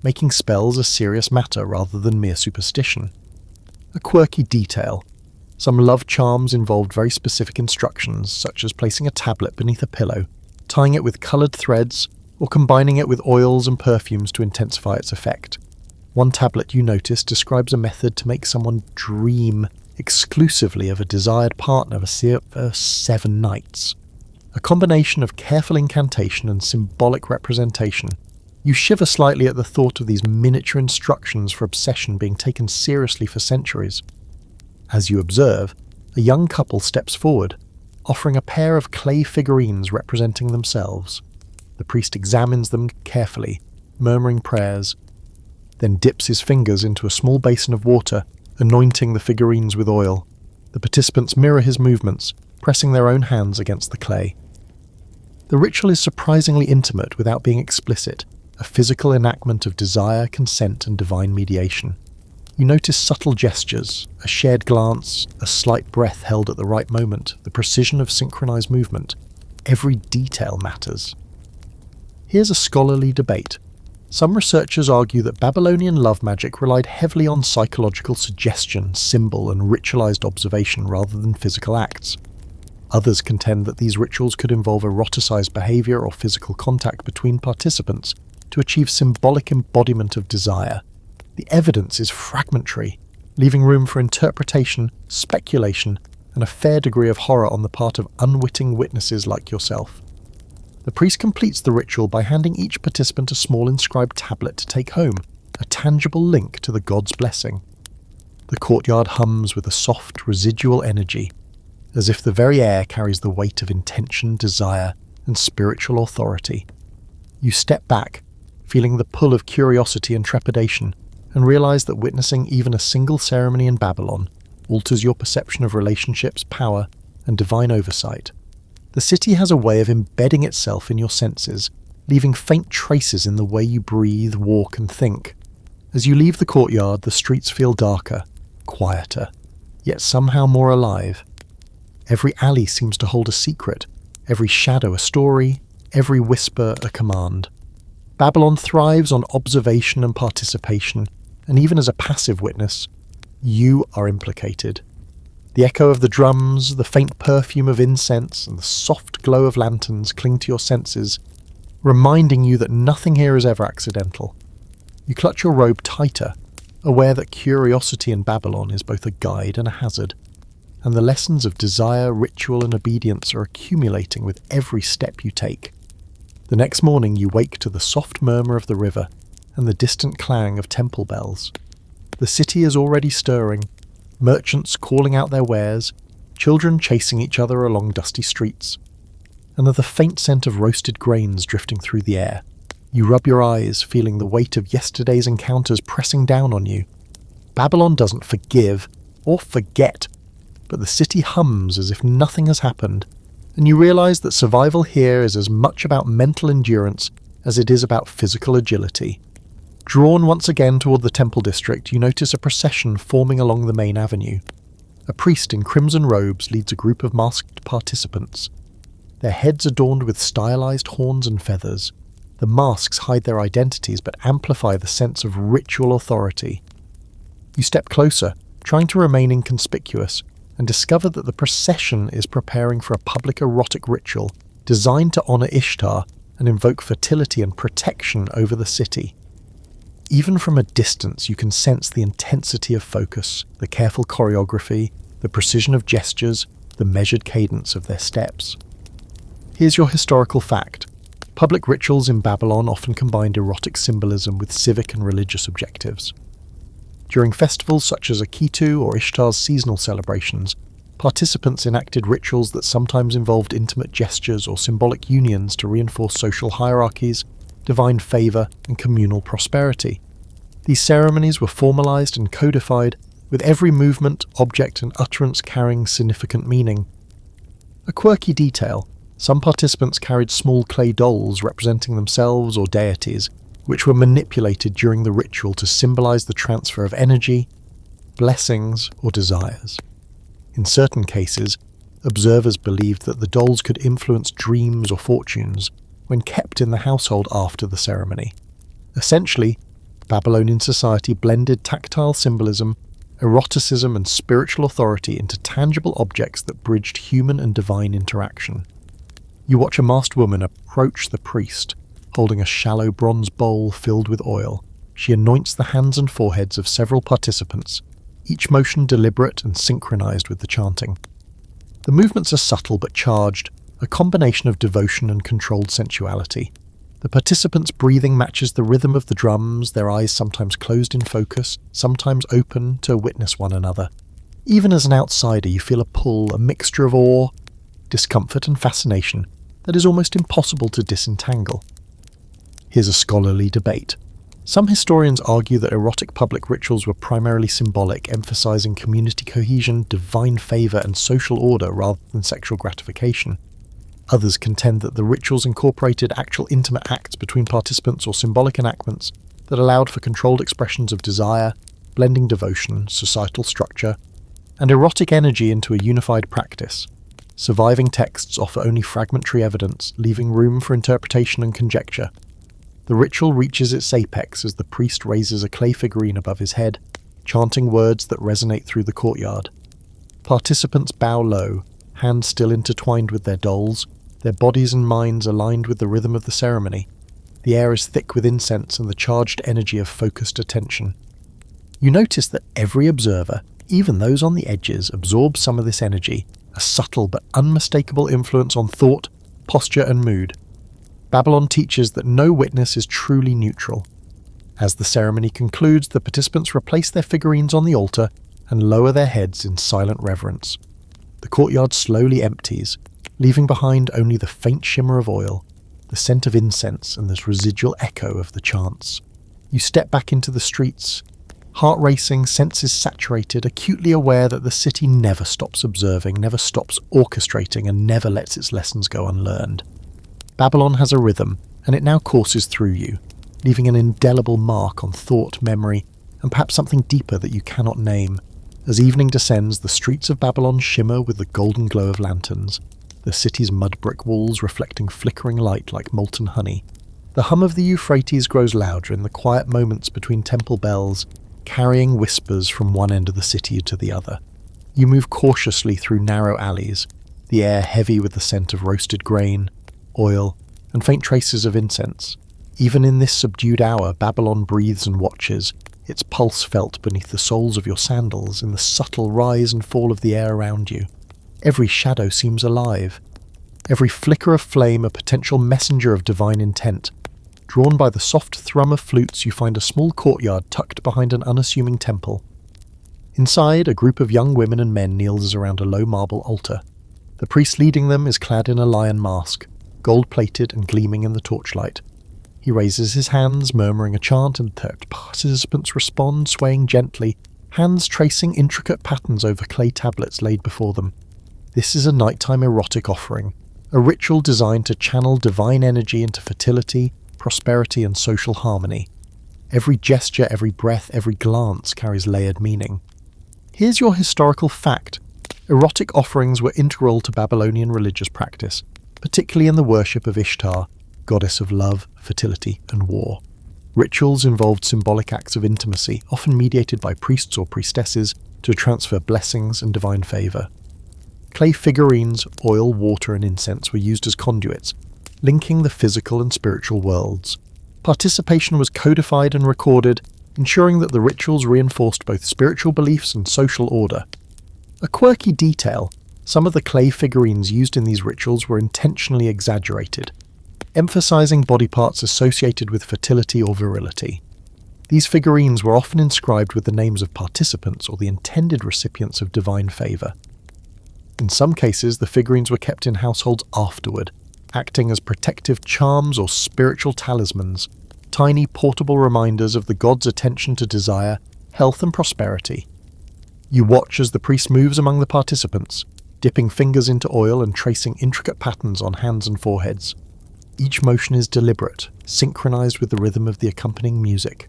making spells a serious matter rather than mere superstition. A quirky detail. Some love charms involved very specific instructions, such as placing a tablet beneath a pillow, tying it with coloured threads, or combining it with oils and perfumes to intensify its effect. One tablet you notice describes a method to make someone dream exclusively of a desired partner for 7 nights. A combination of careful incantation and symbolic representation. You shiver slightly at the thought of these miniature instructions for obsession being taken seriously for centuries. As you observe, a young couple steps forward, offering a pair of clay figurines representing themselves. The priest examines them carefully, murmuring prayers, then dips his fingers into a small basin of water, anointing the figurines with oil. The participants mirror his movements, pressing their own hands against the clay. The ritual is surprisingly intimate without being explicit, a physical enactment of desire, consent, and divine mediation. You notice subtle gestures, a shared glance, a slight breath held at the right moment, the precision of synchronized movement. Every detail matters. Here's a scholarly debate. Some researchers argue that Babylonian love magic relied heavily on psychological suggestion, symbol, and ritualized observation rather than physical acts. Others contend that these rituals could involve eroticized behavior or physical contact between participants to achieve symbolic embodiment of desire. The evidence is fragmentary, leaving room for interpretation, speculation, and a fair degree of horror on the part of unwitting witnesses like yourself. The priest completes the ritual by handing each participant a small inscribed tablet to take home, a tangible link to the god's blessing. The courtyard hums with a soft, residual energy, as if the very air carries the weight of intention, desire, and spiritual authority. You step back, feeling the pull of curiosity and trepidation, and realize that witnessing even a single ceremony in Babylon alters your perception of relationships, power, and divine oversight. The city has a way of embedding itself in your senses, leaving faint traces in the way you breathe, walk, and think. As you leave the courtyard, the streets feel darker, quieter, yet somehow more alive. Every alley seems to hold a secret, every shadow a story, every whisper a command. Babylon thrives on observation and participation, and even as a passive witness, you are implicated. The echo of the drums, the faint perfume of incense, and the soft glow of lanterns cling to your senses, reminding you that nothing here is ever accidental. You clutch your robe tighter, aware that curiosity in Babylon is both a guide and a hazard, and the lessons of desire, ritual, and obedience are accumulating with every step you take. The next morning you wake to the soft murmur of the river and the distant clang of temple bells. The city is already stirring, merchants calling out their wares, children chasing each other along dusty streets, and the faint scent of roasted grains drifting through the air. You rub your eyes, feeling the weight of yesterday's encounters pressing down on you. Babylon doesn't forgive or forget, but the city hums as if nothing has happened, and you realise that survival here is as much about mental endurance as it is about physical agility. Drawn once again toward the temple district, you notice a procession forming along the main avenue. A priest in crimson robes leads a group of masked participants. Their heads adorned with stylized horns and feathers. The masks hide their identities but amplify the sense of ritual authority. You step closer, trying to remain inconspicuous, and discover that the procession is preparing for a public erotic ritual designed to honour Ishtar and invoke fertility and protection over the city. Even from a distance, you can sense the intensity of focus, the careful choreography, the precision of gestures, the measured cadence of their steps. Here's your historical fact. Public rituals in Babylon often combined erotic symbolism with civic and religious objectives. During festivals such as Akitu or Ishtar's seasonal celebrations, participants enacted rituals that sometimes involved intimate gestures or symbolic unions to reinforce social hierarchies, divine favour, and communal prosperity. These ceremonies were formalised and codified, with every movement, object, and utterance carrying significant meaning. A quirky detail: some participants carried small clay dolls representing themselves or deities, which were manipulated during the ritual to symbolise the transfer of energy, blessings, or desires. In certain cases, observers believed that the dolls could influence dreams or fortunes when kept in the household after the ceremony. Essentially, Babylonian society blended tactile symbolism, eroticism, and spiritual authority into tangible objects that bridged human and divine interaction. You watch a masked woman approach the priest, holding a shallow bronze bowl filled with oil. She anoints the hands and foreheads of several participants, each motion deliberate and synchronized with the chanting. The movements are subtle but charged, a combination of devotion and controlled sensuality. The participants' breathing matches the rhythm of the drums, their eyes sometimes closed in focus, sometimes open to witness one another. Even as an outsider, you feel a pull, a mixture of awe, discomfort, and fascination that is almost impossible to disentangle. Here's a scholarly debate. Some historians argue that erotic public rituals were primarily symbolic, emphasizing community cohesion, divine favor, and social order rather than sexual gratification. Others contend that the rituals incorporated actual intimate acts between participants or symbolic enactments that allowed for controlled expressions of desire, blending devotion, societal structure, and erotic energy into a unified practice. Surviving texts offer only fragmentary evidence, leaving room for interpretation and conjecture. The ritual reaches its apex as the priest raises a clay figurine above his head, chanting words that resonate through the courtyard. Participants bow low, hands still intertwined with their dolls, their bodies and minds aligned with the rhythm of the ceremony. The air is thick with incense and the charged energy of focused attention. You notice that every observer, even those on the edges, absorbs some of this energy, a subtle but unmistakable influence on thought, posture, and mood. Babylon teaches that no witness is truly neutral. As the ceremony concludes, the participants replace their figurines on the altar and lower their heads in silent reverence. The courtyard slowly empties, leaving behind only the faint shimmer of oil, the scent of incense, and this residual echo of the chants. You step back into the streets, heart racing, senses saturated, acutely aware that the city never stops observing, never stops orchestrating, and never lets its lessons go unlearned. Babylon has a rhythm, and it now courses through you, leaving an indelible mark on thought, memory, and perhaps something deeper that you cannot name. As evening descends, the streets of Babylon shimmer with the golden glow of lanterns, the city's mud brick walls reflecting flickering light like molten honey. The hum of the Euphrates grows louder in the quiet moments between temple bells, carrying whispers from one end of the city to the other. You move cautiously through narrow alleys, the air heavy with the scent of roasted grain, oil, and faint traces of incense. Even in this subdued hour, Babylon breathes and watches, its pulse felt beneath the soles of your sandals in the subtle rise and fall of the air around you. Every shadow seems alive, every flicker of flame a potential messenger of divine intent. Drawn by the soft thrum of flutes, you find a small courtyard tucked behind an unassuming temple. Inside, a group of young women and men kneels around a low marble altar. The priest leading them is clad in a lion mask, gold-plated and gleaming in the torchlight. He raises his hands, murmuring a chant, and the participants respond, swaying gently, hands tracing intricate patterns over clay tablets laid before them. This is a nighttime erotic offering, a ritual designed to channel divine energy into fertility, prosperity, and social harmony. Every gesture, every breath, every glance carries layered meaning. Here's your historical fact. Erotic offerings were integral to Babylonian religious practice, particularly in the worship of Ishtar, goddess of love, fertility, and war. Rituals involved symbolic acts of intimacy, often mediated by priests or priestesses, to transfer blessings and divine favour. Clay figurines, oil, water, and incense were used as conduits, linking the physical and spiritual worlds. Participation was codified and recorded, ensuring that the rituals reinforced both spiritual beliefs and social order. A quirky detail, some of the clay figurines used in these rituals were intentionally exaggerated, emphasizing body parts associated with fertility or virility. These figurines were often inscribed with the names of participants or the intended recipients of divine favor. In some cases, the figurines were kept in households afterward, acting as protective charms or spiritual talismans, tiny portable reminders of the god's attention to desire, health, and prosperity. You watch as the priest moves among the participants, dipping fingers into oil and tracing intricate patterns on hands and foreheads. Each motion is deliberate, synchronized with the rhythm of the accompanying music.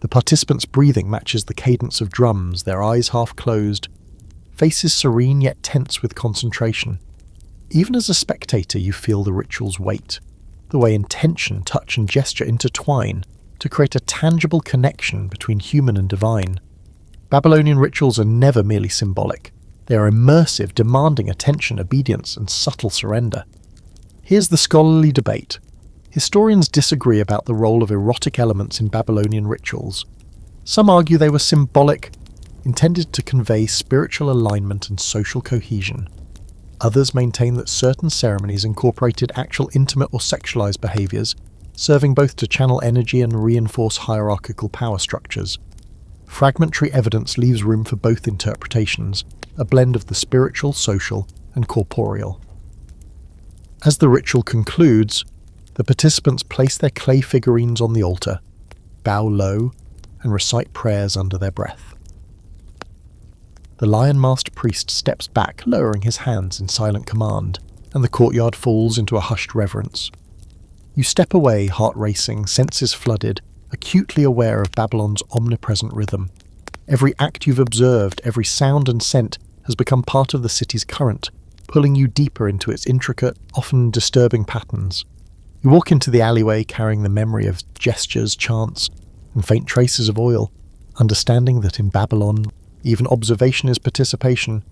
The participants' breathing matches the cadence of drums, their eyes half closed, faces serene yet tense with concentration. Even as a spectator, you feel the ritual's weight, the way intention, touch, and gesture intertwine to create a tangible connection between human and divine. Babylonian rituals are never merely symbolic. They are immersive, demanding attention, obedience, and subtle surrender. Here's the scholarly debate. Historians disagree about the role of erotic elements in Babylonian rituals. Some argue they were symbolic, intended to convey spiritual alignment and social cohesion. Others maintain that certain ceremonies incorporated actual intimate or sexualized behaviors, serving both to channel energy and reinforce hierarchical power structures. Fragmentary evidence leaves room for both interpretations, a blend of the spiritual, social, and corporeal. As the ritual concludes, the participants place their clay figurines on the altar, bow low, and recite prayers under their breath. The lion-masked priest steps back, lowering his hands in silent command, and the courtyard falls into a hushed reverence. You step away, heart racing, senses flooded, acutely aware of Babylon's omnipresent rhythm. Every act you've observed, every sound and scent has become part of the city's current, pulling you deeper into its intricate, often disturbing patterns. You walk into the alleyway carrying the memory of gestures, chants, and faint traces of oil, understanding that in Babylon, even observation is participation.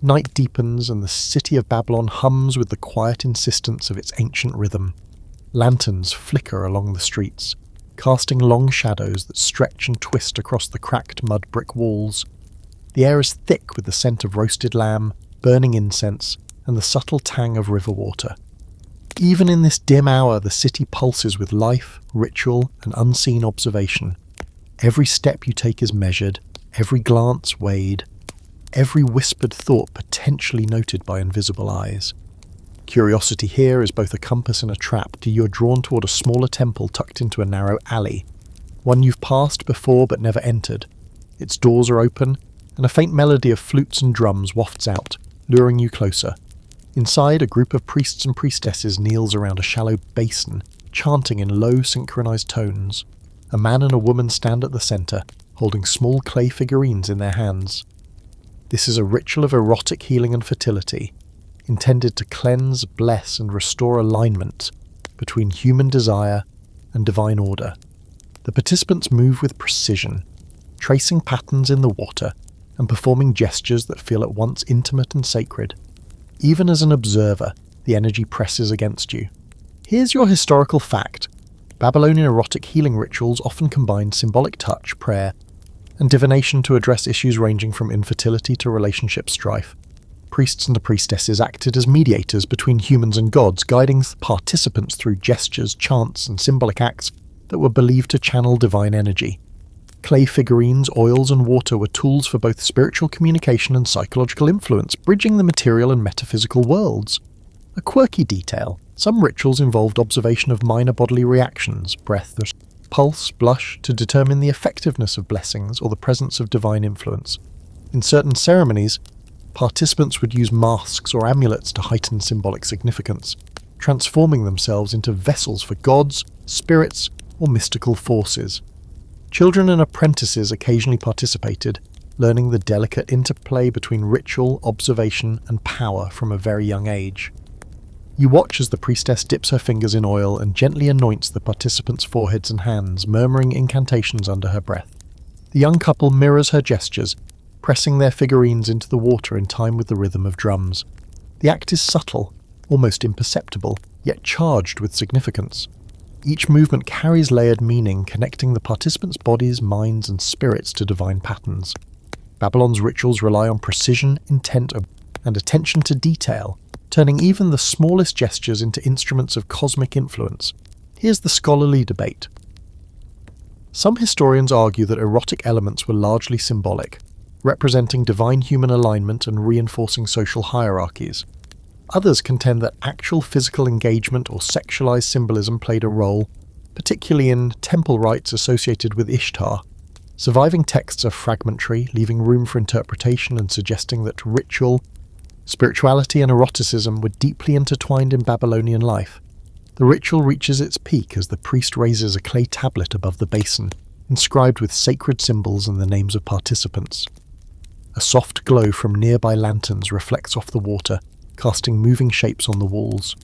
Night deepens and the city of Babylon hums with the quiet insistence of its ancient rhythm. Lanterns flicker along the streets, casting long shadows that stretch and twist across the cracked mud brick walls. The air is thick with the scent of roasted lamb, burning incense, and the subtle tang of river water. Even in this dim hour, the city pulses with life, ritual, and unseen observation. Every step you take is measured, every glance weighed, every whispered thought potentially noted by invisible eyes. Curiosity here is both a compass and a trap. You are drawn toward a smaller temple tucked into a narrow alley, one you've passed before but never entered. Its doors are open, and a faint melody of flutes and drums wafts out, luring you closer. Inside, a group of priests and priestesses kneels around a shallow basin, chanting in low, synchronized tones. A man and a woman stand at the center, holding small clay figurines in their hands. This is a ritual of erotic healing and fertility, intended to cleanse, bless, and restore alignment between human desire and divine order. The participants move with precision, tracing patterns in the water and performing gestures that feel at once intimate and sacred. Even as an observer, the energy presses against you. Here's your historical fact. Babylonian erotic healing rituals often combined symbolic touch, prayer, and divination to address issues ranging from infertility to relationship strife. Priests and priestesses acted as mediators between humans and gods, guiding participants through gestures, chants, and symbolic acts that were believed to channel divine energy. Clay figurines, oils, and water were tools for both spiritual communication and psychological influence, bridging the material and metaphysical worlds. A quirky detail, some rituals involved observation of minor bodily reactions, breath, pulse, blush to determine the effectiveness of blessings or the presence of divine influence. In certain ceremonies, participants would use masks or amulets to heighten symbolic significance, transforming themselves into vessels for gods, spirits, or mystical forces. Children and apprentices occasionally participated, learning the delicate interplay between ritual, observation, and power from a very young age. You watch as the priestess dips her fingers in oil and gently anoints the participants' foreheads and hands, murmuring incantations under her breath. The young couple mirrors her gestures, pressing their figurines into the water in time with the rhythm of drums. The act is subtle, almost imperceptible, yet charged with significance. Each movement carries layered meaning, connecting the participants' bodies, minds, and spirits to divine patterns. Babylon's rituals rely on precision, intent, and attention to detail, turning even the smallest gestures into instruments of cosmic influence. Here's the scholarly debate. Some historians argue that erotic elements were largely symbolic, representing divine human alignment and reinforcing social hierarchies. Others contend that actual physical engagement or sexualized symbolism played a role, particularly in temple rites associated with Ishtar. Surviving texts are fragmentary, leaving room for interpretation and suggesting that ritual, spirituality, and eroticism were deeply intertwined in Babylonian life. The ritual reaches its peak as the priest raises a clay tablet above the basin, inscribed with sacred symbols and the names of participants. A soft glow from nearby lanterns reflects off the water, casting moving shapes on the walls.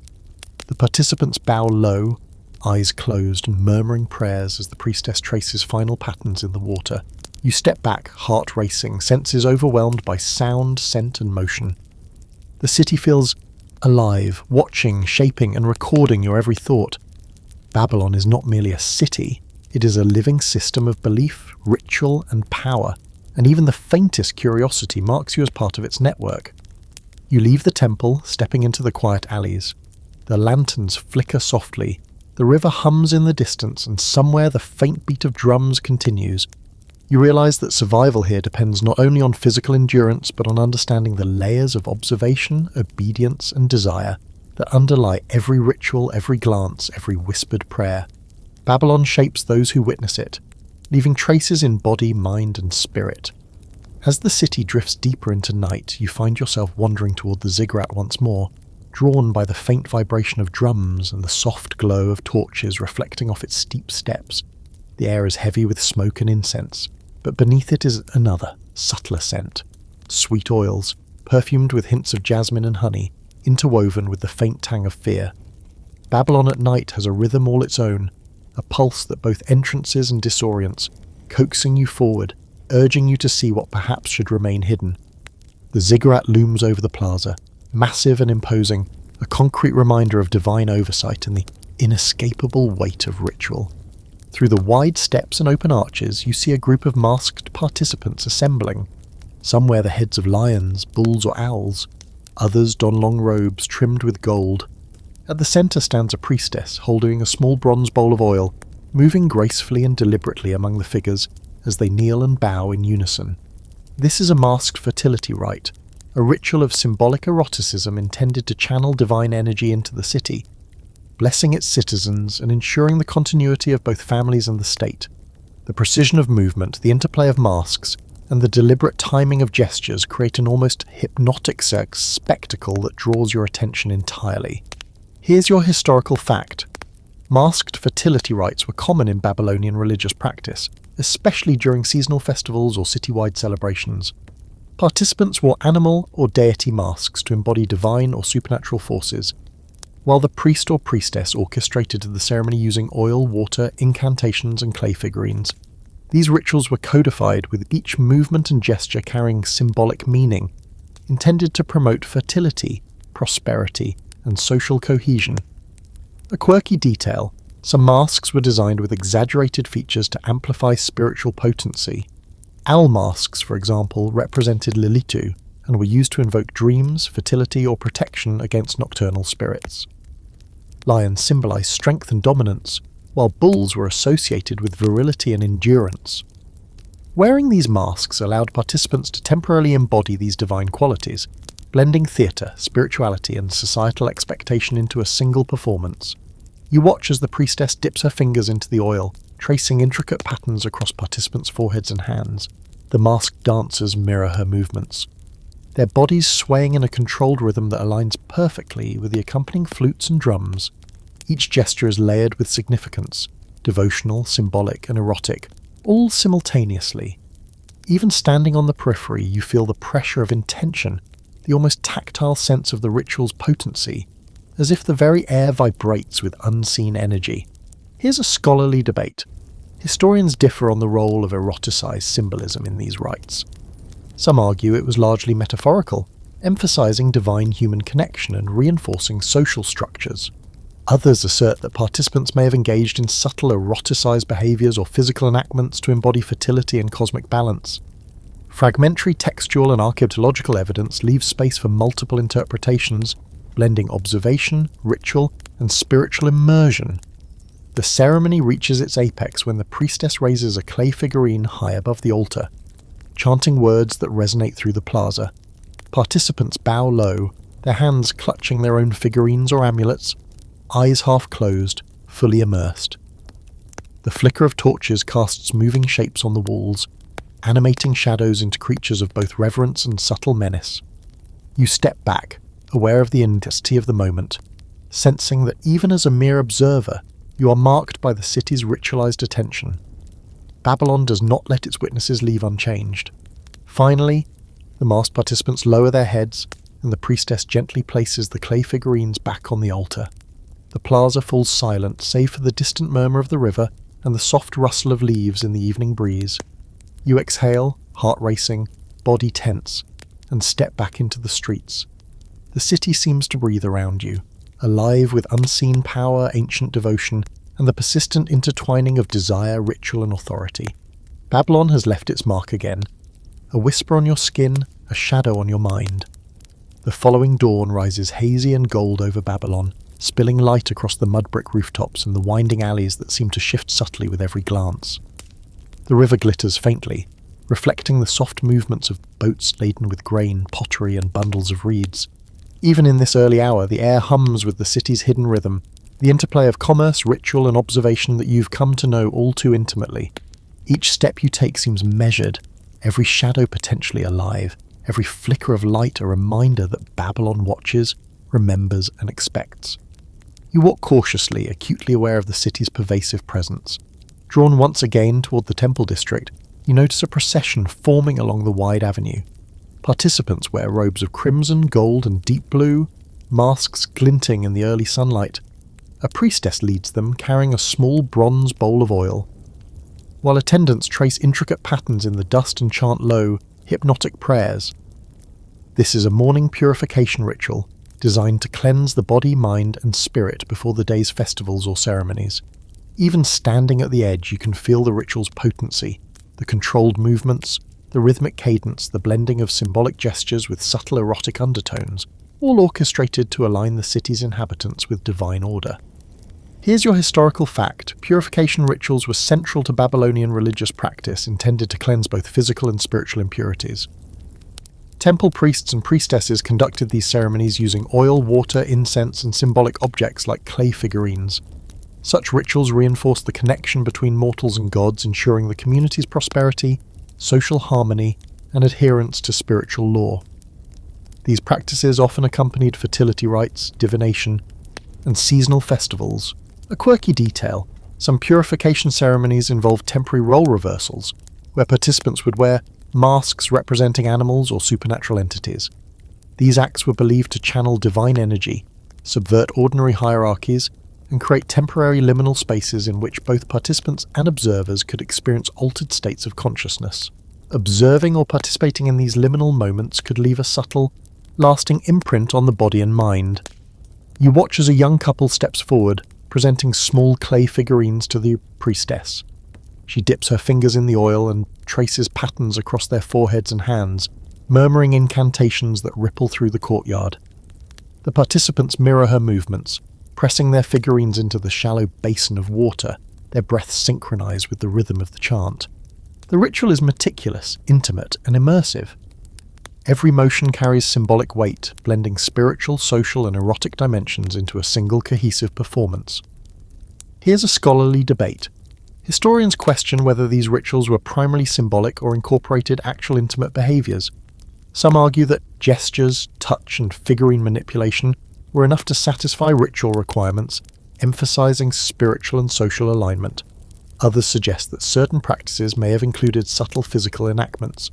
The participants bow low, eyes closed and murmuring prayers as the priestess traces final patterns in the water. You step back, heart racing, senses overwhelmed by sound, scent, and motion. The city feels alive, watching, shaping, and recording your every thought. Babylon is not merely a city, it is a living system of belief, ritual, and power, and even the faintest curiosity marks you as part of its network. You leave the temple, stepping into the quiet alleys. The lanterns flicker softly, the river hums in the distance, and somewhere the faint beat of drums continues. You realize that survival here depends not only on physical endurance, but on understanding the layers of observation, obedience, and desire that underlie every ritual, every glance, every whispered prayer. Babylon shapes those who witness it, leaving traces in body, mind, and spirit. As the city drifts deeper into night, you find yourself wandering toward the ziggurat once more, drawn by the faint vibration of drums and the soft glow of torches reflecting off its steep steps. The air is heavy with smoke and incense, but beneath it is another, subtler scent. Sweet oils, perfumed with hints of jasmine and honey, interwoven with the faint tang of fear. Babylon at night has a rhythm all its own, a pulse that both entrances and disorients, coaxing you forward, urging you to see what perhaps should remain hidden. The ziggurat looms over the plaza, massive and imposing, a concrete reminder of divine oversight and the inescapable weight of ritual. Through the wide steps and open arches, you see a group of masked participants assembling. Some wear the heads of lions, bulls, or owls. Others don long robes trimmed with gold. At the center stands a priestess holding a small bronze bowl of oil, moving gracefully and deliberately among the figures as they kneel and bow in unison. This is a masked fertility rite, a ritual of symbolic eroticism intended to channel divine energy into the city, blessing its citizens and ensuring the continuity of both families and the state. The precision of movement, the interplay of masks, and the deliberate timing of gestures create an almost hypnotic spectacle that draws your attention entirely. Here's your historical fact. Masked fertility rites were common in Babylonian religious practice, especially during seasonal festivals or citywide celebrations. Participants wore animal or deity masks to embody divine or supernatural forces, while the priest or priestess orchestrated the ceremony using oil, water, incantations, and clay figurines. These rituals were codified, with each movement and gesture carrying symbolic meaning, intended to promote fertility, prosperity, and social cohesion. A quirky detail, some masks were designed with exaggerated features to amplify spiritual potency. Owl masks, for example, represented Lilitu and were used to invoke dreams, fertility, or protection against nocturnal spirits. Lions symbolized strength and dominance, while bulls were associated with virility and endurance. Wearing these masks allowed participants to temporarily embody these divine qualities, blending theatre, spirituality, and societal expectation into a single performance. You watch as the priestess dips her fingers into the oil, tracing intricate patterns across participants' foreheads and hands. The masked dancers mirror her movements, their bodies swaying in a controlled rhythm that aligns perfectly with the accompanying flutes and drums. Each gesture is layered with significance, devotional, symbolic, and erotic, all simultaneously. Even standing on the periphery, you feel the pressure of intention, the almost tactile sense of the ritual's potency, as if the very air vibrates with unseen energy. Here's a scholarly debate. Historians differ on the role of eroticized symbolism in these rites. Some argue it was largely metaphorical, emphasizing divine human connection and reinforcing social structures. Others assert that participants may have engaged in subtle eroticized behaviors or physical enactments to embody fertility and cosmic balance. Fragmentary textual and archaeological evidence leaves space for multiple interpretations, blending observation, ritual, and spiritual immersion. The ceremony reaches its apex when the priestess raises a clay figurine high above the altar, chanting words that resonate through the plaza. Participants bow low, their hands clutching their own figurines or amulets, eyes half closed, fully immersed. The flicker of torches casts moving shapes on the walls, animating shadows into creatures of both reverence and subtle menace. You step back, aware of the intensity of the moment, sensing that even as a mere observer, you are marked by the city's ritualized attention. Babylon does not let its witnesses leave unchanged. Finally, the masked participants lower their heads, and the priestess gently places the clay figurines back on the altar. The plaza falls silent, save for the distant murmur of the river and the soft rustle of leaves in the evening breeze. You exhale, heart racing, body tense, and step back into the streets. The city seems to breathe around you, alive with unseen power, ancient devotion, and the persistent intertwining of desire, ritual, and authority. Babylon has left its mark again. A whisper on your skin, a shadow on your mind. The following dawn rises hazy and gold over Babylon, spilling light across the mud brick rooftops and the winding alleys that seem to shift subtly with every glance. The river glitters faintly, reflecting the soft movements of boats laden with grain, pottery, and bundles of reeds. Even in this early hour, the air hums with the city's hidden rhythm, the interplay of commerce, ritual, and observation that you've come to know all too intimately. Each step you take seems measured, every shadow potentially alive, every flicker of light a reminder that Babylon watches, remembers, and expects. You walk cautiously, acutely aware of the city's pervasive presence. Drawn once again toward the temple district, you notice a procession forming along the wide avenue. Participants wear robes of crimson, gold, and deep blue, masks glinting in the early sunlight. A priestess leads them, carrying a small bronze bowl of oil, while attendants trace intricate patterns in the dust and chant low, hypnotic prayers. This is a morning purification ritual, designed to cleanse the body, mind, and spirit before the day's festivals or ceremonies. Even standing at the edge, you can feel the ritual's potency, the controlled movements, the rhythmic cadence, the blending of symbolic gestures with subtle erotic undertones, all orchestrated to align the city's inhabitants with divine order. Here's your historical fact. Purification rituals were central to Babylonian religious practice intended to cleanse both physical and spiritual impurities. Temple priests and priestesses conducted these ceremonies using oil, water, incense, and symbolic objects like clay figurines. Such rituals reinforced the connection between mortals and gods, ensuring the community's prosperity, social harmony, and adherence to spiritual law. These practices often accompanied fertility rites, divination, and seasonal festivals. A quirky detail, some purification ceremonies involved temporary role reversals, where participants would wear masks representing animals or supernatural entities. These acts were believed to channel divine energy, subvert ordinary hierarchies, and create temporary liminal spaces in which both participants and observers could experience altered states of consciousness. Observing or participating in these liminal moments could leave a subtle, lasting imprint on the body and mind. You watch as a young couple steps forward, presenting small clay figurines to the priestess. She dips her fingers in the oil and traces patterns across their foreheads and hands, murmuring incantations that ripple through the courtyard. The participants mirror her movements, pressing their figurines into the shallow basin of water, their breaths synchronized with the rhythm of the chant. The ritual is meticulous, intimate, and immersive. Every motion carries symbolic weight, blending spiritual, social, and erotic dimensions into a single cohesive performance. Here's a scholarly debate. Historians question whether these rituals were primarily symbolic or incorporated actual intimate behaviours. Some argue that gestures, touch, and figurine manipulation were enough to satisfy ritual requirements, emphasising spiritual and social alignment. Others suggest that certain practices may have included subtle physical enactments.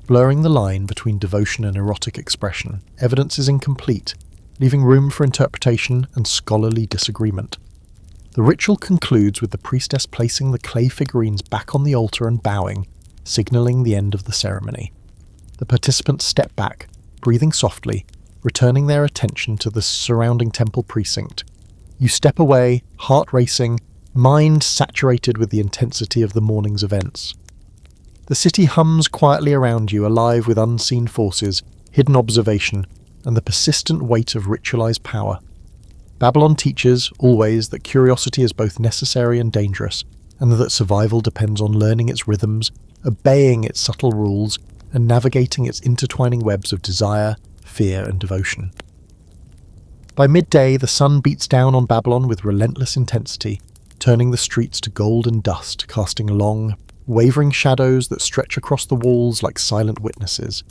Blurring the line between devotion and erotic expression, evidence is incomplete, leaving room for interpretation and scholarly disagreement. The ritual concludes with the priestess placing the clay figurines back on the altar and bowing, signalling the end of the ceremony. The participants step back, breathing softly, returning their attention to the surrounding temple precinct. You step away, heart racing, mind saturated with the intensity of the morning's events. The city hums quietly around you, alive with unseen forces, hidden observation, and the persistent weight of ritualized power. Babylon teaches, always, that curiosity is both necessary and dangerous, and that survival depends on learning its rhythms, obeying its subtle rules, and navigating its intertwining webs of desire, fear, and devotion. By midday, the sun beats down on Babylon with relentless intensity, turning the streets to gold and dust, casting long, wavering shadows that stretch across the walls like silent witnesses.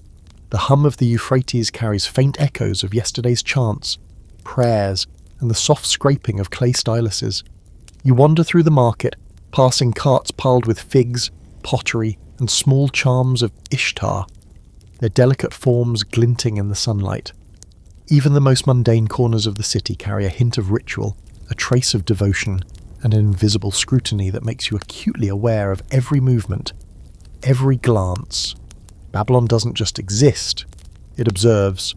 The hum of the Euphrates carries faint echoes of yesterday's chants, prayers, and the soft scraping of clay styluses. You wander through the market, passing carts piled with figs, pottery, and small charms of Ishtar, their delicate forms glinting in the sunlight. Even the most mundane corners of the city carry a hint of ritual, a trace of devotion, and an invisible scrutiny that makes you acutely aware of every movement, every glance. Babylon doesn't just exist, it observes.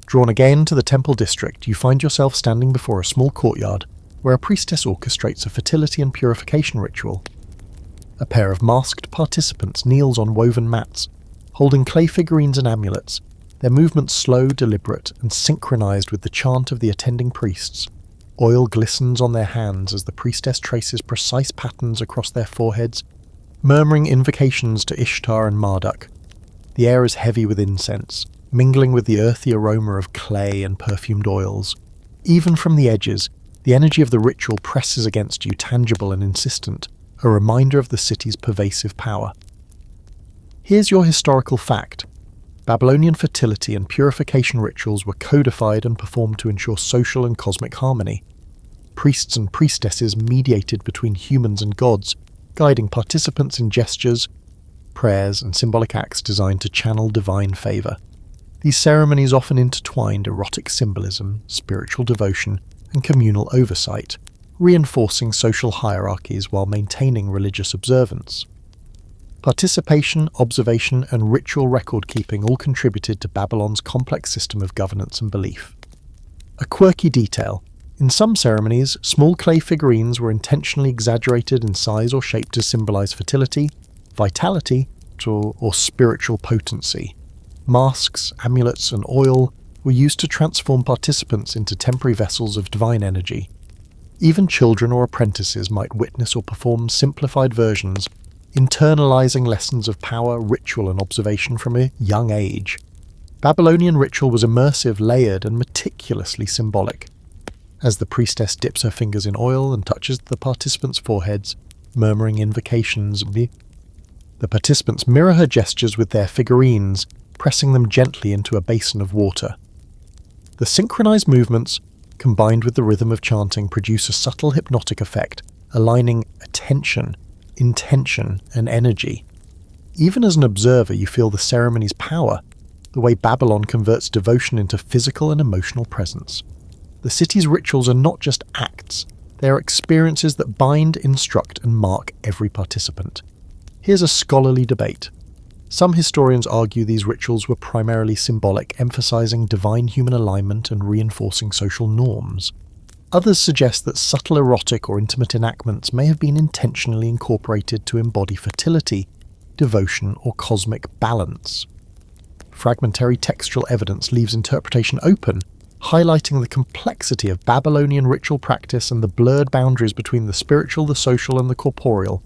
Drawn again to the temple district, you find yourself standing before a small courtyard where a priestess orchestrates a fertility and purification ritual. A pair of masked participants kneels on woven mats, holding clay figurines and amulets, their movements slow, deliberate, and synchronized with the chant of the attending priests. Oil glistens on their hands as the priestess traces precise patterns across their foreheads, murmuring invocations to Ishtar and Marduk. The air is heavy with incense, mingling with the earthy aroma of clay and perfumed oils. Even from the edges, the energy of the ritual presses against you, tangible and insistent, a reminder of the city's pervasive power. Here's your historical fact. Babylonian fertility and purification rituals were codified and performed to ensure social and cosmic harmony. Priests and priestesses mediated between humans and gods, guiding participants in gestures, prayers, and symbolic acts designed to channel divine favor. These ceremonies often intertwined erotic symbolism, spiritual devotion, and communal oversight, reinforcing social hierarchies while maintaining religious observance. Participation, observation, and ritual record-keeping all contributed to Babylon's complex system of governance and belief. A quirky detail: in some ceremonies, small clay figurines were intentionally exaggerated in size or shape to symbolize fertility, vitality, or spiritual potency. Masks, amulets, and oil were used to transform participants into temporary vessels of divine energy. Even children or apprentices might witness or perform simplified versions, internalizing lessons of power, ritual, and observation from a young age. Babylonian ritual was immersive, layered, and meticulously symbolic. As the priestess dips her fingers in oil and touches the participants' foreheads, murmuring invocations, the participants mirror her gestures with their figurines, pressing them gently into a basin of water. The synchronized movements, combined with the rhythm of chanting, produce a subtle hypnotic effect, aligning attention, intention, and energy. Even as an observer, you feel the ceremony's power, the way Babylon converts devotion into physical and emotional presence. The city's rituals are not just acts, they are experiences that bind, instruct, and mark every participant. Here's a scholarly debate. Some historians argue these rituals were primarily symbolic, emphasizing divine human alignment and reinforcing social norms. Others suggest that subtle erotic or intimate enactments may have been intentionally incorporated to embody fertility, devotion, or cosmic balance. Fragmentary textual evidence leaves interpretation open, highlighting the complexity of Babylonian ritual practice and the blurred boundaries between the spiritual, the social, and the corporeal.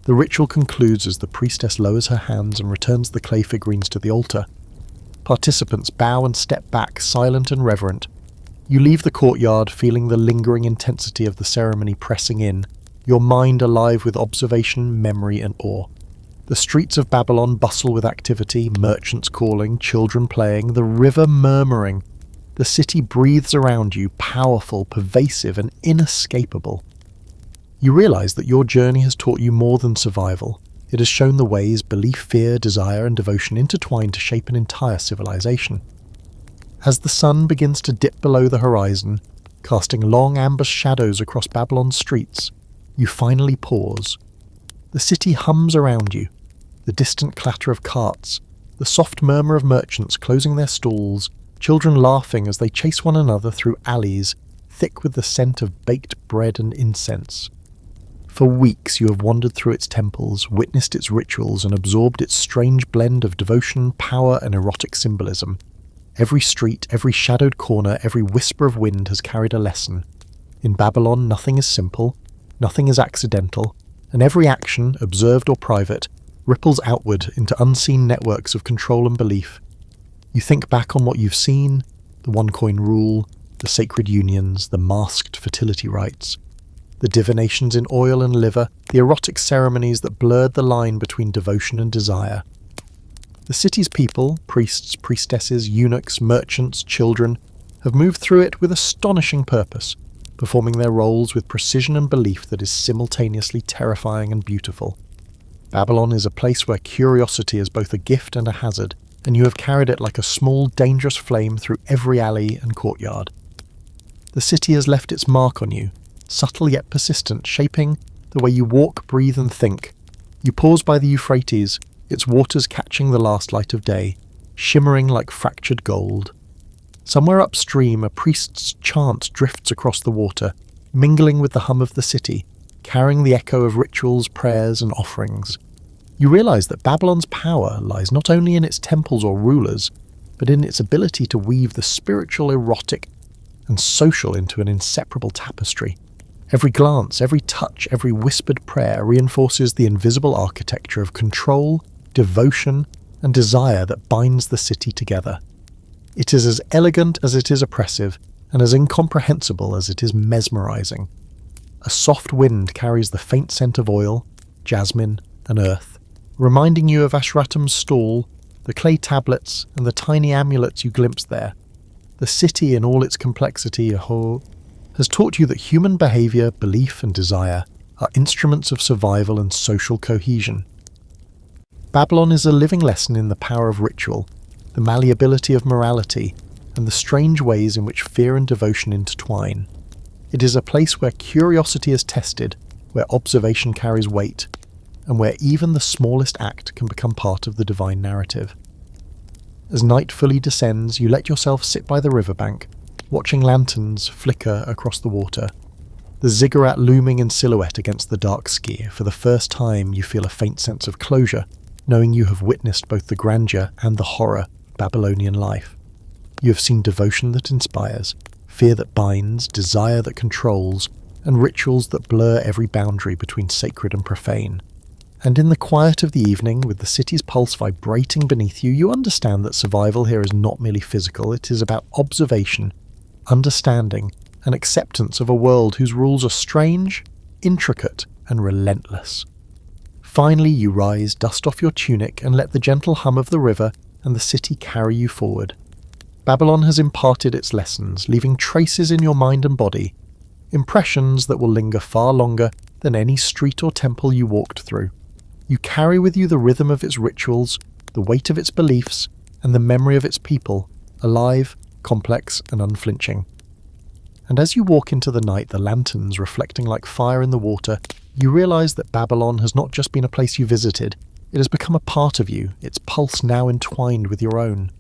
The ritual concludes as the priestess lowers her hands and returns the clay figurines to the altar. Participants bow and step back, silent and reverent. You leave the courtyard feeling the lingering intensity of the ceremony pressing in, your mind alive with observation, memory, and awe. The streets of Babylon bustle with activity, merchants calling, children playing, the river murmuring. The city breathes around you, powerful, pervasive, and inescapable. You realize that your journey has taught you more than survival. It has shown the ways belief, fear, desire, and devotion intertwine to shape an entire civilization. As the sun begins to dip below the horizon, casting long amber shadows across Babylon's streets, you finally pause. The city hums around you, the distant clatter of carts, the soft murmur of merchants closing their stalls, children laughing as they chase one another through alleys thick with the scent of baked bread and incense. For weeks you have wandered through its temples, witnessed its rituals, and absorbed its strange blend of devotion, power, and erotic symbolism. Every street, every shadowed corner, every whisper of wind has carried a lesson. In Babylon, nothing is simple, nothing is accidental, and every action, observed or private, ripples outward into unseen networks of control and belief. You think back on what you've seen, the one-coin rule, the sacred unions, the masked fertility rites, the divinations in oil and liver, the erotic ceremonies that blurred the line between devotion and desire. The city's people, priests, priestesses, eunuchs, merchants, children, have moved through it with astonishing purpose, performing their roles with precision and belief that is simultaneously terrifying and beautiful. Babylon is a place where curiosity is both a gift and a hazard, and you have carried it like a small, dangerous flame through every alley and courtyard. The city has left its mark on you, subtle yet persistent, shaping the way you walk, breathe, and think. You pause by the Euphrates, its waters catching the last light of day, shimmering like fractured gold. Somewhere upstream, a priest's chant drifts across the water, mingling with the hum of the city, carrying the echo of rituals, prayers, and offerings. You realize that Babylon's power lies not only in its temples or rulers, but in its ability to weave the spiritual, erotic, and social into an inseparable tapestry. Every glance, every touch, every whispered prayer reinforces the invisible architecture of control, devotion, and desire that binds the city together. It is as elegant as it is oppressive, and as incomprehensible as it is mesmerizing. A soft wind carries the faint scent of oil, jasmine, and earth, reminding you of Ashratam's stall, the clay tablets, and the tiny amulets you glimpsed there. The city in all its complexity, has taught you that human behavior, belief, and desire are instruments of survival and social cohesion. Babylon is a living lesson in the power of ritual, the malleability of morality, and the strange ways in which fear and devotion intertwine. It is a place where curiosity is tested, where observation carries weight, and where even the smallest act can become part of the divine narrative. As night fully descends, you let yourself sit by the riverbank, watching lanterns flicker across the water, the ziggurat looming in silhouette against the dark sky. For the first time you feel a faint sense of closure, knowing you have witnessed both the grandeur and the horror of Babylonian life. You have seen devotion that inspires, fear that binds, desire that controls, and rituals that blur every boundary between sacred and profane. And in the quiet of the evening, with the city's pulse vibrating beneath you, you understand that survival here is not merely physical, it is about observation, understanding, and acceptance of a world whose rules are strange, intricate, and relentless. Finally you rise, dust off your tunic, and let the gentle hum of the river and the city carry you forward. Babylon has imparted its lessons, leaving traces in your mind and body, impressions that will linger far longer than any street or temple you walked through. You carry with you the rhythm of its rituals, the weight of its beliefs, and the memory of its people, alive, complex, and unflinching. And as you walk into the night, the lanterns reflecting like fire in the water, you realize that Babylon has not just been a place you visited, it has become a part of you, its pulse now entwined with your own.